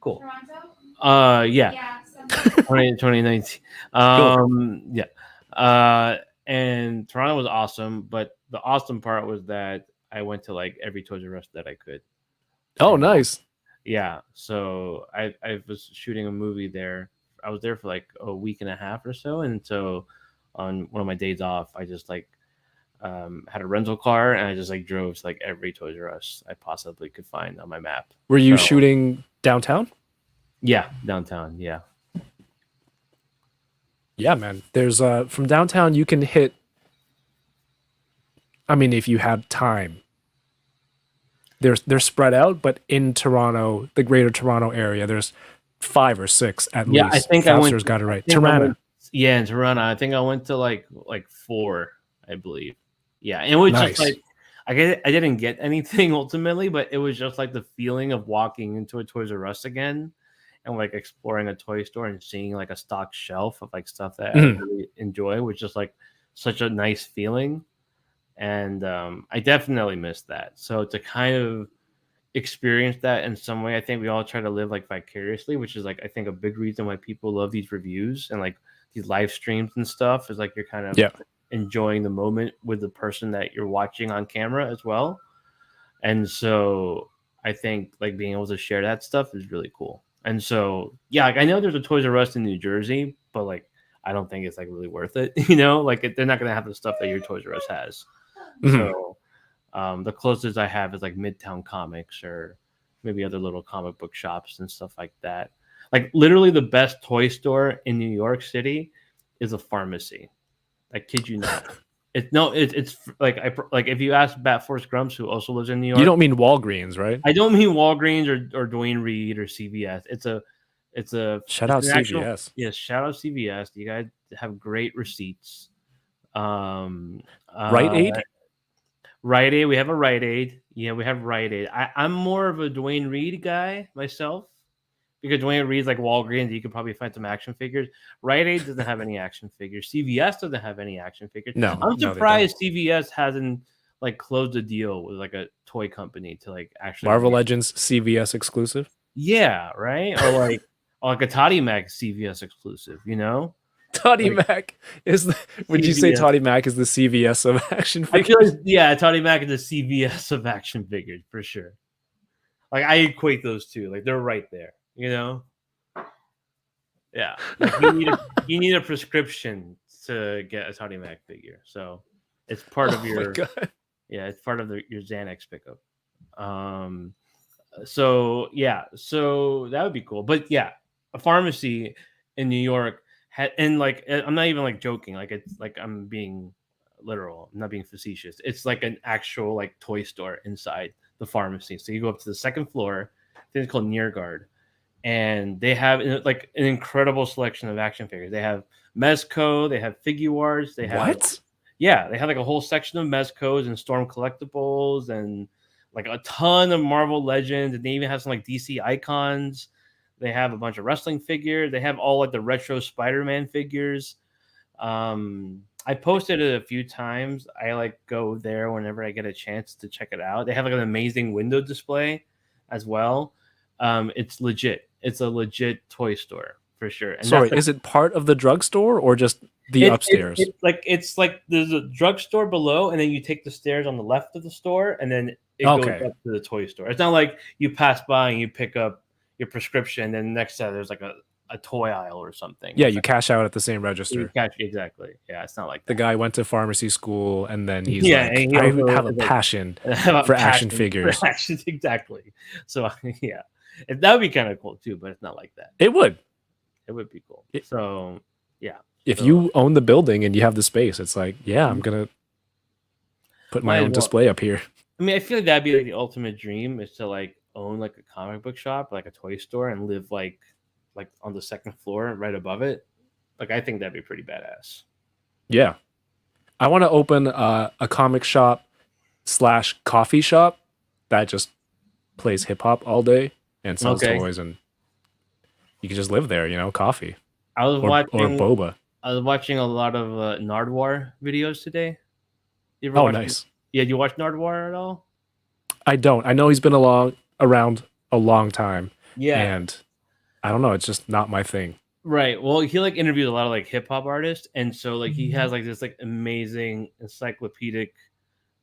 Cool. Toronto? Yeah. Yeah. 2019. Yeah. And Toronto was awesome, but the awesome part was that I went to like every Toys R Us that I could. Oh, nice. Yeah. So I was shooting a movie there. I was there for like a week and a half or so, and so on one of my days off, I just like had a rental car and I just like drove to like every Toys R Us I possibly could find on my map. Were you So, shooting downtown? Yeah, downtown. Yeah. Yeah, man. There's from downtown you can hit. I mean, if you had time, they're spread out, but in Toronto, the Greater Toronto area, there's 5 or 6 at Yeah, least. I think I went. Foster's got it right. I think I Tirana. went- yeah, in Tirana. I think I went to like 4, I believe. Yeah, and it was Nice. just like I didn't get anything ultimately, but it was just like the feeling of walking into a Toys R Us again and like exploring a toy store and seeing like a stock shelf of like stuff that I really enjoy, which is like such a nice feeling. And I definitely missed that. So to kind of experience that in some way, I think we all try to live like vicariously, which is like I think a big reason why people love these reviews and like these live streams and stuff is like you're kind of enjoying the moment with the person that you're watching on camera as well. And so I think like being able to share that stuff is really cool. And so yeah, like I know there's a Toys R Us in New Jersey, but like I don't think it's like really worth it. You know, like they're not gonna have the stuff that your Toys R Us has. So the closest I have is like Midtown Comics or maybe other little comic book shops and stuff like that. Like literally the best toy store in New York City is a pharmacy. I kid you not. It's like if you ask Bat Force Grumps, who also lives in New York. You don't mean Walgreens, right? I don't mean Walgreens or Dwayne Reed or CVS. It's a shout out actual, CVS. yes, shout out CVS. You guys have great receipts. Rite Aid? Rite Aid. We have a Rite Aid. Yeah, we have Rite Aid. I'm more of a Dwayne Reed guy myself because Dwayne Reed's like Walgreens. You could probably find some action figures. Rite Aid doesn't have any action figures. CVS doesn't have any action figures. No, I'm no, they surprised CVS hasn't like closed a deal with like a toy company to like actually Marvel Legends CVS exclusive. Yeah, right. Or like a Toddy Mac CVS exclusive. You know. Toddy Mac is the, would you say CVS. Toddy Mac is the CVS of action I feel figures? like, yeah, Toddy Mac is the CVS of action figures for sure. Like I equate those two. Like they're right there, you know? Yeah. Like you need a prescription to get a Toddy Mac figure. So it's part of your it's part of your Xanax pickup. So yeah, so that would be cool. But yeah, a pharmacy in New York and like I'm not even like joking, like it's like I'm being literal, I'm not being facetious. It's like an actual like toy store inside the pharmacy. So you go up to the second floor, I think it's called Near Guard, and they have like an incredible selection of action figures. They have Mezco, they have Figuarts, they have What? Yeah, they have like a whole section of Mezcos and Storm collectibles and like a ton of Marvel Legends, and they even have some like DC icons. They have a bunch of wrestling figures. They have all like the retro Spider-Man figures. I posted it a few times. I like go there whenever I get a chance to check it out. They have like an amazing window display as well. It's legit. It's a legit toy store for sure. And Sorry, is it part of the drugstore or just the upstairs? It's like there's a drugstore below, and then you take the stairs on the left of the store, and then it goes up to the toy store. It's not like you pass by and you pick up your prescription, and then next to that there's like a toy aisle or something. Yeah, you cash out at the same register. Exactly. Yeah, it's not like that. The guy went to pharmacy school, and then he's Yeah, like, and he I also have a is like- passion About for action passion figures. for action, exactly. So yeah, that would be kind of cool too, but it's not like that. It would. It would be cool. So yeah, If so, you own the building and you have the space, it's like, yeah, I'm gonna put my Might own as well. display up here. I mean, I feel like that'd be like the ultimate dream is to like own like a comic book shop, like a toy store, and live like on the second floor, right above it. Like I think that'd be pretty badass. Yeah, I want to open a comic shop / coffee shop that just plays hip hop all day and sells toys, and you can just live there, you know, coffee. I was watching or boba. I was watching a lot of Nardwar videos today. You ever Oh, watch nice. Yeah, do you watch Nardwar at all? I don't. I know he's been around a long time. Yeah. And I don't know. It's just not my thing. Right. Well, he like interviews a lot of like hip hop artists, and so like he has like this like amazing encyclopedic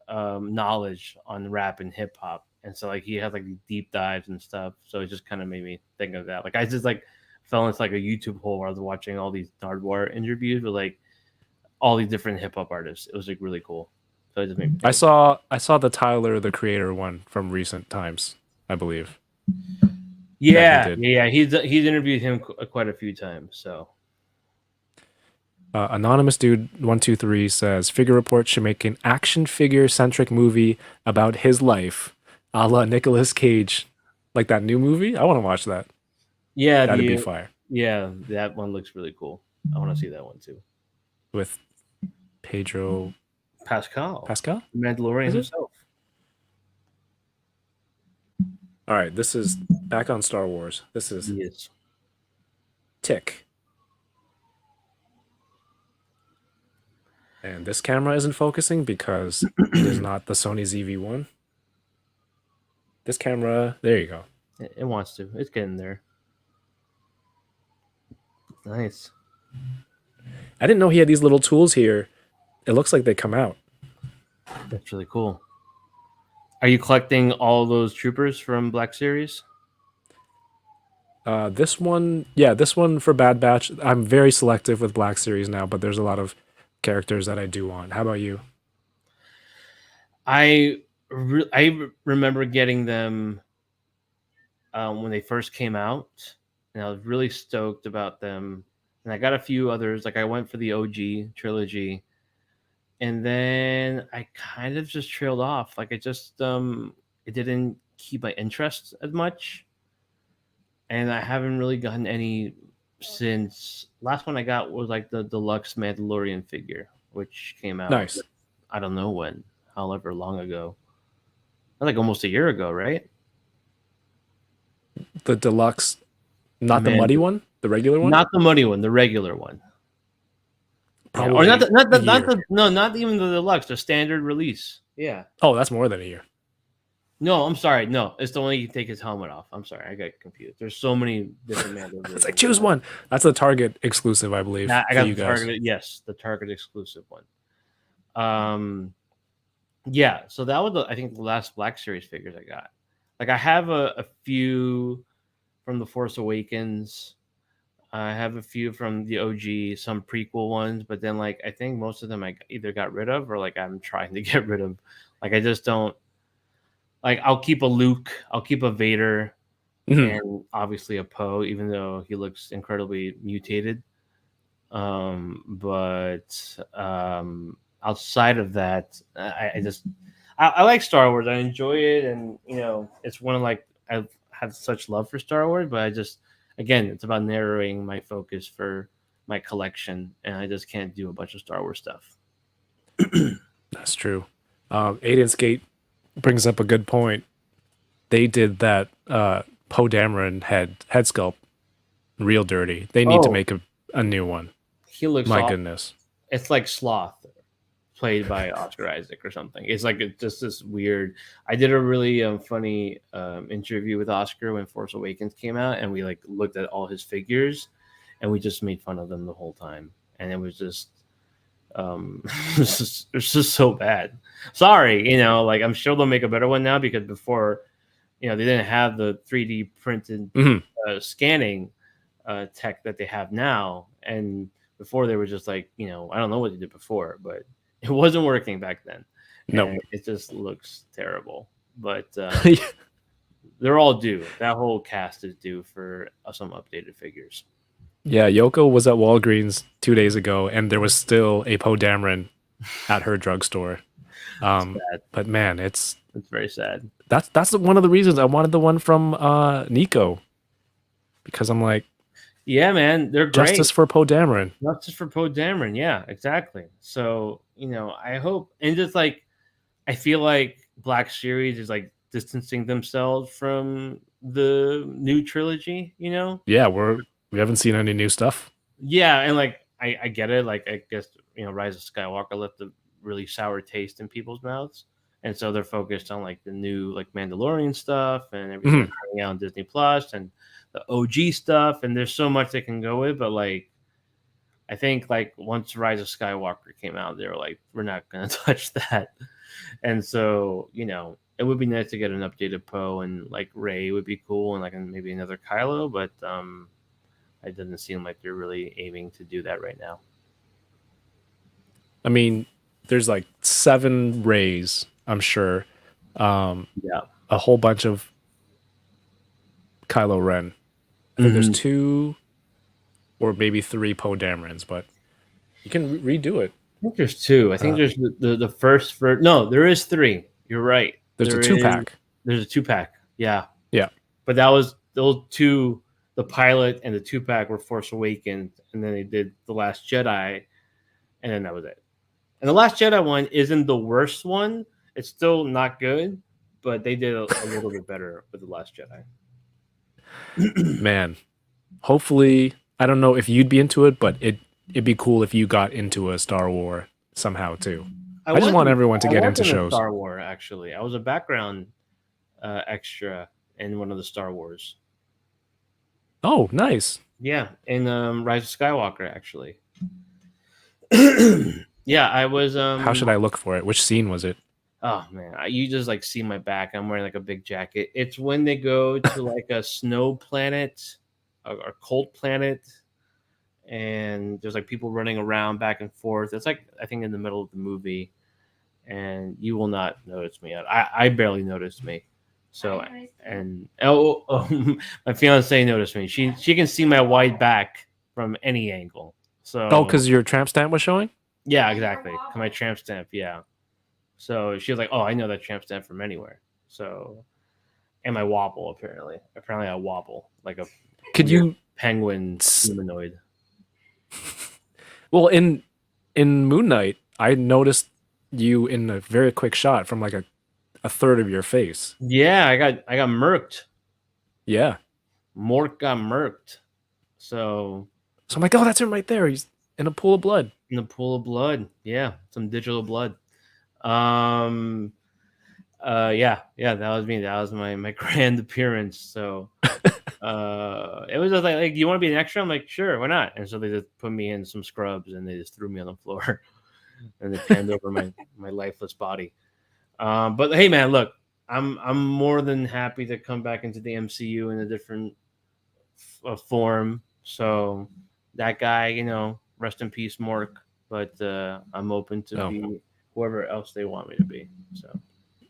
knowledge on rap and hip hop, and so like he has like these deep dives and stuff. So it just kind of made me think of that. Like I just like fell into like a YouTube hole where I was watching all these Nardwuar interviews with like all these different hip hop artists. It was like really cool. So it just made me I think. saw the Tyler the Creator one from recent times, I believe. Yeah, did. yeah, he's interviewed him quite a few times. So Anonymous Dude 123 says Figure Report should make an action figure centric movie about his life, a la Nicolas Cage, like that new movie. I want to watch that. yeah, That'd be fire yeah, that one looks really cool. I want to see that one too. with Pedro Pascal, Pascal. Mandalorian Is it? himself. All right, this is back on Star Wars. This is Yes. Tick. And this camera isn't focusing because it is not the Sony ZV-1. This camera, there you go. It wants to. It's getting there. Nice. I didn't know he had these little tools here. It looks like they come out. That's really cool. Are you collecting all those troopers from Black Series? This one for Bad Batch. I'm very selective with Black Series now, but there's a lot of characters that I do want. How about you? I remember getting them when they first came out, and I was really stoked about them. And I got a few others. Like I went for the OG trilogy, and then I kind of just trailed off. Like it didn't keep my interest as much, and I haven't really gotten any since. Last one I got was like the deluxe Mandalorian figure, which came out. Nice. I don't know when, however long ago. Like almost a year ago, right? The deluxe, not the Man. muddy one, the regular one. Not the muddy one, the regular one. Probably Or not a year. even the deluxe, the standard release. Yeah. Oh, that's more than a year. No, I'm sorry. No, it's the one you can take his helmet off. I'm sorry, I got confused. There's so many different Mandalorian. It's like choose one. That's the Target exclusive, I believe. I for got you the guys. Target. Yes, the Target exclusive one. Yeah. So that was I think the last Black Series figures I got. Like I have a few from the Force Awakens. I have a few from the OG, some prequel ones, but then like I think most of them I either got rid of or like I'm trying to get rid of. Like I just don't like. I'll keep a Luke, I'll keep a Vader, and obviously a Poe, even though he looks incredibly mutated. But outside of that, I like Star Wars. I enjoy it, and it's one of like I've had such love for Star Wars, but I just. Again, it's about narrowing my focus for my collection, and I just can't do a bunch of Star Wars stuff. That's true. Aiden's Gate brings up a good point. They did that Poe Dameron head sculpt real dirty. They need to make a new one. He looks My awful. goodness. It's like Sloth, played by Oscar Isaac or something. It's like just this weird. I did a really funny interview with Oscar when Force Awakens came out, and we like looked at all his figures, and we just made fun of them the whole time, and it was just it's just so bad. Sorry, like I'm sure they'll make a better one now because before, they didn't have the 3D printed scanning tech that they have now, and before they were just like I don't know what they did before, but it wasn't working back then. No, it just looks terrible. But they're all due. That whole cast is due for some updated figures. Yeah, Yoko was at Walgreens 2 days ago, and there was still a Poe Dameron at her drugstore. But man, it's very sad. That's one of the reasons I wanted the one from Nico, because I'm like, yeah, man, they're great. Justice for Poe Dameron. Justice for Poe Dameron. Yeah, exactly. So I hope, and just like I feel like Black Series is like distancing themselves from the new trilogy. Yeah, we haven't seen any new stuff. Yeah, and like I get it. Like I guess Rise of Skywalker left a really sour taste in people's mouths, and so they're focused on like the new like Mandalorian stuff and everything coming out on Disney Plus and the OG stuff. And there's so much they can go with, but like I think like once Rise of Skywalker came out, they were like, we're not gonna touch that. And so it would be nice to get an updated Poe, and like Rey would be cool, and like maybe another Kylo, but it doesn't seem like they're really aiming to do that right now. I mean, there's like 7 Rays, I'm sure. Yeah. A whole bunch of Kylo Ren. I think there's 2 or maybe 3 Poe Damerons, but you can redo it. I think there's 2. I think there's the first no, there is 3. You're right. There's a 2-pack. There's a 2-pack. Yeah. Yeah. But that was those 2, the pilot and the 2-pack were Force Awakens, and then they did The Last Jedi, and then that was it. And The Last Jedi one isn't the worst one. It's still not good, but they did a little bit better with The Last Jedi. Man, hopefully, I don't know if you'd be into it, but it'd be cool if you got into a Star Wars somehow too. I just want everyone to get into shows. Star Wars, actually, I was a background extra in one of the Star Wars. Oh, nice. Yeah, in Rise of Skywalker, actually. Yeah, I was. How should I look for it? Which scene was it? Oh man, you just like see my back. I'm wearing like a big jacket. It's when they go to like a snow planet, a cold planet, and there's like people running around back and forth. It's like I think in the middle of the movie, and you will not notice me. I barely noticed me. So and my fiance noticed me. She can see my wide back from any angle. So because your tramp stamp was showing. Yeah, exactly. My tramp stamp. Yeah. So she was like, "Oh, I know that tramp stamp from anywhere." So, and my wobble apparently I wobble like a penguin humanoid. Well, in Moon Knight, I noticed you in a very quick shot from like a third of your face. Yeah, I got murked. Yeah, Mork got murked. So I'm like, oh, that's him right there. He's in a pool of blood. In a pool of blood. Yeah, some digital blood. Yeah, that was me. That was my grand appearance. So it was just like, do you want to be an extra? I'm like, sure, why not? And so they just put me in some scrubs and they just threw me on the floor and they panned over my lifeless body. But hey man, look, I'm more than happy to come back into the MCU in a different form. So that guy, rest in peace, Mork. But I'm open to be whoever else they want me to be.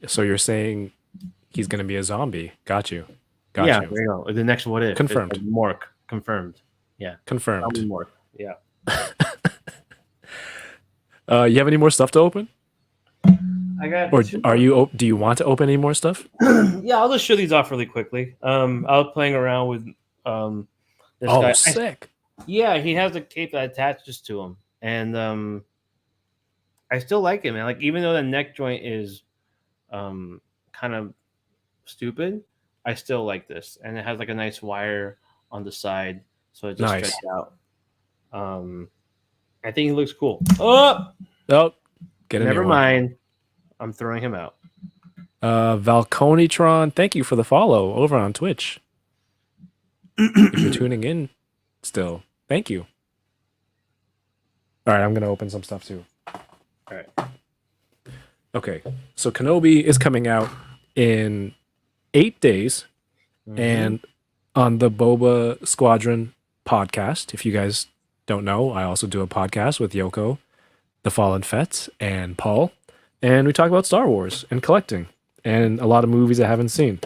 So you're saying he's going to be a zombie? Got you. There you go. The next what if confirmed? Like Mork confirmed. Yeah, confirmed. Mork. Yeah. You have any more stuff to open? I got. Or are you? Do you want to open any more stuff? Yeah, I'll just show these off really quickly. I was playing around with this guy. Sick. Yeah, he has a cape that attaches to him, and I still like it, man. Like even though the neck joint is kind of stupid, I still like this, and it has like a nice wire on the side, so it just stretched out. I think he looks cool. Get never mind. I'm throwing him out. Valconitron, thank you for the follow over on Twitch. If you're tuning in still, thank you. All right, I'm gonna open some stuff too. All right. Okay, so Kenobi is coming out in 8 days, and on the Boba Squadron podcast. If you guys don't know, I also do a podcast with Yoko, the Fallen Fets, and Paul, and we talk about Star Wars and collecting and a lot of movies I haven't seen.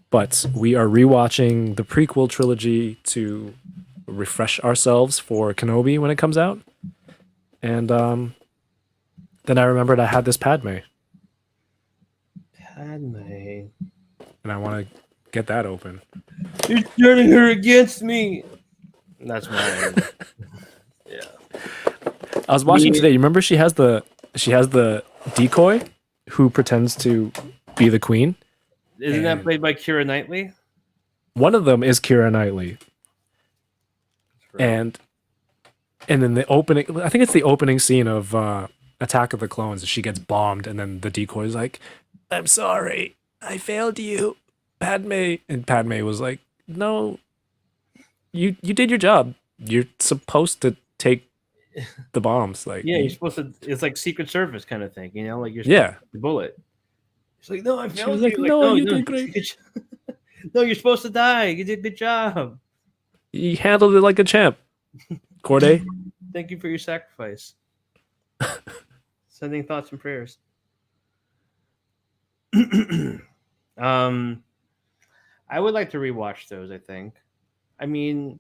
But we are rewatching the prequel trilogy to refresh ourselves for Kenobi when it comes out. And then I remembered I had this Padme. Padme. And I want to get that open. You're turning her against me. That's mine. Yeah. I was watching today. You remember she has the decoy who pretends to be the queen? Isn't that played by Keira Knightley? One of them is Keira Knightley. Right. And then the opening, I think it's the opening scene of Attack of the Clones. She gets bombed, and then the decoy is like, "I'm sorry, I failed you, Padme." And Padme was like, "No, you did your job. You're supposed to take the bombs." Like, yeah, you're supposed to. It's like Secret Service kind of thing, like you're supposed to bullet. She's like, "No, I failed." She was like, "No, you did great." No, you're supposed to die. You did a good job. You handled it like a champ, Corday. Thank you for your sacrifice. Sending thoughts and prayers. I would like to rewatch those. I think. I mean,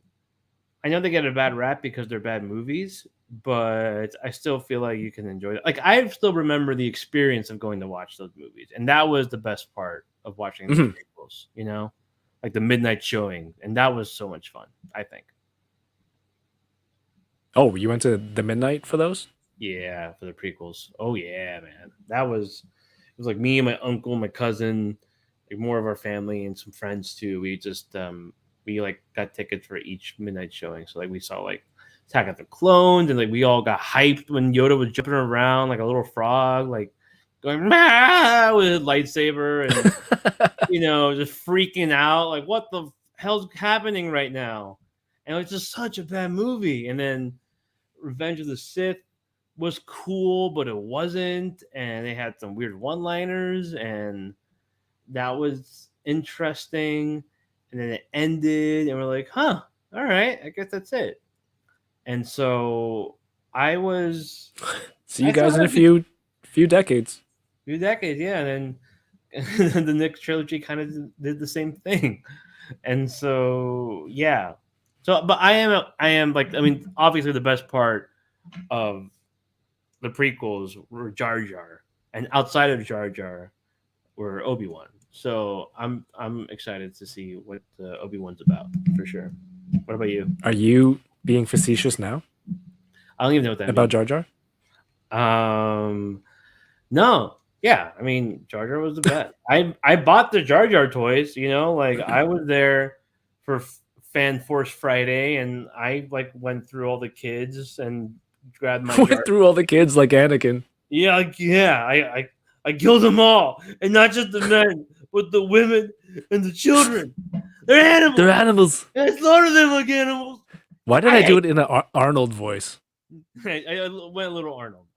I know they get a bad rap because they're bad movies, but I still feel like you can enjoy it. Like I still remember the experience of going to watch those movies, and that was the best part of watching the prequels. You know, like the midnight showing, and that was so much fun. I think. Oh, you went to the midnight for those? Yeah, for the prequels. Oh yeah, man. It was like me and my uncle, my cousin, like more of our family and some friends too. We just we like got tickets for each midnight showing. So like we saw like Attack of the Clones and like we all got hyped when Yoda was jumping around like a little frog, like going "Mah!" with a lightsaber and you know, just freaking out, like what the hell's happening right now? And it's just such a bad movie. And then Revenge of the Sith was cool, but it wasn't, and they had some weird one-liners, and that was interesting. And then it ended, and we're like, "Huh, all right, I guess that's it." And so I was See you guys in a few decades. few decades, yeah. And then the next trilogy kind of did the same thing, and so yeah. So, but I am like, I mean, obviously the best part of the prequels were Jar Jar, and outside of Jar Jar were Obi-Wan. So I'm excited to see what Obi-Wan's about for sure. What about you? Are you being facetious now I don't even know what that about Jar Jar? means. No. Yeah, I mean Jar Jar was the best. I bought the Jar Jar toys, you know, like I was there for Fan Force Friday and I like went through all the kids and grabbed my Went through all the kids like Anakin. Yeah, I killed them all, and not just the men, but the women and the children. They're animals. They're animals. I slaughtered them like animals. Why did I do it in an Arnold voice? I went a little Arnold.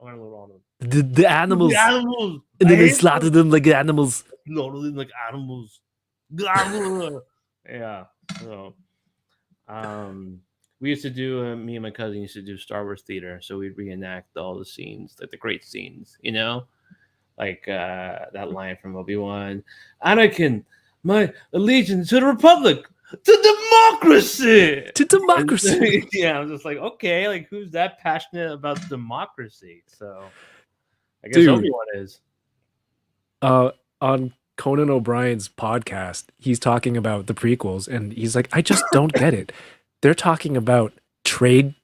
The animals. The animals. And then I they hate slaughtered them like animals. them. Slaughtered them like animals. Yeah. So, we used to do. Me and my cousin used to do Star Wars theater, so we'd reenact all the scenes, like the great scenes, you know. Like that line from Obi-Wan, Anakin, my allegiance to the Republic, to democracy. To democracy. Yeah, I'm just like, okay, like who's that passionate about democracy? So I guess Dude. Obi-Wan is. On Conan O'Brien's podcast, he's talking about the prequels, and he's like, I just don't get it. They're talking about trade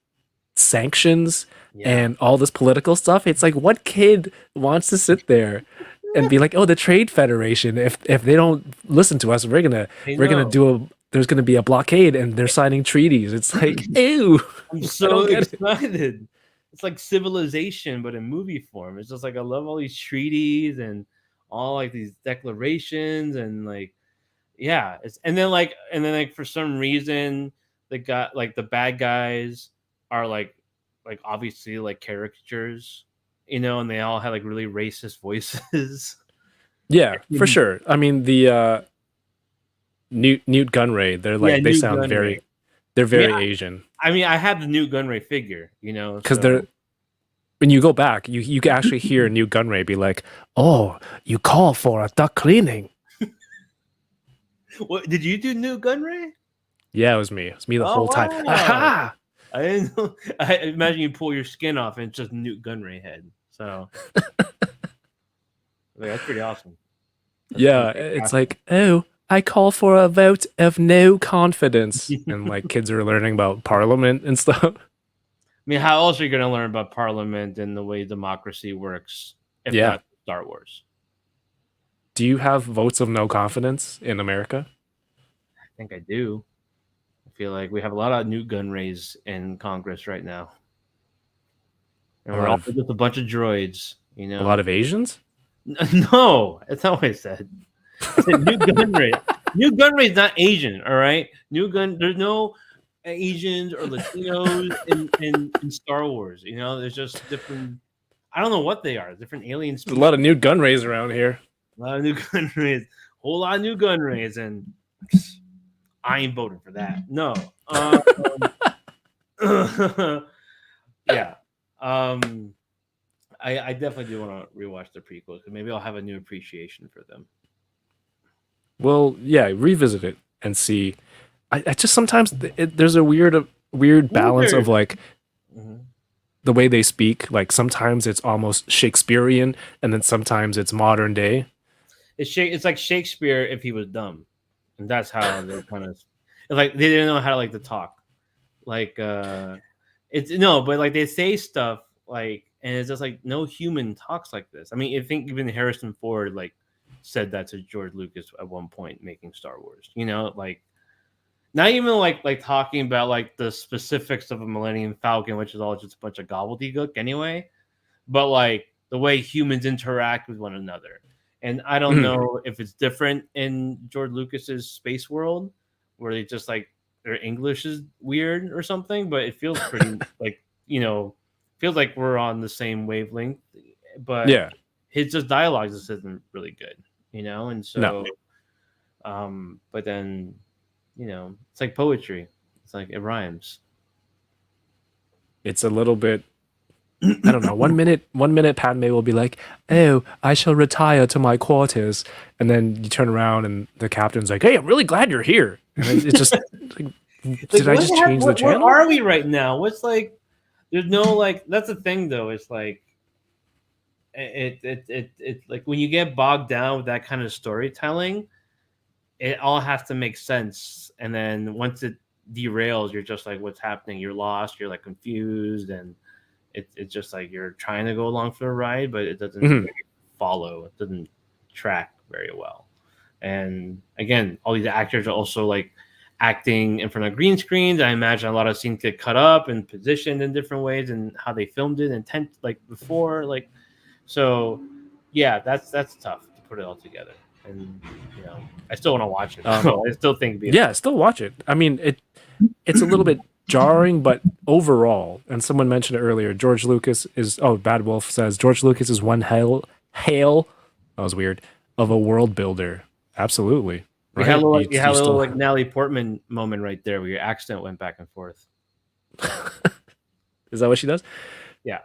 sanctions and all this political stuff. It's like, what kid wants to sit there and be like, oh, the Trade Federation, if they don't listen to us, we're gonna there's gonna be a blockade and they're signing treaties. It's like, ew. I'm so excited. It's like Civilization, but in movie form. It's just like I love all these treaties and all like these declarations and like, yeah. And then like for some reason they got like the bad guys are like obviously like caricatures, you know, and they all had like really racist voices. Yeah, for sure. I mean the Newt Gunray, they're like they sound very Asian. I mean, I have the Newt Gunray figure, you know, because they're when you go back, you can actually hear Newt Gunray be like, "Oh, you call for a duck cleaning." What did you do, Newt Gunray? Yeah, it was me. It was me the whole time. Aha! I didn't know. I imagine you pull your skin off and it's just Newt Gunray head. So that's pretty awesome. It's like, oh, I call for a vote of no confidence, and like kids are learning about Parliament and stuff. I mean, how else are you going to learn about Parliament and the way democracy works if not Star Wars? Do you have votes of no confidence in America? I think I do. I feel like we have a lot of Newt Gunrays in Congress right now. And we're all just a bunch of droids, you know. A lot of Asians? No, that's not what I said. I said Newt Gunray. Newt Gunray is not Asian, all right? There's no Asians or Latinos in Star Wars. You know, there's just different. I don't know what they are. Different alien species. There's a lot of Newt Gunrays around here. A lot of Newt Gunrays. Whole lot of Newt Gunrays, and I ain't voting for that. No. Yeah. I definitely do want to rewatch the prequels because maybe I'll have a new appreciation for them. Well, yeah, revisit it and see. I just sometimes there's a weird balance of like the way they speak. Like sometimes it's almost Shakespearean, and then sometimes it's modern day. It's like Shakespeare if he was dumb, and that's how they kind of. It's like they didn't know how to talk. Like it's no, but like they say stuff like, and it's just like no human talks like this. I mean, I think even Harrison Ford said that to George Lucas at one point making Star Wars. Like not even like talking about like the specifics of a Millennium Falcon, which is all just a bunch of gobbledygook anyway, but like the way humans interact with one another. And I don't know if it's different in George Lucas's space world where they just like their English is weird or something, but it feels pretty feels like we're on the same wavelength. But Yeah, his just dialogue just isn't really good, and so but then it's like poetry. It's like it rhymes. it's a little bit. I don't know. 1 minute, Padme will be like, "Oh, I shall retire to my quarters," and then you turn around and the captain's like, "Hey, I'm really glad you're here." And it's just like, did I just change the channel? Where are we right now? What's like? There's no like. That's the thing, though. It's like it like when you get bogged down with that kind of storytelling, it all has to make sense. And then once it derails, you're just like, "What's happening?" You're lost. You're like confused and. It's just like you're trying to go along for the ride, but it doesn't really follow. It doesn't track very well. And again, all these actors are also like acting in front of green screens. I imagine a lot of scenes get cut up and positioned in different ways and how they filmed it and before. So yeah, that's tough to put it all together. And I still want to watch it. I still think still watch it. I mean, it's a little bit jarring, but overall, and someone mentioned it earlier, George Lucas is Bad Wolf says George Lucas is one hail that was weird of a world builder. Absolutely. Right? You had a little like Natalie Portman moment right there where your accent went back and forth. Is that what she does? Yeah.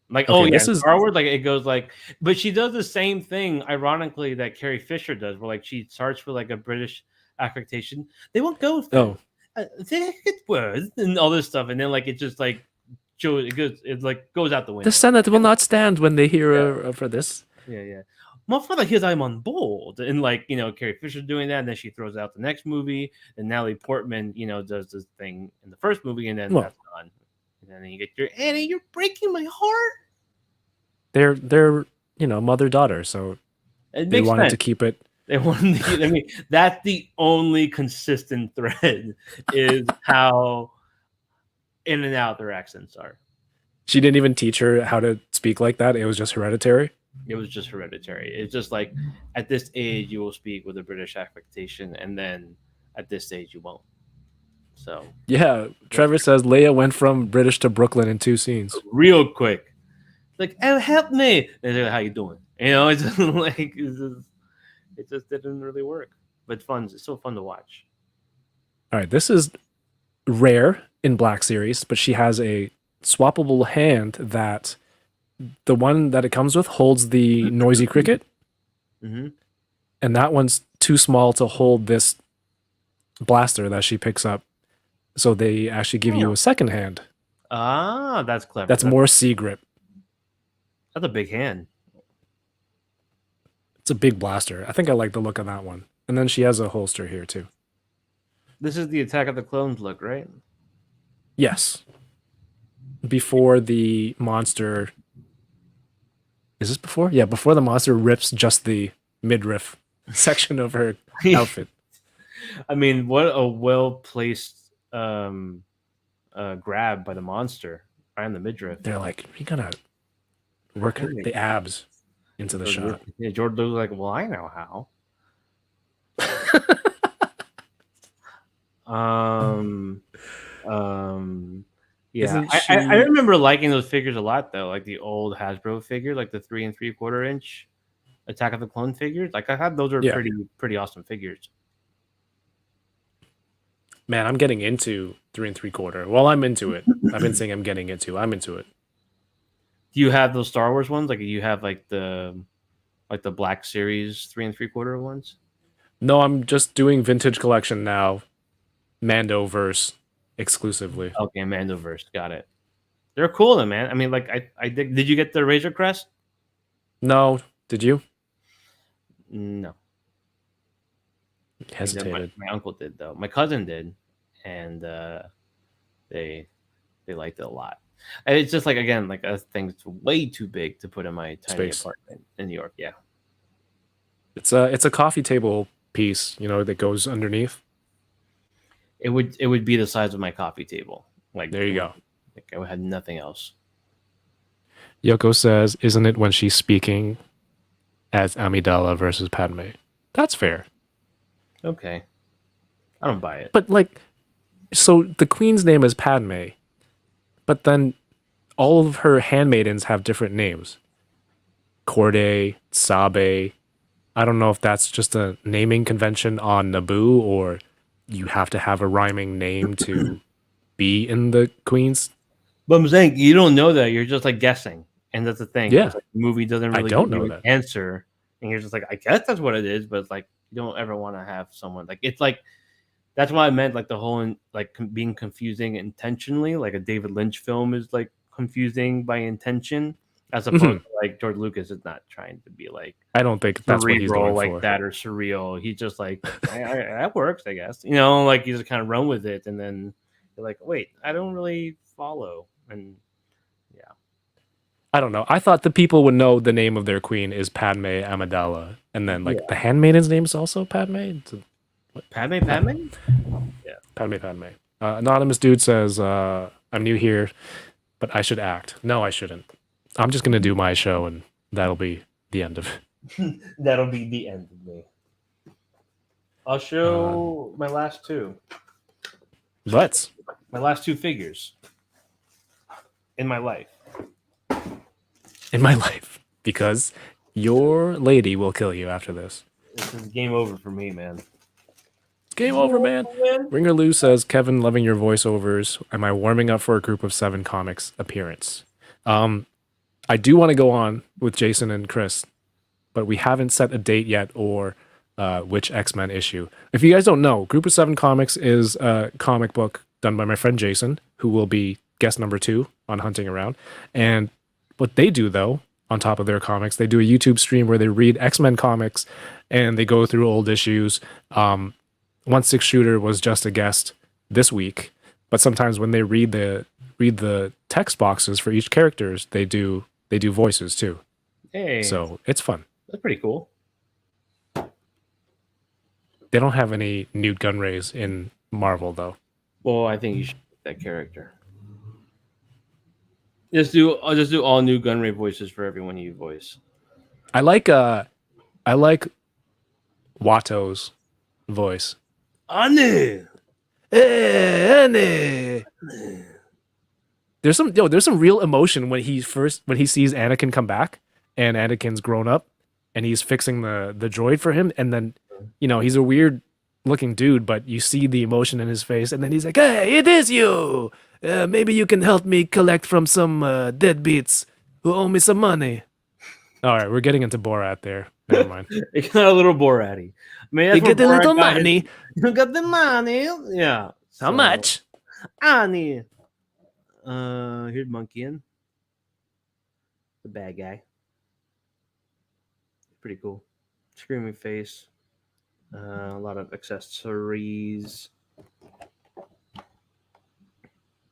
Like, this is Star Wars, like it goes like, but she does the same thing, ironically, that Carrie Fisher does, where like she starts with like a British affectation. They won't go words and all this stuff, and then like it just like goes out the window. The Senate will not stand when they hear for this. Yeah. My father hears I'm on board, and like Carrie Fisher doing that, and then she throws out the next movie, and Natalie Portman does this thing in the first movie, and then that's done, and then you get your Annie, you're breaking my heart. They're mother daughter, so they wanted to keep it. They wanted to keep, I mean, that's the only consistent thread is how in and out their accents are. She didn't even teach her how to speak like that. It was just hereditary. It was just hereditary. It's just like at this age you will speak with a British affectation, and then at this age you won't. So yeah, Trevor says Leia went from British to Brooklyn in 2 scenes, real quick. Like, oh, help me! And they're like, how you doing? It's just like it just didn't really work. But fun. It's still fun to watch. All right, this is rare in Black Series, but she has a swappable hand that the one that it comes with holds the noisy cricket, and that one's too small to hold this blaster that she picks up. So they actually give you a second hand. Ah, that's clever. That's more C grip. That's a big hand. It's a big blaster. I think I like the look of that one. And then she has a holster here too. This is the Attack of the Clones look, right? Yes. Before the monster... Is this before? Yeah, before the monster rips just the midriff section of her outfit. I mean, what a well-placed grab by the monster right in the midriff. They're like, we gotta work the abs into the shot. Yeah, George Lucas like, well, I know how. Yeah, I remember liking those figures a lot though, like the old Hasbro figure, like the 3 3/4 inch Attack of the Clone figures. Like I had those are pretty awesome figures. Man, I'm getting into 3 3/4. Well, I'm into it. I've been saying I'm getting into. I'm into it. Do you have those Star Wars ones? Like, you have like the Black Series 3 3/4 ones? No, I'm just doing vintage collection now. Mandoverse exclusively. Okay, Mandoverse, got it. They're cool, then, man. I mean, like, I did. Did you get the Razor Crest? No, did you? No. Hesitated. My uncle did, though. My cousin did, and they liked it a lot. And it's just like, again, like a thing that's way too big to put in my tiny Space. apartment in New York. Yeah. It's a coffee table piece, that goes underneath. It would be the size of my coffee table. Like, There you go. Like, I would have nothing else. Yoko says, "Isn't it when she's speaking as Amidala versus Padme?" That's fair. Okay. I don't buy it. But so the queen's name is Padme, but then all of her handmaidens have different names. Corday, Sabe. I don't know if that's just a naming convention on Naboo, or you have to have a rhyming name to be in the queen's. But I'm saying, you don't know that. You're just like guessing, and that's the thing. Yeah. It's like, the movie doesn't I really don't give you know an that. answer, and you're just like, I guess that's what it is. But it's like, you don't ever want to have someone like, it's like, that's why I meant like the whole like being confusing intentionally. Like a David Lynch film is like confusing by intention, as opposed to like George Lucas is not trying to be like, I don't think that's what he's cerebral going like for. that, or surreal. He's just like, that works, I guess. Like, you just kind of run with it, and then you're like, wait, I don't really follow. And yeah, I don't know. I thought the people would know the name of their queen is Padme Amidala, and then the handmaiden's name is also Padme. Padme. Padme. Anonymous dude says, "I'm new here, but I should act." No, I shouldn't. I'm just gonna do my show, and that'll be the end of it. That'll be the end of me. I'll show my last two. Let's. My last two figures in my life. In my life, because your lady will kill you after this. This is game over for me, man. It's game over, man. Ringer Lou says, "Kevin, loving your voiceovers. Am I warming up for a Group of 7 comics appearance?" I do want to go on with Jason and Chris, but we haven't set a date yet or which X-Men issue. If you guys don't know, Group of 7 Comics is a comic book done by my friend Jason, who will be guest number 2 on Hunting Around. And what they do, though, on top of their comics, they do a YouTube stream where they read X-Men comics and they go through old issues. 1/6 Shooter was just a guest this week, but sometimes when they read the text boxes for each characters, they do voices too. Hey, So it's fun. that's pretty cool. They don't have any Newt Gunrays in Marvel, though. Well, I think you should pick that character. I'll just do all new Gunray voices for everyone you voice. I like Watto's voice. Anu! Hey, Annie. There's some real emotion when he sees Anakin come back and Anakin's grown up and he's fixing the droid for him, and then he's a weird looking dude, but you see the emotion in his face, and then he's like, "Hey, it is you. Maybe you can help me collect from some deadbeats who owe me some money." All right, we're getting into Borat there. Never mind. It got a little Borat-y. I mean, You that's get the where Borat little got his- money. You got the money. Yeah. How much? Annie. Here's Monkeyin. The bad guy. Pretty cool. Screaming face. A lot of accessories.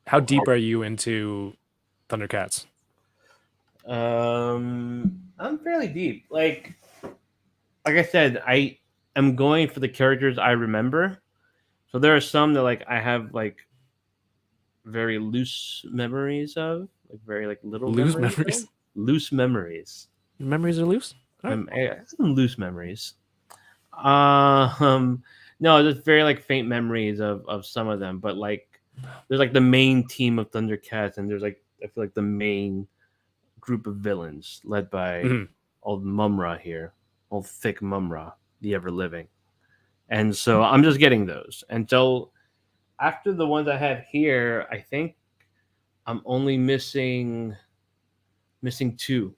How deep are you into Thundercats? I'm fairly deep. Like I said, I am going for the characters I remember. So there are some that I have very loose memories of, very little Loose memories. memories? Loose memories. Your memories are loose? All right. I have some loose memories. No, just very faint memories of some of them, but there's the main team of Thundercats, and there's I feel the main group of villains led by old Mumra here, old thick Mumra, the ever living. And so I'm just getting those until after the ones I have here, I think I'm only missing two.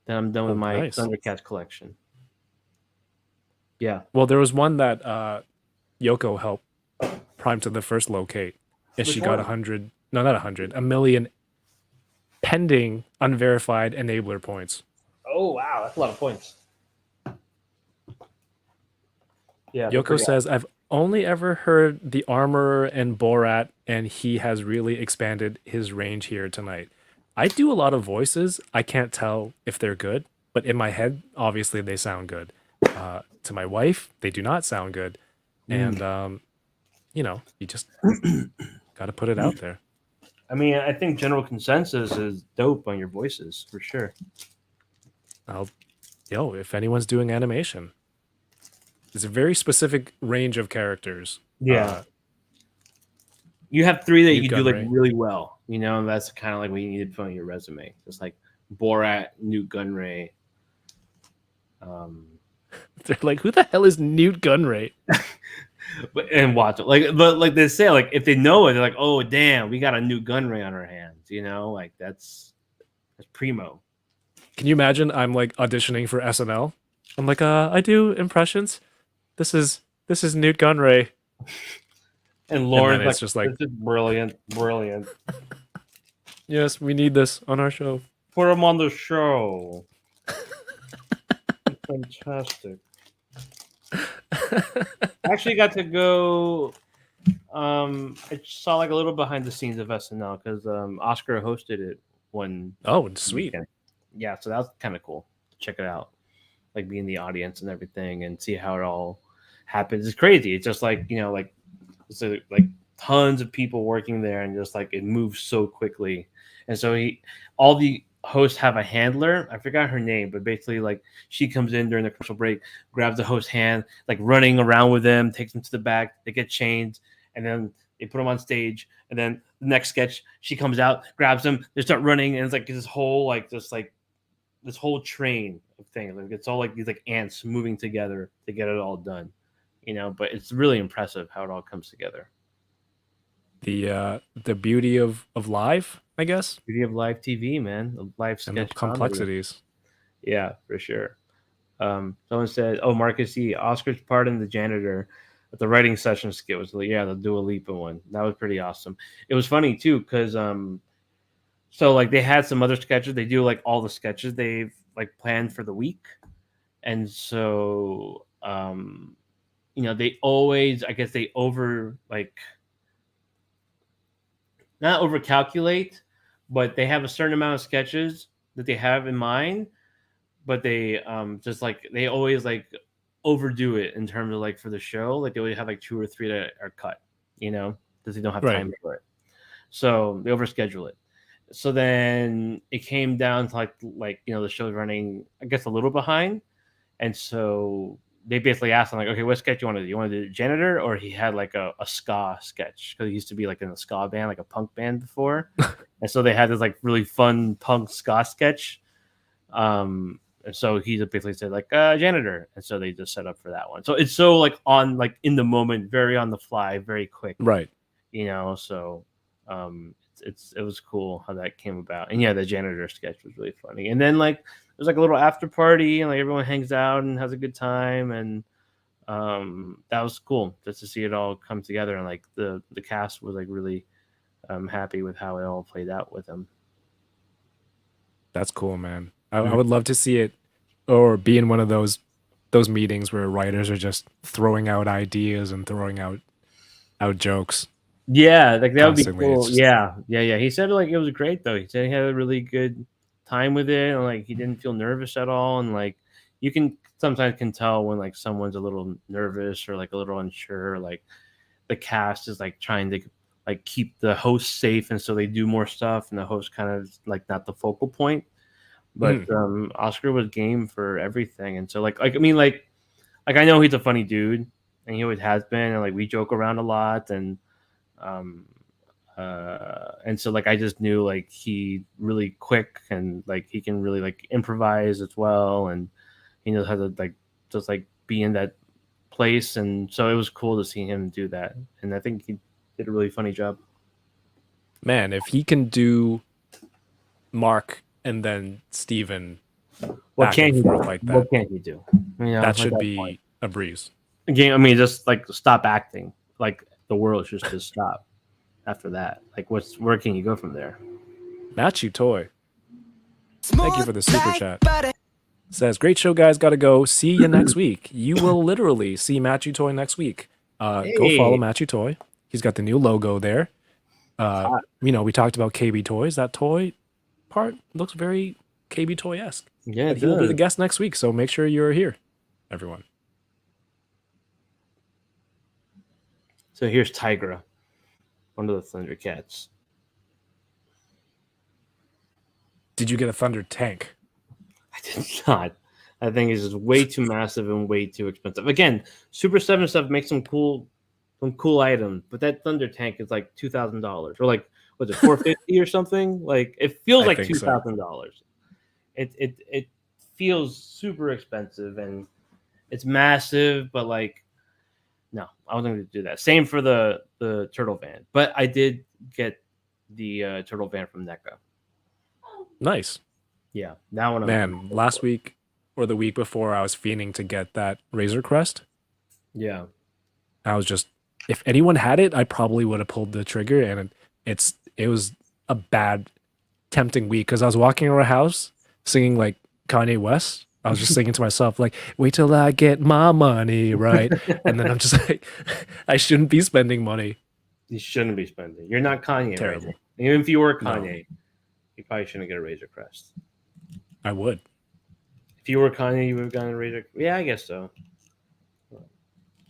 Then I'm done with my Nice. Thundercats collection. Yeah. Well, there was one that Yoko helped Prime to the first locate, and Which she got one? 100. No, not 100. 1,000,000 pending unverified enabler points. Oh wow, that's a lot of points. Yeah. they're Yoko pretty says, "I've only ever heard the Armorer and Borat, and he has really expanded his range here tonight. I do a lot of voices. I can't tell if they're good, but in my head, obviously they sound good. To my wife, they do not sound good, and you know, you just got to put it out there." I mean, I think general consensus is dope on your voices for sure. If anyone's doing animation, it's a very specific range of characters. Yeah. You have three that Newt you do like Gunray. really well, you know, and that's kind of like what you need to put on your resume. Just like Borat, Newt Gunray. They're like, who the hell is Newt Gunray? And watch it. But like they say, like if they know it, they're like, oh damn, we got a new Gunray on our hands, you know, like that's primo. Can you imagine? I'm like auditioning for SNL. I'm like, I do impressions. This is Newt Gunray. And Lauren's then like, it's just like- this is brilliant. Yes, we need this on our show. Put him on the show. Fantastic. I actually got to go. I saw like a little behind the scenes of SNL because Oscar hosted it one. Oh, sweet. weekend. Yeah, so that was kind of cool. Check it out, like be in the audience and everything, and see how it all happens. It's crazy. It's just like like tons of people working there, and just like it moves so quickly. And so all the hosts have a handler. I forgot her name, but basically like she comes in during the commercial break, grabs the host's hand, like running around with them, takes them to the back, they get changed, and then they put them on stage. And then the next sketch, she comes out, grabs them, they start running, and it's like this whole this whole train of things. Like it's all like these like ants moving together to get it all done. But it's really impressive how it all comes together. The beauty of live, I guess, Beauty of live TV, man. The live sketch and the complexities. Yeah, for sure. Someone said, "Oh, Marcus E. Oscar's part in the janitor at the writing session skit was the Dua Lipa one. That was pretty awesome. It was funny too because so like they had some other sketches. They do like all the sketches they've like planned for the week, and so they always, I guess they not over calculate, but they have a certain amount of sketches that they have in mind, but they just like they always like overdo it in terms of like for the show. Like they always have like 2 or 3 that are cut, because they don't have time for it. So they overschedule it. So then it came down to like the show's running, I guess, a little behind, and so they basically asked him like, okay, what sketch you want to do? You want to do the janitor? Or he had like a ska sketch because he used to be like in a ska band, like a punk band before. And so they had this like really fun punk ska sketch. And so he basically said like janitor. And so they just set up for that one. So it's so like on like in the moment, very on the fly, very quick. Right. So it was cool how that came about. And yeah, the janitor sketch was really funny. And then like there's like a little after party and like everyone hangs out and has a good time, and that was cool just to see it all come together. And like the cast was like really happy with how it all played out with them. That's cool, man. I would love to see it or be in one of those meetings where writers are just throwing out ideas and throwing out jokes. Yeah, like that would be Constantly, cool. it's just- Yeah. He said like it was great though. He said he had a really good time with it, and like he didn't feel nervous at all. And like you can sometimes tell when like someone's a little nervous or like a little unsure. Like the cast is like trying to like keep the host safe, and so they do more stuff, and the host kind of like not the focal point. But Oscar was game for everything, and so like I mean like I know he's a funny dude, and he always has been, and like we joke around a lot, and so like I just knew like he really quick, and like he can really like improvise as well, and he knows how to like just like be in that place, and so it was cool to see him do that, and I think he did a really funny job. Man, if he can do Mark and then Steven What back can and he forth do? like that, What can he do? You know, that at should be point. a breeze. Again, I mean, just like stop acting. Like the world should just stop after that. Like, where can you go from there? Match you toy. Thank you for the super chat. Says, great show, guys. Gotta go. See you next week. You will literally see Matthew Toy next week. Go follow Matthew Toy. He's got the new logo there. We talked about KB Toys. That toy part looks very KB Toy-esque. Yeah, But he'll be the guest next week, so make sure you're here, everyone. So here's Tigra, one of the Thundercats. Did you get a Thunder Tank? I did not. I think it's just way too massive and way too expensive. Again, Super 7 stuff makes some cool items, but that Thunder Tank is like $2,000 or like was it $450 or something? Like it feels like $2,000. It feels super expensive and it's massive, but like no, I wasn't going to do that. Same for the turtle van, but I did get the turtle van from NECA. Nice. Yeah, that one. Man, last week or the week before, I was fiending to get that Razor Crest. Yeah. I was just, if anyone had it, I probably would have pulled the trigger, and it was a bad, tempting week because I was walking around a house singing like Kanye West. I was just singing to myself like, "Wait till I get my money right," and then I'm just like, I shouldn't be spending money. You shouldn't be spending. You're not Kanye. Terrible. Right? Even if you were Kanye, No. you probably shouldn't get a Razor Crest. I would. If you were Kanye, you would have gotten a Razor. Yeah, I guess so.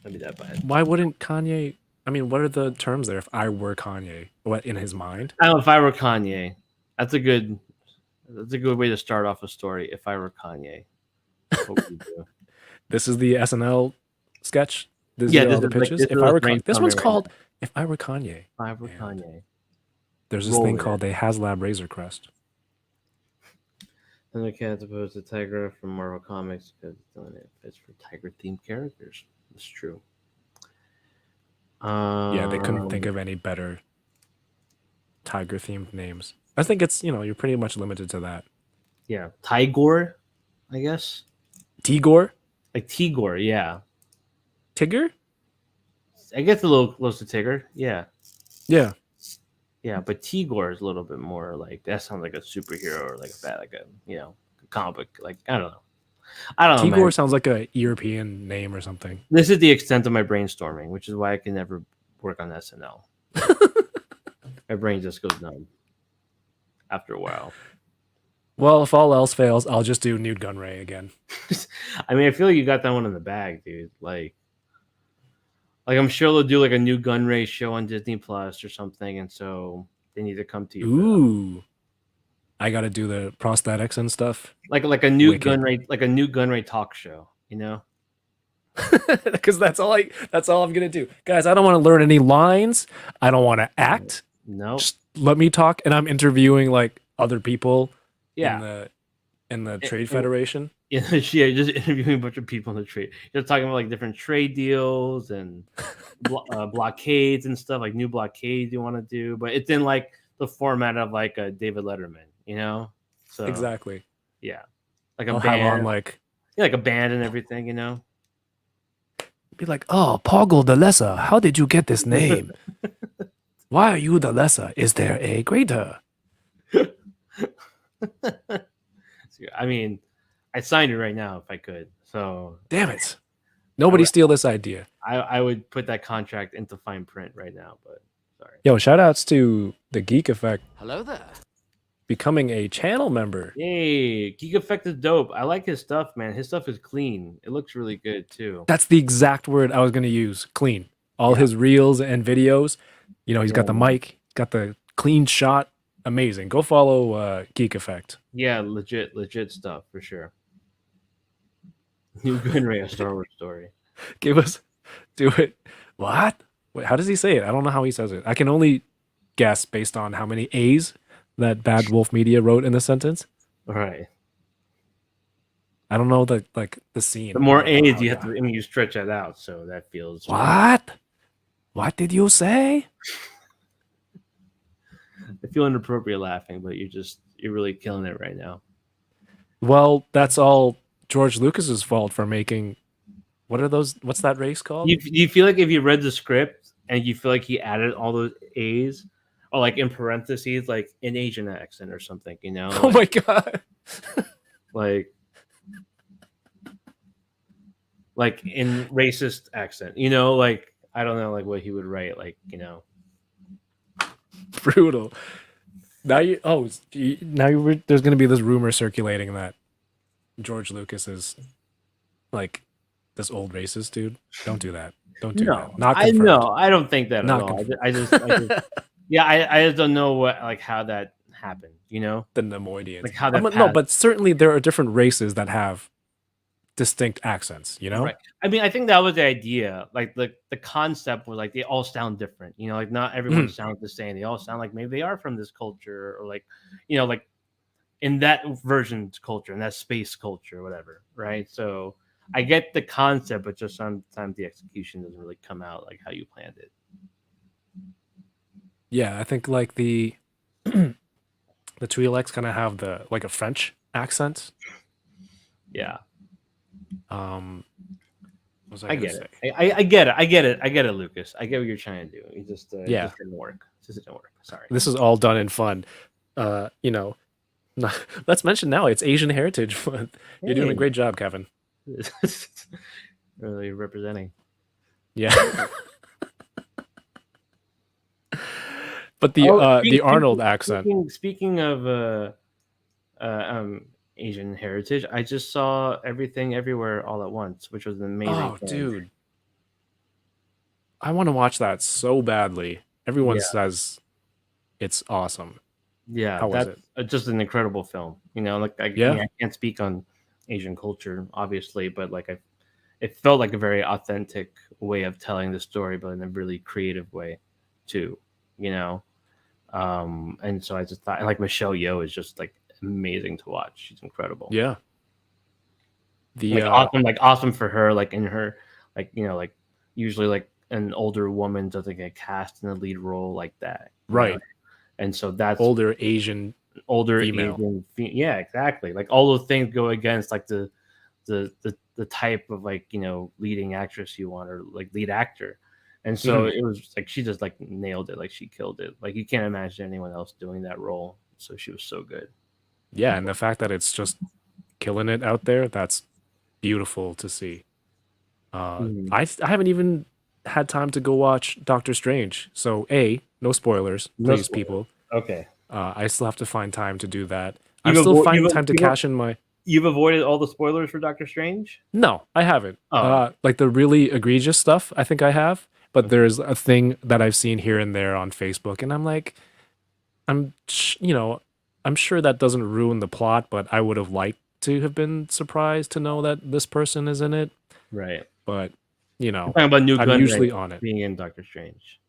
That'd be that bad. Why wouldn't Kanye? I mean, what are the terms there? If I were Kanye, what in his mind? I don't know if I were Kanye. That's a good way to start off a story. If I were Kanye, what would you do? This is the SNL sketch. This Yeah, is this all the is like- pitches. this If is I us were, brainstorming this one's right called now. "If I Were Kanye." If I were And Kanye. There's this Roll thing with called a HasLab Razor Crest. Thundercat as opposed to Tigra from Marvel Comics because it fits for Tiger themed characters. That's true. Yeah, they couldn't think of any better tiger themed names. I think it's, you're pretty much limited to that. Yeah, Tigor, I guess. Tigor? Like Tigor, yeah. Tigger? I guess a little close to Tigger. Yeah. Yeah. Yeah, but Tigor is a little bit more like that sounds like a superhero or like a comic book. Like I don't know. Tigor man. sounds like a European name or something. This is the extent of my brainstorming, which is why I can never work on SNL. My brain just goes numb after a while. Well, if all else fails, I'll just do Nude Gunray again. I mean, I feel like you got that one in the bag, dude. Like I'm sure they'll do like a new Gunray show on Disney Plus or something, and so they need to come to you. Ooh. I got to do the prosthetics and stuff. Like a new Wicked. Gunray talk show, you know? Because that's all I'm gonna do, guys. I don't want to learn any lines. I don't want to act. No. Just let me talk, and I'm interviewing like other people. Yeah. In the trade federation. Yeah, just interviewing a bunch of people in the trade. You're talking about like different trade deals and blockades and stuff, like new blockades you want to do, but it's in like the format of like a David Letterman, you know? So Exactly. yeah, like I'll a have band, on like like a band and everything, you know? be like, "Oh, Poggle the Lesser, how did you get this name? Why are you the lesser? Is there a greater?" I mean, I'd sign it right now if I could. So Damn it! Nobody steal this idea. I would put that contract into fine print right now, but sorry. Yo, shout outs to the Geek Effect Hello there. becoming a channel member. Yay, Geek Effect is dope. I like his stuff, man. His stuff is clean. It looks really good too. That's the exact word I was gonna use. Clean. All his reels and videos. He's got the mic, got the clean shot. Amazing. Go follow Geek Effect. Yeah, legit stuff for sure. New Gunray, a Star Wars story. Do it. What? Wait, how does he say it? I don't know how he says it. I can only guess based on how many A's that Bad Wolf Media wrote in the sentence. All right. I don't know the scene. The more I don't know A's how you to- have to, you stretch that out, so that feels What? What did you say? I feel inappropriate laughing, but you're really killing it right now. Well, that's all George Lucas's fault for making. What are those? What's that race called? You feel like if you read the script and you feel like he added all those A's, or like in parentheses, like an Asian accent or something, you know? Oh my god! Like in racist accent, you know? Like I don't know, like what he would write, like you know. Brutal. Now there's going to be this rumor circulating that George Lucas is like this old racist dude. Don't do that. Don't do that. Not I confirmed. know. I don't think that Not at all. confirmed. I just yeah, I just don't know how that happened. You know, The Nemoidians. like how that. No, but certainly there are different races that have distinct accents. You know, right. I mean, I think that was the idea. Like the concept was like they all sound different. You know, like not everyone sounds the same. They all sound like maybe they are from this culture, or like you know, like in that version's culture, in that space culture, or whatever. Right. So I get the concept, but just sometimes the execution doesn't really come out like how you planned it. Yeah, I think like the the Twi'leks kind of have the like a French accent. Yeah. What was I gonna get say? it. I get it. I get it. I get it, Lucas. I get what you're trying to do. It just it Yeah. just didn't work. It just didn't work. Sorry. This is all done in fun. You know, let's mention now it's Asian Heritage Month. You're doing a Hey. great job, Kevin. Really representing. Yeah. But the Arnold accent. Speaking of Asian heritage, I just saw Everything Everywhere All at Once, which was an amazing. Oh, film. dude. I want to watch that so badly. Everyone Yeah. says it's awesome. Yeah, How was that's just an incredible film. You know, like I Yeah. mean, I can't speak on Asian culture, obviously, but like it felt like a very authentic way of telling the story, but in a really creative way, too. You know, and so I just thought, like Michelle Yeoh is just like amazing to watch. She's incredible. Yeah. Like awesome for her. Like in her, like you know, like usually like an older woman doesn't get cast in a lead role like that, you Right. know? And so that's Older Asian female. Asian, yeah, exactly. Like all those things go against like the type of like you know leading actress you want or like lead actor, and so it was like she just like nailed it. Like she killed it. Like you can't imagine anyone else doing that role. So she was so good. Yeah, and the fact that it's just killing it out there, that's beautiful to see. I haven't even had time to go watch Doctor Strange. So no spoilers, No please, spoilers. people. Okay. I still have to find time to do that. You've I'm still avo- finding you've- time to you've- cash in my. You've avoided all the spoilers for Doctor Strange. No, I haven't. Oh. Like the really egregious stuff, I think I have. But there's a thing that I've seen here and there on Facebook, and I'm like, I'm sure that doesn't ruin the plot, but I would have liked to have been surprised to know that this person is in it. Right. But you know, Talking about New I'm Gunn usually Ray on it. being in Doctor Strange.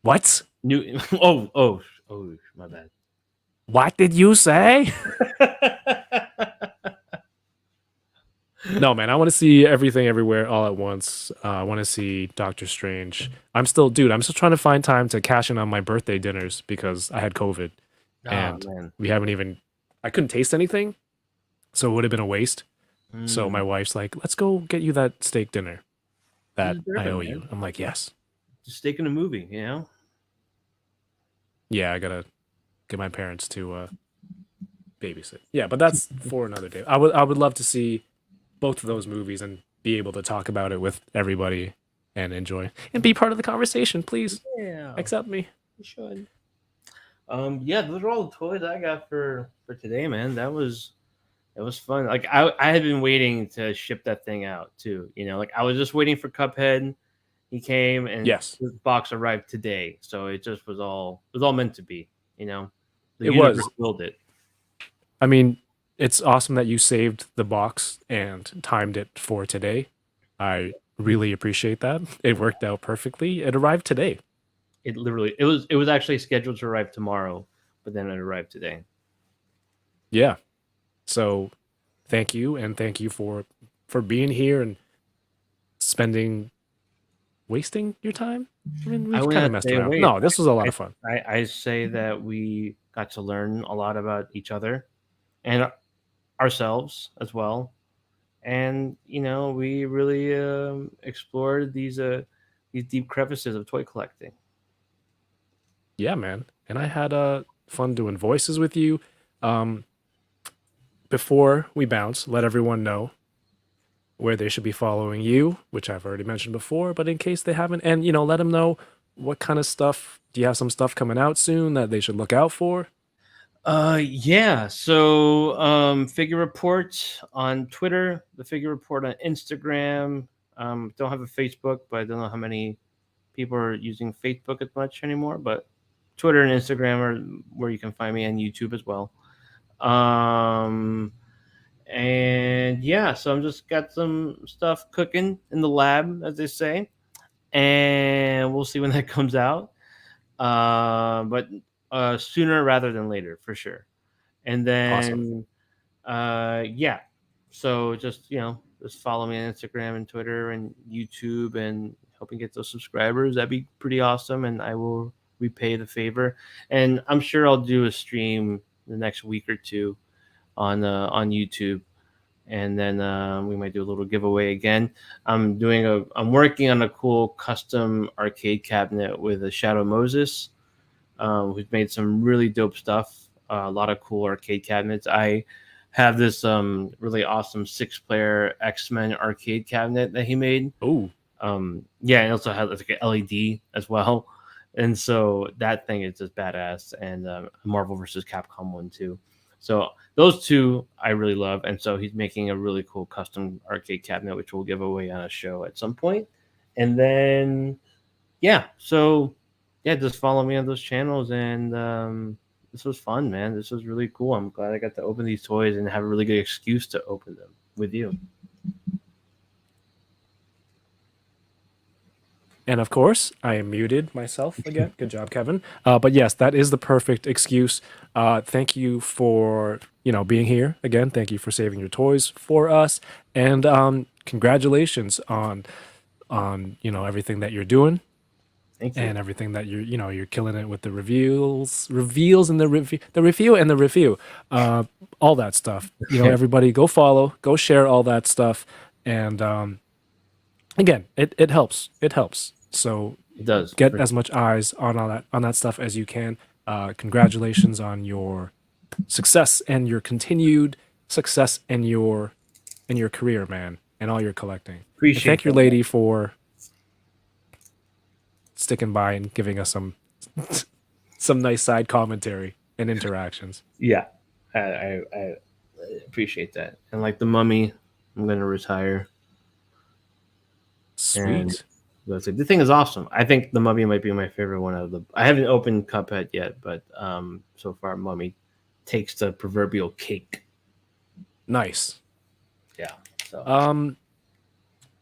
What? New. Oh, my bad. What did you say? No, man, I want to see Everything Everywhere All at Once. I want to see Doctor Strange. I'm still trying to find time to cash in on my birthday dinners because I had COVID. And man. we haven't even, I couldn't taste anything. So it would have been a waste. So my wife's like, let's go get you that steak dinner that You deserve I it, owe man. you. I'm like, yes. Just taking a movie, you know. Yeah, I got to get my parents to babysit. Yeah, but that's for another day. I would love to see both of those movies and be able to talk about it with everybody and enjoy and be part of the conversation. Please Yeah. accept me. You should. Yeah, those are all the toys I got for today, man. That was fun. Like I had been waiting to ship that thing out too. You know, like I was just waiting for Cuphead. He came and Yes. his box arrived today. So it just was all meant to be, you know. The It universe was. willed it. I mean, it's awesome that you saved the box and timed it for today. I really appreciate that. It worked out perfectly. It arrived today. It was actually scheduled to arrive tomorrow, but then it arrived today. Yeah. So thank you, and thank you for being here and spending wasting your time. I mean, I we've would kind of not messed say around. wait. No, this was a lot of fun. I say that we got to learn a lot about each other and ourselves as well. And we really explored these deep crevices of toy collecting. Yeah, man. And I had fun doing voices with you. Um, before we bounce, let everyone know where they should be following you, which I've already mentioned before, but in case they haven't, and let them know what kind of stuff. Do you have some stuff coming out soon that they should look out for? Yeah. So, Figure Report on Twitter, the Figure Report on Instagram. Don't have a Facebook, but I don't know how many people are using Facebook as much anymore. But Twitter and Instagram are where you can find me, and YouTube as well. And yeah, so I'm just got some stuff cooking in the lab, as they say, and we'll see when that comes out. But sooner rather than later, for sure. And Awesome. then, yeah. So just follow me on Instagram and Twitter and YouTube, and helping get those subscribers. That'd be pretty awesome, and I will repay the favor. And I'm sure I'll do a stream the next week or two on YouTube, and then we might do a little giveaway again. I'm working on a cool custom arcade cabinet with a Shadow Moses, who's made some really dope stuff. A lot of cool arcade cabinets. I have this really awesome 6-player X-Men arcade cabinet that he made. Oh, Yeah, and also has like an LED as well. And so that thing is just badass. And Marvel versus Capcom one too. So those two I really love. And so he's making a really cool custom arcade cabinet, which we'll give away on a show at some point. And then, yeah, so yeah, just follow me on those channels. And this was fun, man. This was really cool. I'm glad I got to open these toys and have a really good excuse to open them with you. and of course, I am muted myself again. Good job, Kevin. But yes, that is the perfect excuse. Thank you for being here again. Thank you for saving your toys for us, and congratulations on everything that you're doing. Thank you. And everything that you're killing it with the reveals and the review and the review, all that stuff. Everybody go follow, go share all that stuff, and again, it helps. It helps. So It does. get as much eyes on all that stuff as you can. Congratulations on your success and your continued success in your career, man, and all your collecting. Appreciate And thank your that. lady for sticking by and giving us some nice side commentary and interactions. Yeah, I appreciate that. And like the Mummy, I'm gonna retire. Sweet. And the thing is awesome. I think the Mummy might be my favorite one out of the. I haven't opened Cuphead yet, but so far Mummy takes the proverbial cake. Nice. Yeah. So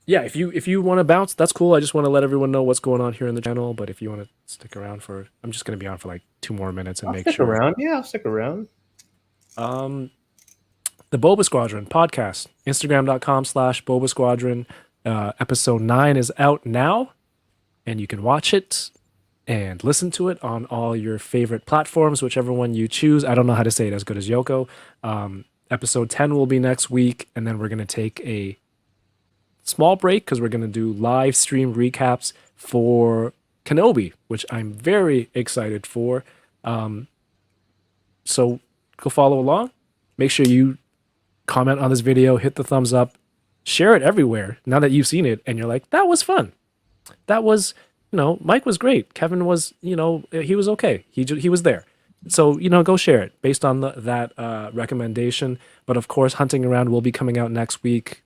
Yeah, if you want to bounce, that's cool. I just want to let everyone know what's going on here in the channel. But if you want to stick around I'm just going to be on for like 2 more minutes and I'll make stick sure. around. Yeah, I'll stick around. The Boba Squadron podcast, Instagram.com/Boba Squadron. Episode 9 is out now, and you can watch it and listen to it on all your favorite platforms, whichever one you choose. I don't know how to say it as good as Yoko. Episode 10 will be next week, and then we're going to take a small break because we're going to do live stream recaps for Kenobi, which I'm very excited for. So go follow along. Make sure you comment on this video, hit the thumbs up, share it everywhere now that you've seen it and you're like, that was fun. That was, Mike was great. Kevin was, he was okay. He was there. So, go share it based on that recommendation. But of course, Hunting Around will be coming out next week.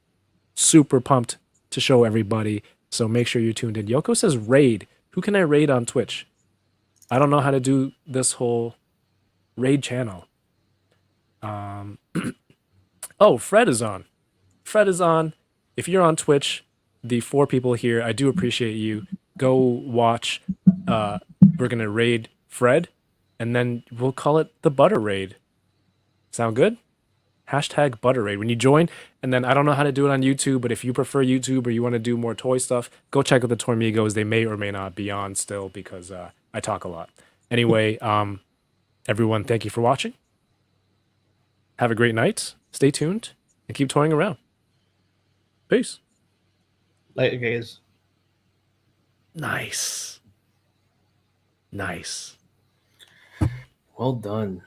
Super pumped to show everybody. So make sure you're tuned in. Yoko says raid. Who can I raid on Twitch? I don't know how to do this whole raid channel. Oh, Fred is on. Fred is on. If you're on Twitch, the 4 people here, I do appreciate you. Go watch. We're going to raid Fred, and then we'll call it the Butter Raid. Sound good? hashtag Butterade when you join. And then I don't know how to do it on YouTube, but if you prefer YouTube or you want to do more toy stuff, go check out the Toy Migos. They may or may not be on still because I talk a lot. Anyway, everyone, thank you for watching. Have a great night. Stay tuned and keep toying around. Peace. Later, guys. Nice. Nice. Well done.